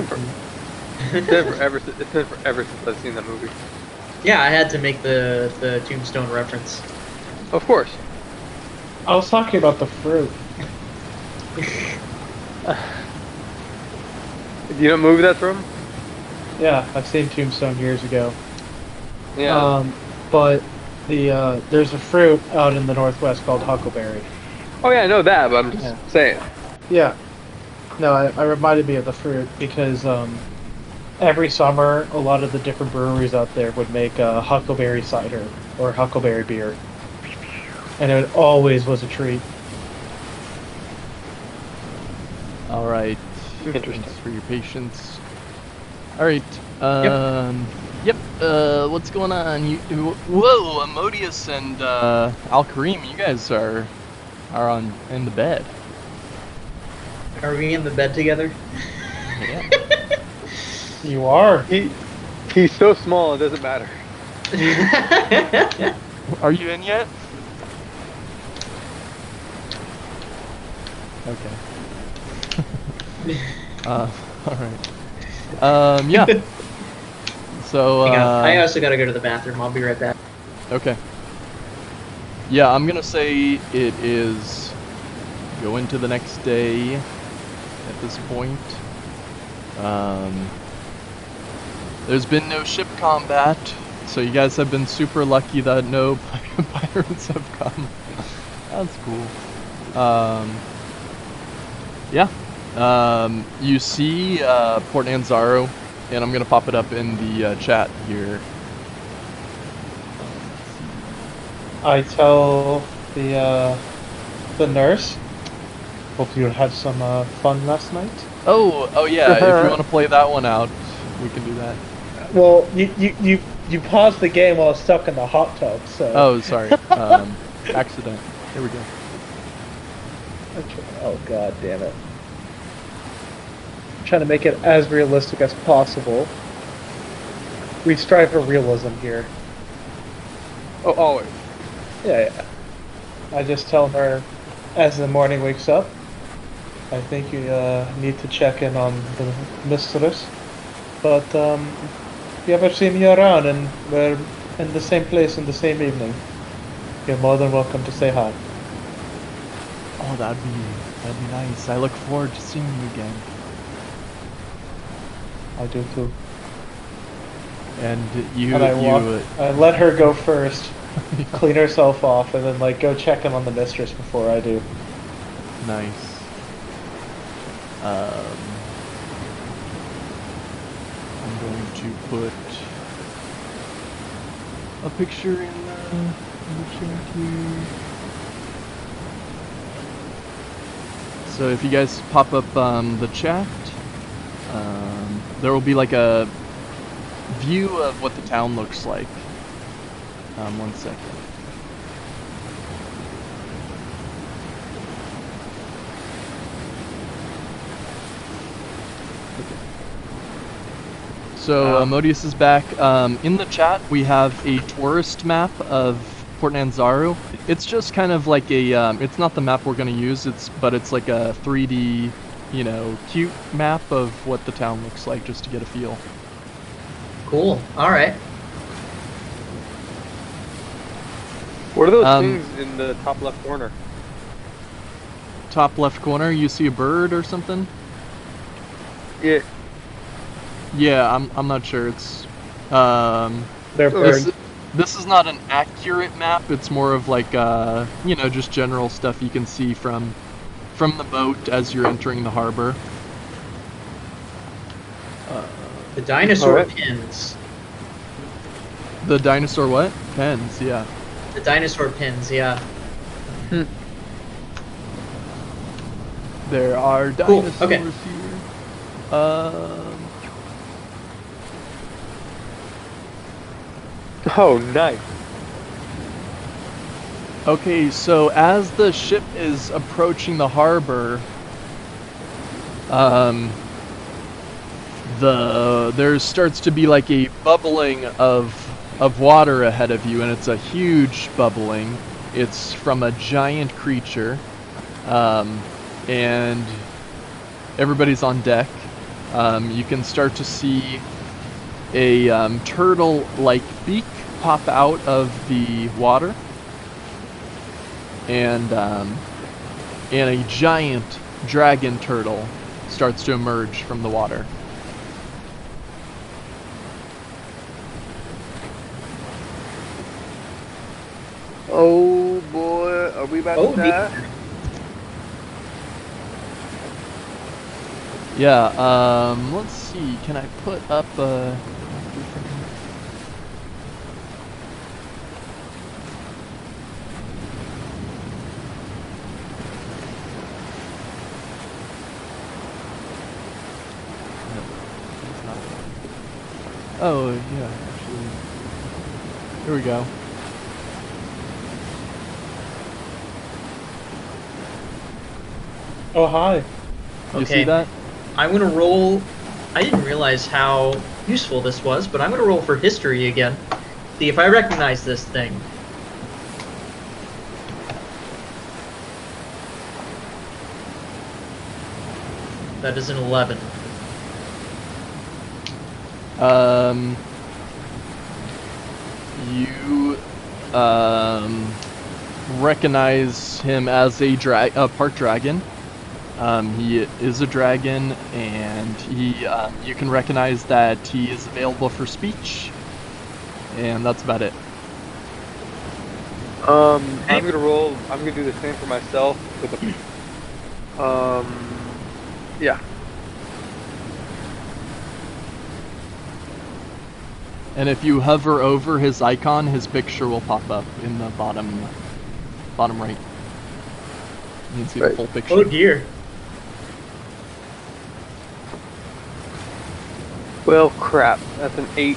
been forever since I've seen that movie. Yeah, I had to make the Tombstone reference. Of course. I was talking about the fruit. Do you know what movie that's from? Yeah, I've seen Tombstone years ago. Yeah. But there's a fruit out in the Northwest called huckleberry. Oh yeah, I know that, but I'm just Yeah. saying. Yeah. No, I reminded me of the fruit because every summer a lot of the different breweries out there would make huckleberry cider or huckleberry beer, and it always was a treat. All right. Interesting. Thanks for your patience. All right. Yep. What's going on? Whoa, Amodius and Al-Karim, you guys are in the bed. Are we in the bed together? Yeah. You are. He's so small it doesn't matter. Are you in yet? Okay. All right. Yeah. So, Hang on. I also gotta go to the bathroom. I'll be right back. okay. Yeah, I'm gonna say it is go into the next day at this point. There's been no ship combat, so you guys have been super lucky that no pirates have come. That's cool. Yeah. You see Port Anzaro, and I'm gonna pop it up in the chat here. I tell the nurse. Hope you had some fun last night. Oh yeah. If you want to play that one out, we can do that. Well, you paused the game while I was stuck in the hot tub, so. Oh, sorry. Accident. Here we go. Okay. Oh god damn it. I'm trying to make it as realistic as possible. We strive for realism here. Oh, always. Yeah. I just tell her as the morning wakes up, I think you need to check in on the mistress. But if you ever see me around and we're in the same place in the same evening, you're more than welcome to say hi. Oh, that'd be nice. I look forward to seeing you again. I do too. And And I let her go first, clean herself off, and then like go check in on the mistress before I do. Nice. I'm going to put a picture in the chat here. So if you guys pop up the chat, there will be like a view of what the town looks like. 1 second. So Modius is back. In the chat, we have a tourist map of Port Nanzaru. It's just kind of like a, it's not the map we're going to use, but it's like a 3D, you know, cute map of what the town looks like, just to get a feel. Cool. All right. What are those things in the top left corner? Top left corner, you see a bird or something? Yeah. Yeah, I'm not sure. It's They're birds. this is not an accurate map. It's more of like you know, just general stuff you can see from the boat as you're entering the harbor. The dinosaur Alright. pins. The dinosaur what? Pens, yeah. The dinosaur pins, yeah. There are Cool, dinosaurs okay. here. Oh, nice. Okay, so as the ship is approaching the harbor, there starts to be like a bubbling of water ahead of you, and it's a huge bubbling. It's from a giant creature, and everybody's on deck. You can start to see a turtle-like beak pop out of the water, and a giant dragon turtle starts to emerge from the water. Oh boy, are we about to die? Yeah, let's see, can I put up a... Oh, yeah, actually. Here we go. Oh, hi. You Okay. see that? I'm gonna roll. I didn't realize how useful this was, but I'm gonna roll for history again. See if I recognize this thing. That is an 11. You recognize him as a part dragon. He is a dragon, and you can recognize that he is available for speech, and that's about it. I'm gonna roll. I'm gonna do the same for myself with a. Yeah. And if you hover over his icon, his picture will pop up in the bottom right. You can see the Right. full picture. Oh dear. Well, crap. That's an 8.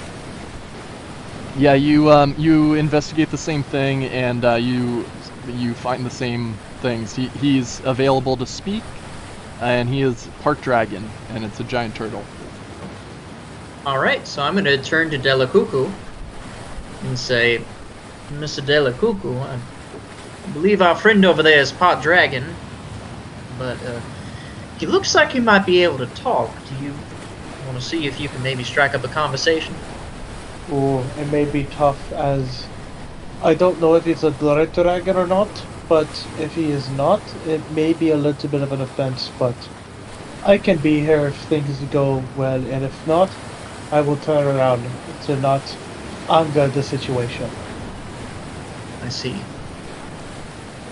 Yeah, you investigate the same thing, and you find the same things. He's available to speak, and he is part dragon, and it's a giant turtle. Alright, so I'm gonna turn to Delacuckoo and say, Mr. Delacuckoo, I believe our friend over there is part dragon, but he looks like he might be able to talk. Do you want to see if you can maybe strike up a conversation? Oh, it may be tough, as I don't know if he's a blood dragon or not, but if he is not, it may be a little bit of an offense, but I can be here if things go well, and if not, I will turn around to not anger the situation. I see.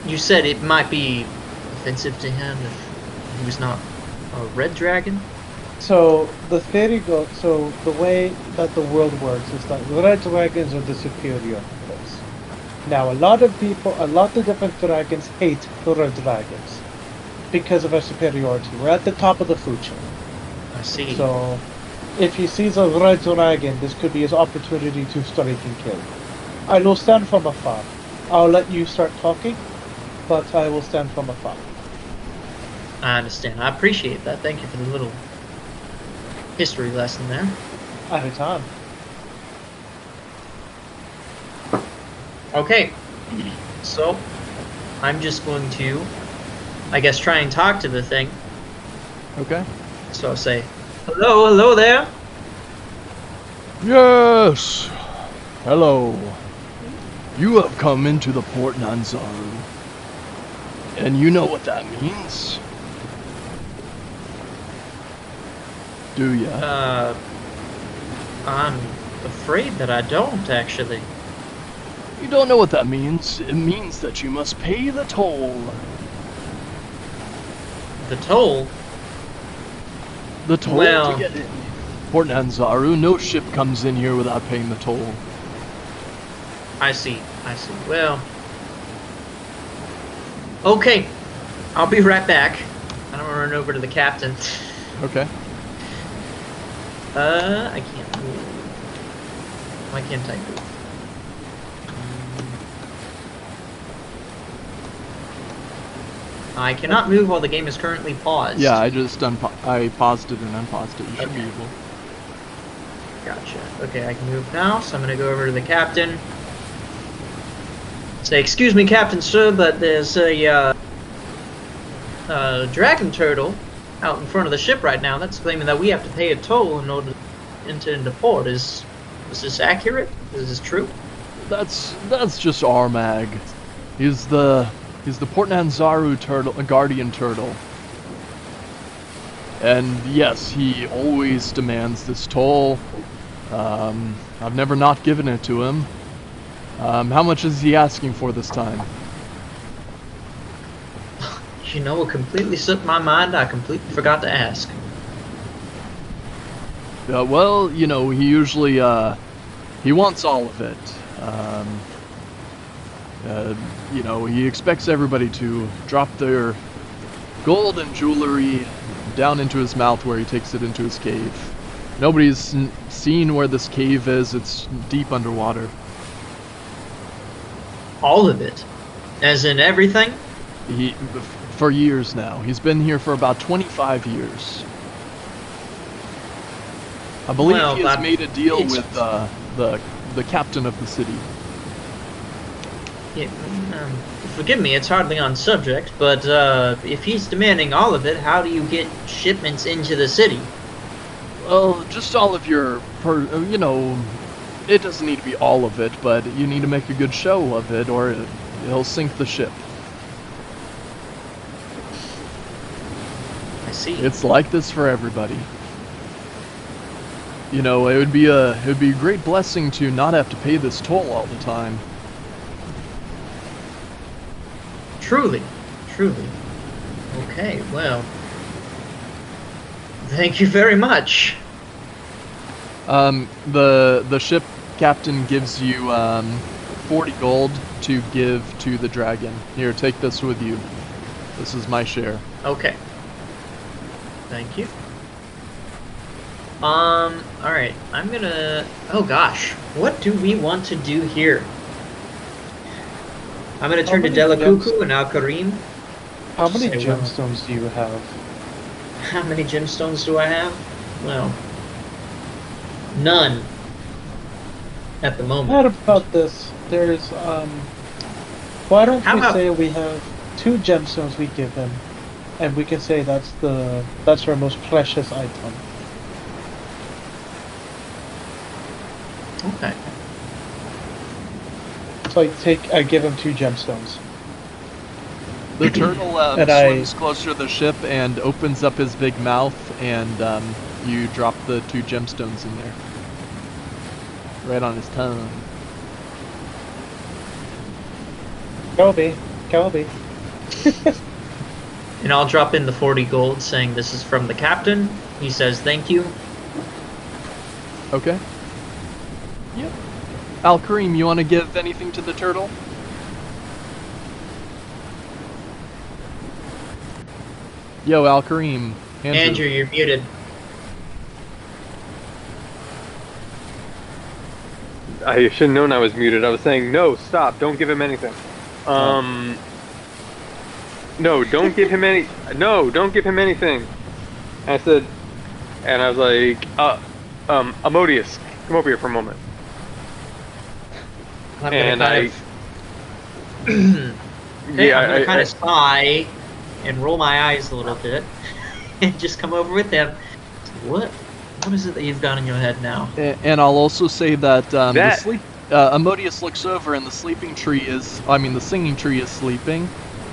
You said it might be offensive to him if he was not a red dragon? So the theory goes, so the way that the world works is that red dragons are the superior race. Now a lot of different dragons hate the red dragons because of our superiority. We're at the top of the food chain. I see. So if he sees a red dragon, this could be his opportunity to strike and kill. I will stand from afar. I'll let you start talking, but I will stand from afar. I understand. I appreciate that. Thank you for the little history lesson there. Anytime. Okay. So, I'm just going to, I guess, try and talk to the thing. Okay. So I'll say, hello there. Yes. Hello. You have come into the Port Nanzaru. And you know what that means? Do ya? I'm afraid that I don't, actually. You don't know what that means. It means that you must pay the toll. The toll? The toll Well- to get in. Port Nanzaru, no ship comes in here without paying the toll. I see. Well... Okay. I'll be right back. I don't want to run over to the captain. Okay. I can't move. Why can't I move? I cannot move while the game is currently paused. Yeah, I just I paused it and unpaused it. You should be Okay. able. Gotcha. Okay, I can move now, so I'm gonna go over to the captain. Say, excuse me, Captain, sir, but there's a dragon turtle out in front of the ship right now that's claiming that we have to pay a toll in order to enter into port. Is this accurate? Is this true? That's just Armag. He's the Port Nanzaru turtle, a guardian turtle. And yes, he always demands this toll. I've never not given it to him. How much is he asking for this time? You know, it completely slipped my mind. I completely forgot to ask. Well, you know, he usually, he wants all of it. You know, he expects everybody to drop their gold and jewelry down into his mouth where he takes it into his cave. Nobody's seen where this cave is. It's deep underwater. All of it? As in everything? For years now. He's been here for about 25 years. I believe Well, he has that- made a deal it's- with the captain of the city. Yeah, forgive me, it's hardly on subject, but if he's demanding all of it, how do you get shipments into the city? Well, just all of your, you know, it doesn't need to be all of it, but you need to make a good show of it, or he'll sink the ship. I see. It's like this for everybody. You know, it would be a great blessing to not have to pay this toll all the time. Truly. Okay, well. Thank you very much. The ship captain gives you 40 gold to give to the dragon. Here, take this with you. This is my share. Okay. Thank you. Alright, I'm gonna... Oh gosh, what do we want to do here? I'm gonna turn to How many Delakuku and Al-Karim. How many Say what? gemstones do you have? How many gemstones do I have? Well, none. At the moment. What about this? There's why don't How we about- say we have 2 gemstones we give him, and we can say that's our most precious item. Okay. So I give him 2 gemstones. The turtle And swims closer to the ship and opens up his big mouth, and you drop the 2 gemstones in there. Right on his tongue. Kobe. And I'll drop in the 40 gold saying this is from the captain. He says thank you. Okay. Yep. Al-Karim, you want to give anything to the turtle? Yo, Al-Karim. Andrew, you're muted. I should have known I was muted. I was saying, no, stop, don't give him anything. No, don't give him don't give him anything. I said, and I was like, Amodius, come over here for a moment. I'm And gonna kind of sigh and roll my eyes a little bit and just come over with them. What is it that you've got in your head now? And I'll also say that Amodius looks over and the singing tree is sleeping.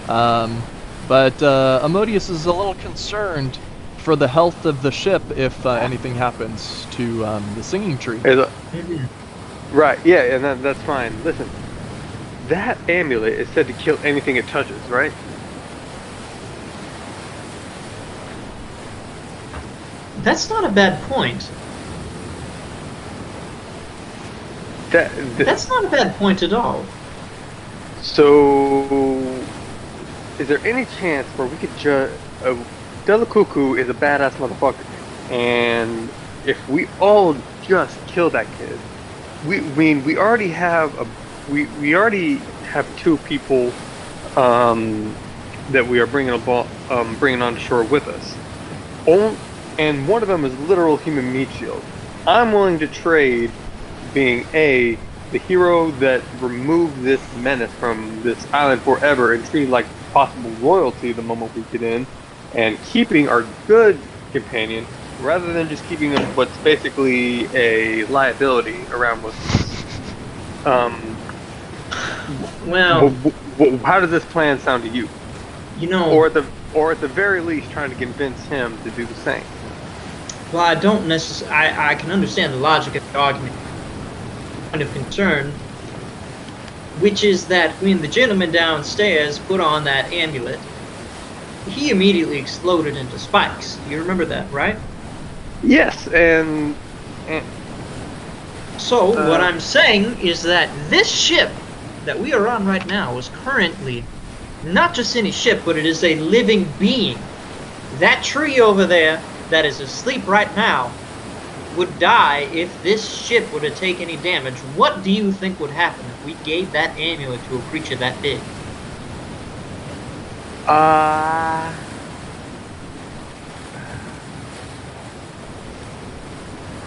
But Amodius is a little concerned for the health of the ship if anything happens to the singing tree. Right, yeah, and that's fine. Listen, that amulet is said to kill anything it touches, right? That's not a bad point. That's not a bad point at all. So, is there any chance where we could just... Delacuckoo is a badass motherfucker, and if we all just kill that kid, we already have we already have two people that we are bringing on shore with us. And one of them is literal human meat shield. I'm willing to trade being the hero that removed this menace from this island forever and treated like possible royalty the moment we get in, and keeping our good companion rather than just keeping him what's basically a liability around with us. Well, how does this plan sound to you? You know, or at the very least, trying to convince him to do the same. Well, I don't necessarily. I can understand the logic of the argument. Kind of concern, which is that when the gentleman downstairs put on that amulet, he immediately exploded into spikes. You remember that, right? Yes, and so what I'm saying is that this ship that we are on right now is currently not just any ship, but it is a living being. That tree over there that is asleep right now would die if this ship were to take any damage. What do you think would happen if we gave that amulet to a creature that big?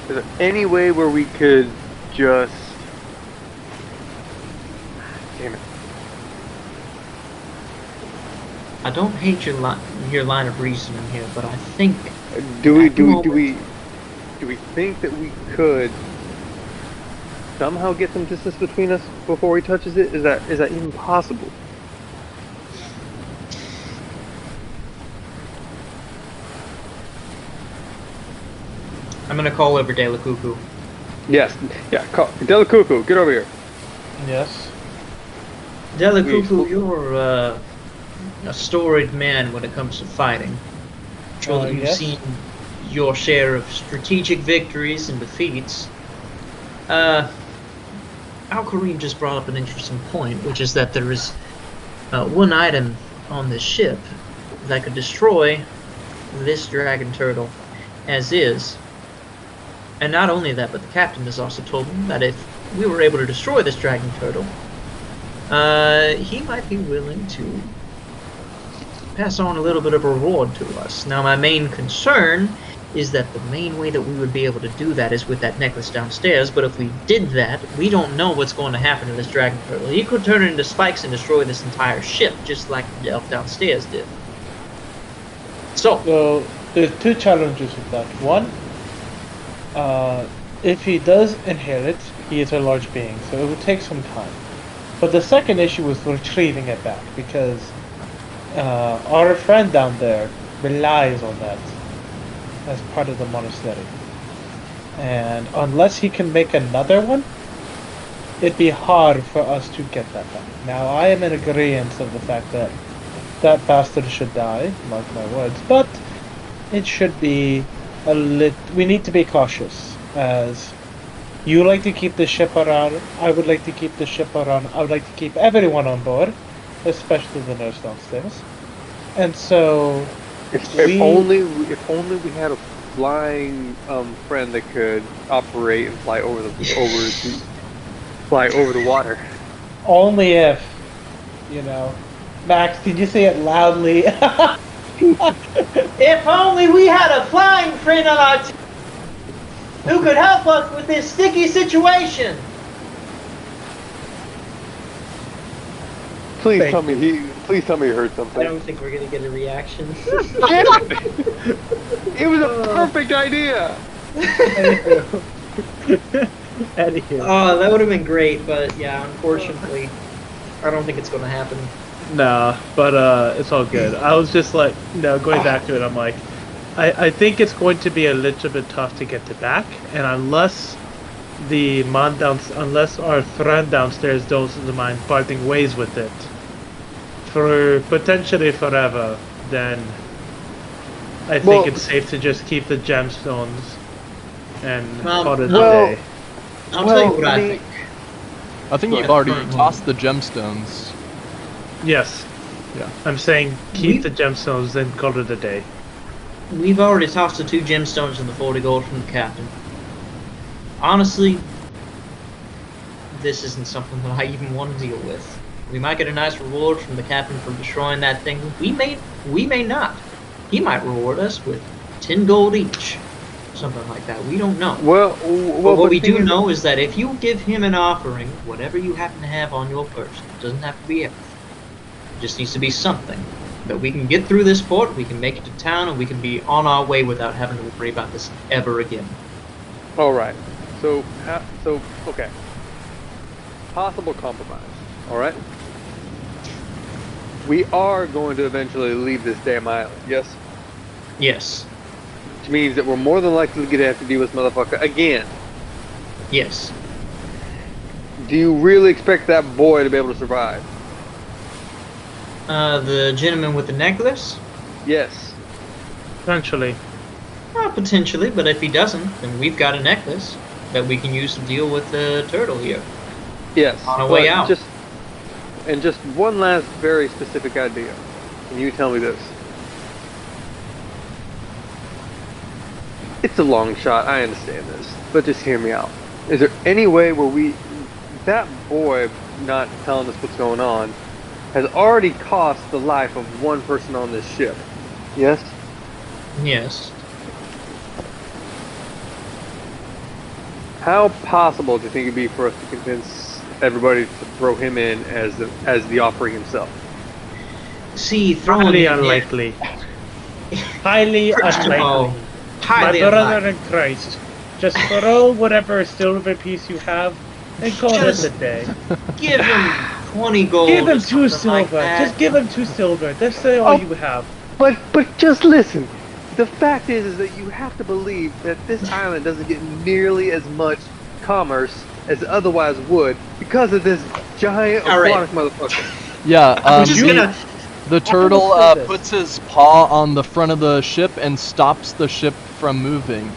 Is there any way where we could just... Damn it. I don't hate your line of reasoning here, but I think... Do we think that we could somehow get some distance between us before he touches it? Is that even possible? I'm gonna call over Delacuckoo. Yes. Yeah. Call Delacuckoo, get over here. Yes. Delacuckoo, you're a storied man when it comes to fighting. I'm sure that you've seen your share of strategic victories and defeats. Al-Kareem just brought up an interesting point, which is that there is one item on this ship that could destroy this dragon turtle as is. And not only that, but the captain has also told me that if we were able to destroy this dragon turtle, he might be willing to pass on a little bit of a reward to us. Now, my main concern is that the main way that we would be able to do that is with that necklace downstairs, but if we did that, we don't know what's going to happen to this dragon turtle. He could turn it into spikes and destroy this entire ship, just like the elf downstairs did. So, there's two challenges with that. One, if he does inherit, he is a large being, so it would take some time. But the second issue is retrieving it back, because our friend down there relies on that as part of the monastery. And unless he can make another one, it'd be hard for us to get that back. Now, I am in agreement of the fact that that bastard should die, mark my words, but it should be we need to be cautious, as you like to keep the ship around, I would like to keep the ship around, I would like to keep everyone on board, especially the nurse downstairs. And so, if only we had a flying friend that could operate and fly over the water. Only if, you know, Max, did you say it loudly? If only we had a flying friend on our team. who could help us with this sticky situation. Please Thank tell me please tell me he heard I something. don't think we're gonna get a reaction. It was a perfect idea. Anywho. Oh, that would have been great, but yeah, unfortunately, I don't think it's gonna happen. Nah, but it's all good. I was just like, going back to it, I'm like, I think it's going to be a little bit tough to get it back, and unless unless our friend downstairs does the mind parting ways with it for potentially forever, then I think it's safe to just keep the gemstones and call it a day. I'll tell you what I think. I think you've already tossed the gemstones. Yes. Yeah. I'm saying keep the gemstones and call it a day. We've already tossed the 2 gemstones and the 40 gold from the captain. Honestly, this isn't something that I even want to deal with. We might get a nice reward from the captain for destroying that thing. We may not. He might reward us with 10 gold each. Something like that. We don't know. Well, But what we do know is that if you give him an offering, whatever you happen to have on your person, it doesn't have to be everything. It just needs to be something. That we can get through this port, we can make it to town, and we can be on our way without having to worry about this ever again. all right. So okay. Possible compromise. All right. We are going to eventually leave this damn island. Yes. Yes. Which means that we're more than likely going to have to deal with this motherfucker again. Yes. Do you really expect that boy to be able to survive? The gentleman with the necklace? Yes. Potentially. Well, potentially, but if he doesn't, then we've got a necklace that we can use to deal with the turtle here. Yes. On our way but out. Just one last very specific idea. Can you tell me this? It's a long shot, I understand this, but just hear me out. Is there any way where that boy not telling us what's going on has already cost the life of one person on this ship? Yes? Yes. How possible do you think it'd be for us to convince everybody to throw him in as the offering himself? See, throwing Highly him in- unlikely. Highly First of all, unlikely. highly My brother unlikely. in Christ. Just throw whatever silver piece you have and call Just- it a day. Give him 20 gold. Give him or 2 something like silver. that. Just give him 2 silver. That's all Oh. you have. But just listen. The fact is that you have to believe that this island doesn't get nearly as much commerce as it otherwise would because of this giant All right. aquatic motherfucker. Yeah, I'm just gonna. the turtle say this. puts his paw on the front of the ship and stops the ship from moving.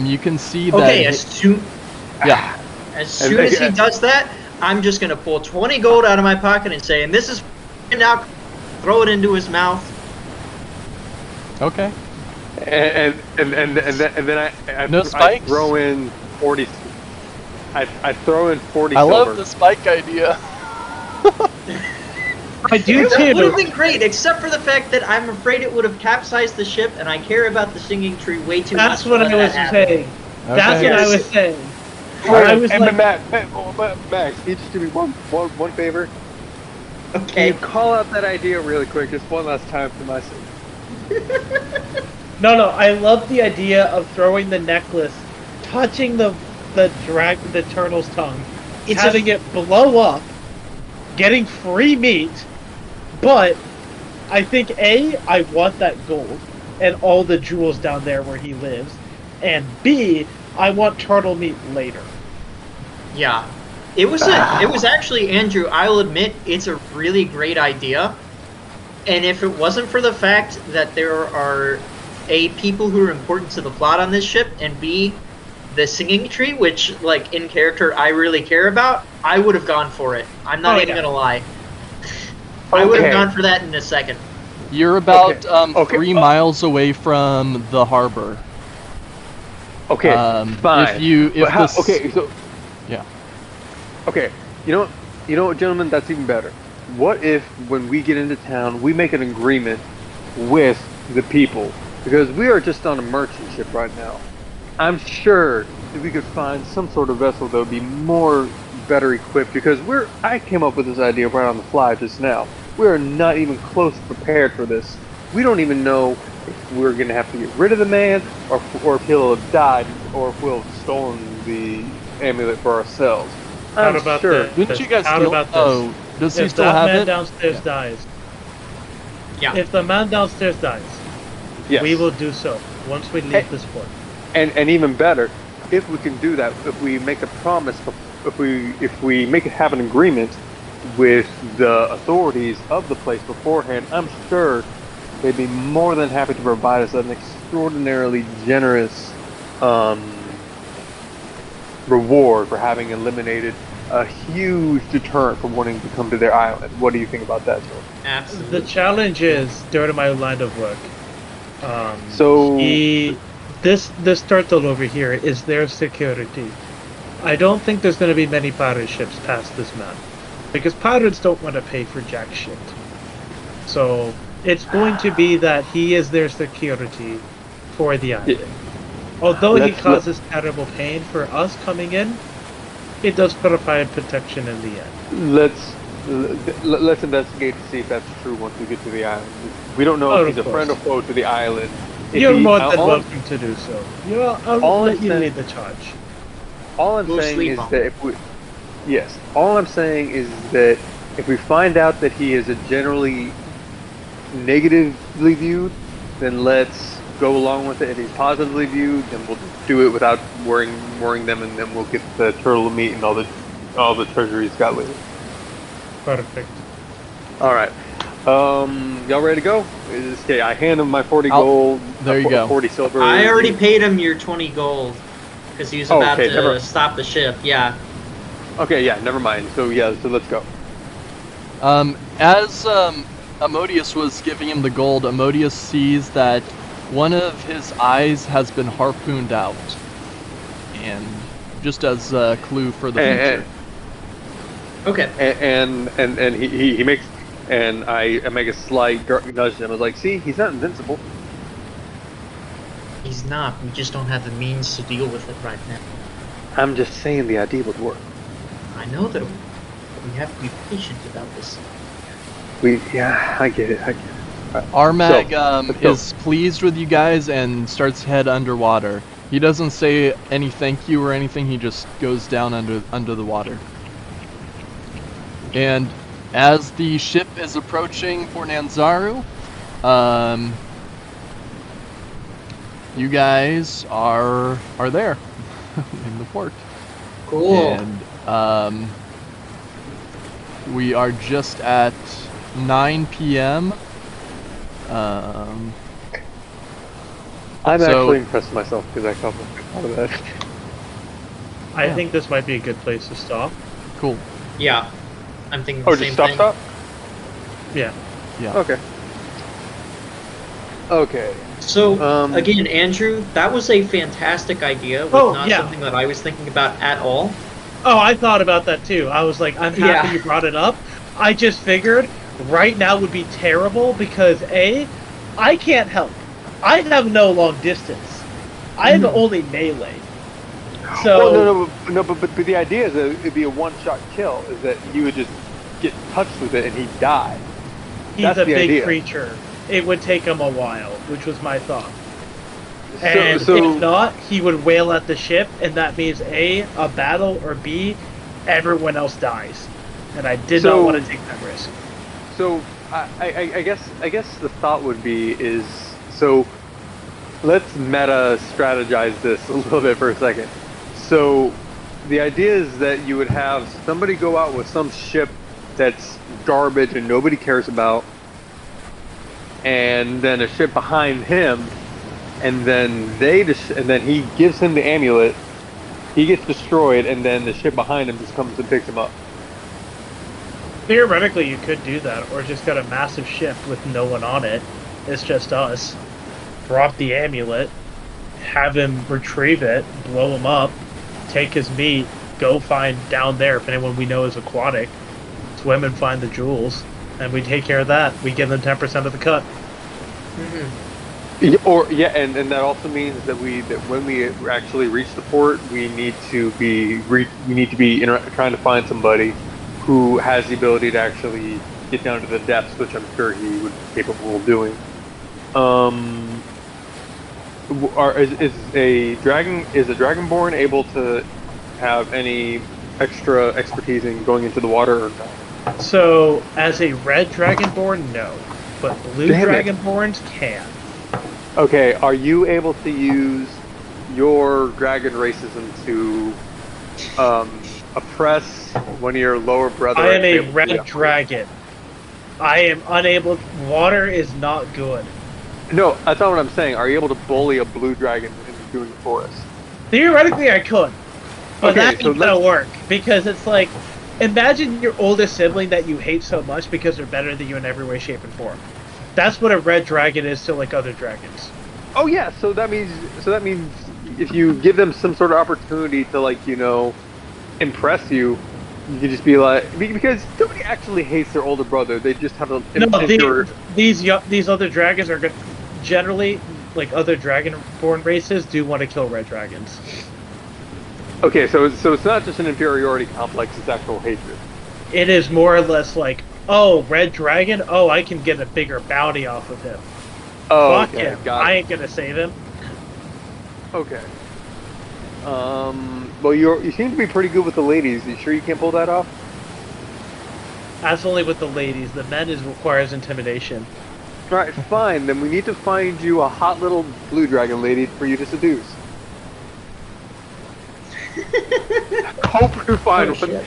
You can see that. Okay, as soon yeah, as And soon as he again- does that, I'm just gonna pull 20 gold out of my pocket and say, "And this is now." Throw it into his mouth. okay. And then I No spikes? throw in 40. I throw in 40 I silver. love the spike idea. I do That would have too. been great, except for the fact that I'm afraid it would have capsized the ship, and I care about the singing tree way too much. That's what to I let was that happen. saying. That's Okay. what I Yes. was saying. Wait, I was and like, Max, can you just do me one favor? Can Okay. you call out that idea really quick, just one last time for my sake? no, I love the idea of throwing the necklace, touching the turtle's tongue, It's having it blow up, getting free meat, but I think I want that gold and all the jewels down there where he lives, and B, I want turtle meat later. Yeah. It was actually, Andrew, I'll admit, it's a really great idea. And if it wasn't for the fact that there are A, people who are important to the plot on this ship, and B, the singing tree, which, like, in character I really care about, I would have gone for it. I'm not Oh, even yeah. gonna lie. I would have Okay. gone for that in a second. You're about Okay. 3 miles away from the harbor. Okay, fine. If But how, this, okay, so yeah. okay, you know what, gentlemen, that's even better. What if when we get into town, we make an agreement with the people, because we are just on a merchant ship right now, I'm sure if we could find some sort of vessel that would be better equipped, because I came up with this idea right on the fly just now. We're not even close prepared for this. We don't even know if we're going to have to get rid of the man, or if he'll have died, or if we'll have stolen the amulet for ourselves. How I'm about sure. this? Didn't you guys How steal? about this? Oh, does he If still that have man it? downstairs Yeah. dies, Yeah. if the man downstairs dies, Yes. we will do so once we leave this port. And even better, if we can do that, if we make a promise, if we have an agreement with the authorities of the place beforehand, I'm sure they'd be more than happy to provide us an extraordinarily generous reward for having eliminated a huge deterrent from wanting to come to their island. What do you think about that, Joe? Absolutely. The challenge is during my line of work. This turtle over here is their security. I don't think there's going to be many pirate ships past this man, because pirates don't want to pay for jack shit. So it's going to be that he is their security for the island. Although he causes terrible pain for us coming in, it does provide protection in the end. Let's investigate to see if that's true once we get to the island. We don't know if he's a friend or foe to the island. You're more than welcome to do so. I'll let you lead the charge. All I'm We'll saying sleep is on that all I'm saying is that if we find out that he is a generally negatively viewed, then let's go along with it. If he's positively viewed, then we'll do it without worrying them, and then we'll get the turtle meat and all the treasure he's got with it. Perfect. All right. Y'all ready to go? Okay, I hand him my 40 gold. There you go. 40 silver. I already paid him your 20 gold because he was about to stop the ship. Yeah. Okay, yeah, never mind. So let's go. As Amodius was giving him the gold, Amodius sees that one of his eyes has been harpooned out, and just as a clue for the future. Okay. And he makes, and I make a slight nudge to him. I was like, see, he's not invincible. He's not. We just don't have the means to deal with it right now. I'm just saying the idea would work. I know that we have to be patient about this. I get it. Armag is pleased with you guys and starts to head underwater. He doesn't say any thank you or anything. He just goes down under the water. And as the ship is approaching Port Nanzaru, you guys are there in the port. Cool. And we are just at 9 p.m. I'm actually impressed with myself because I come out of that. I think this might be a good place to stop. Cool. Yeah. I'm thinking the same just thing. stop? Yeah. Yeah. Okay. So, again, Andrew, that was a fantastic idea. Not something that I was thinking about at all. Oh, I thought about that too. I was like, I'm happy you brought it up. I just figured right now would be terrible because I can't help. I have no long distance. I have only melee. So but the idea is that it'd be a one-shot kill. Is that you would just get touched with it and he'd die. He's a big creature. It would take him a while, which was my thought. And if not, he would wail at the ship, and that means A, a battle, or B, everyone else dies. And I did not want to take that risk. So I guess the thought would be is, so let's meta strategize this a little bit for a second. So the idea is that you would have somebody go out with some ship that's garbage and nobody cares about, and then a ship behind him, and then he gives him the amulet, he gets destroyed, and then the ship behind him just comes and picks him up. Theoretically, you could do that, or just got a massive ship with no one on it. It's just us. Drop the amulet, have him retrieve it, blow him up, take his meat, go find down there if anyone we know is aquatic, swim and find the jewels, and we take care of that. We give them 10% of the cut. And that also means that when we actually reach the port, we need to be trying to find somebody who has the ability to actually get down to the depths, which I'm sure he would be capable of doing. Is a dragonborn able to have any extra expertise in going into the water or no? So, as a red dragonborn, no, but blue Damn it. dragonborns can. Okay, are you able to use your dragon racism to oppress one of your lower brothers? I am a red dragon. I am unable. Water is not good. No, that's not what I'm saying. Are you able to bully a blue dragon into doing it for us? Theoretically, I could, but Okay, that so ain't gonna work because it's like, imagine your oldest sibling that you hate so much because they're better than you in every way, shape, and form. That's what a red dragon is to like other dragons. Oh yeah, so that means if you give them some sort of opportunity to impress you, you could just be like, because nobody actually hates their older brother. They just have these other dragons are good. Generally, like other dragonborn races do want to kill red dragons. Okay, so it's not just an inferiority complex; it's actual hatred. It is more or less like, oh, red dragon. Oh, I can get a bigger bounty off of him. Oh, Fuck him. I ain't gonna save him. Okay. Well, you seem to be pretty good with the ladies. You sure you can't pull that off? That's only with the ladies. The men requires intimidation. All right, fine. Then we need to find you a hot little blue dragon lady for you to seduce. Hope you find one. Shit.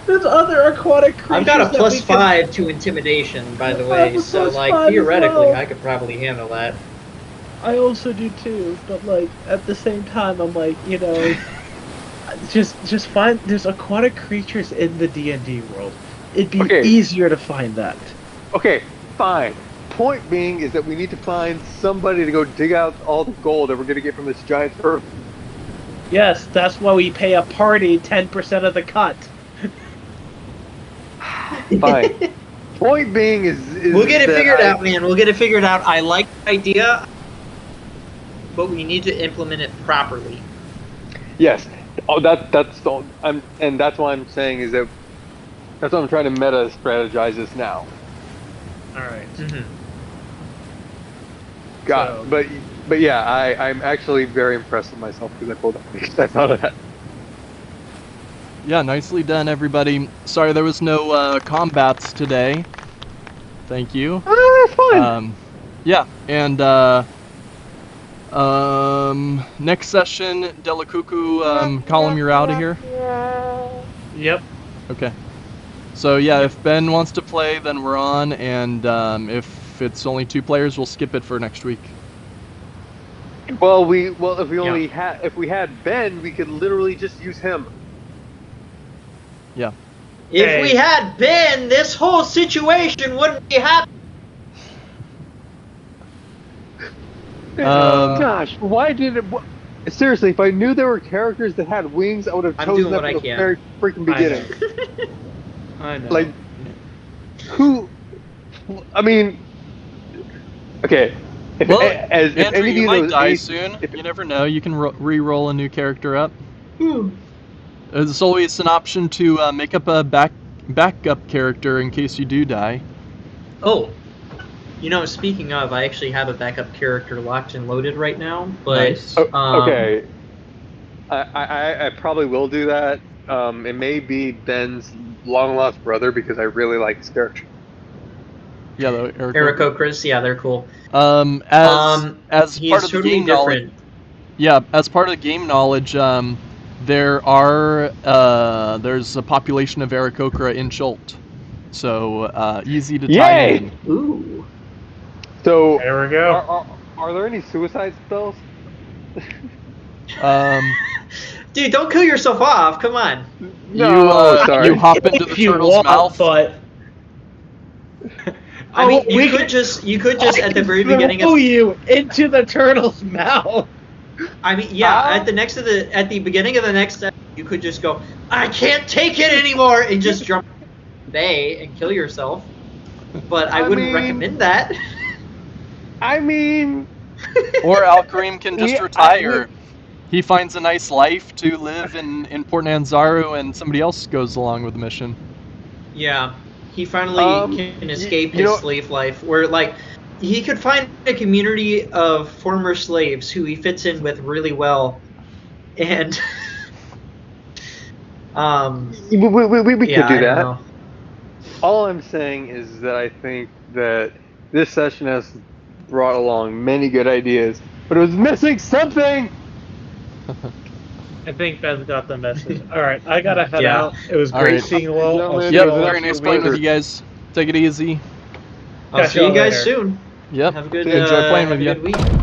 There's other aquatic creatures. I've got a that we +5 to intimidation, by the I way, have a so +5 like as theoretically, well. I could probably handle that. I also do too, but like at the same time, I'm like, just find. There's aquatic creatures in the D&D world. It'd be easier to find that. Okay, fine. Point being is that we need to find somebody to go dig out all the gold that we're gonna get from this giant turtle. Yes, that's why we pay a party 10% of the cut. Fine. Point being is We'll get it that figured out, man. We'll get it figured out. I like the idea, but we need to implement it properly. Yes. Oh, that's why I'm saying is that that's why I'm trying to meta strategize this now. All right. Mm-hmm. But yeah, I'm actually very impressed with myself because I pulled up. I thought of that. Yeah, nicely done, everybody. Sorry there was no combats today. Thank you. That's fine. Yeah, and next session, Delacuckoo, Column, you're out of here? Yep. Okay. So yeah, if Ben wants to play, then we're on, and if it's only 2 players, we'll skip it for next week. Well, if we had Ben, we could literally just use him. Yeah. If we had Ben, this whole situation wouldn't be happening. Gosh, why did it? Seriously, if I knew there were characters that had wings, I would have chosen them from the very freaking beginning. I know. Like, who? I mean, okay. Well, if Andrew, any of you might die any- soon. if- You never know. You can re-roll a new character up. There's always an option to make up a backup character in case you do die. Oh, speaking of, I actually have a backup character locked and loaded right now. But Nice. Okay, I probably will do that. It may be Ben's long lost brother because I really like his character. Yeah, the Aarakocras, yeah, they're cool. As He part is of the totally game knowledge, different. yeah, as part of the game knowledge, there's a population of Aarakocra in Chult, so easy to tie Yay! in. Ooh. So There we go. are there any suicide spells? Dude, don't kill yourself off. Come on. Sorry. You hop into the If you turtle's want, mouth. but I mean, we you could just at the very beginning throw of you into the turtle's mouth. I mean, yeah, at the beginning of the next step, you could just go, I can't take it anymore, and just jump bay and kill yourself. But I wouldn't recommend that. I mean, Or Al-Karim can just Yeah, retire. He finds a nice life to live in Port Nanzaru, and somebody else goes along with the mission. Yeah, he finally can escape you his know- slave life, where like he could find a community of former slaves who he fits in with really well, and we yeah, could do I don't that. know. All I'm saying is that I think that this session has brought along many good ideas, but it was missing something. I think Ben got the message. All right, I gotta head Yeah. out. It was All great right. seeing you all. I'll Gentlemen, see Yep, you all. very nice playing with you guys. Take it easy. I'll Catch see you y'all guys later. soon. Yep. Have a good Enjoy playing have with a you. good week.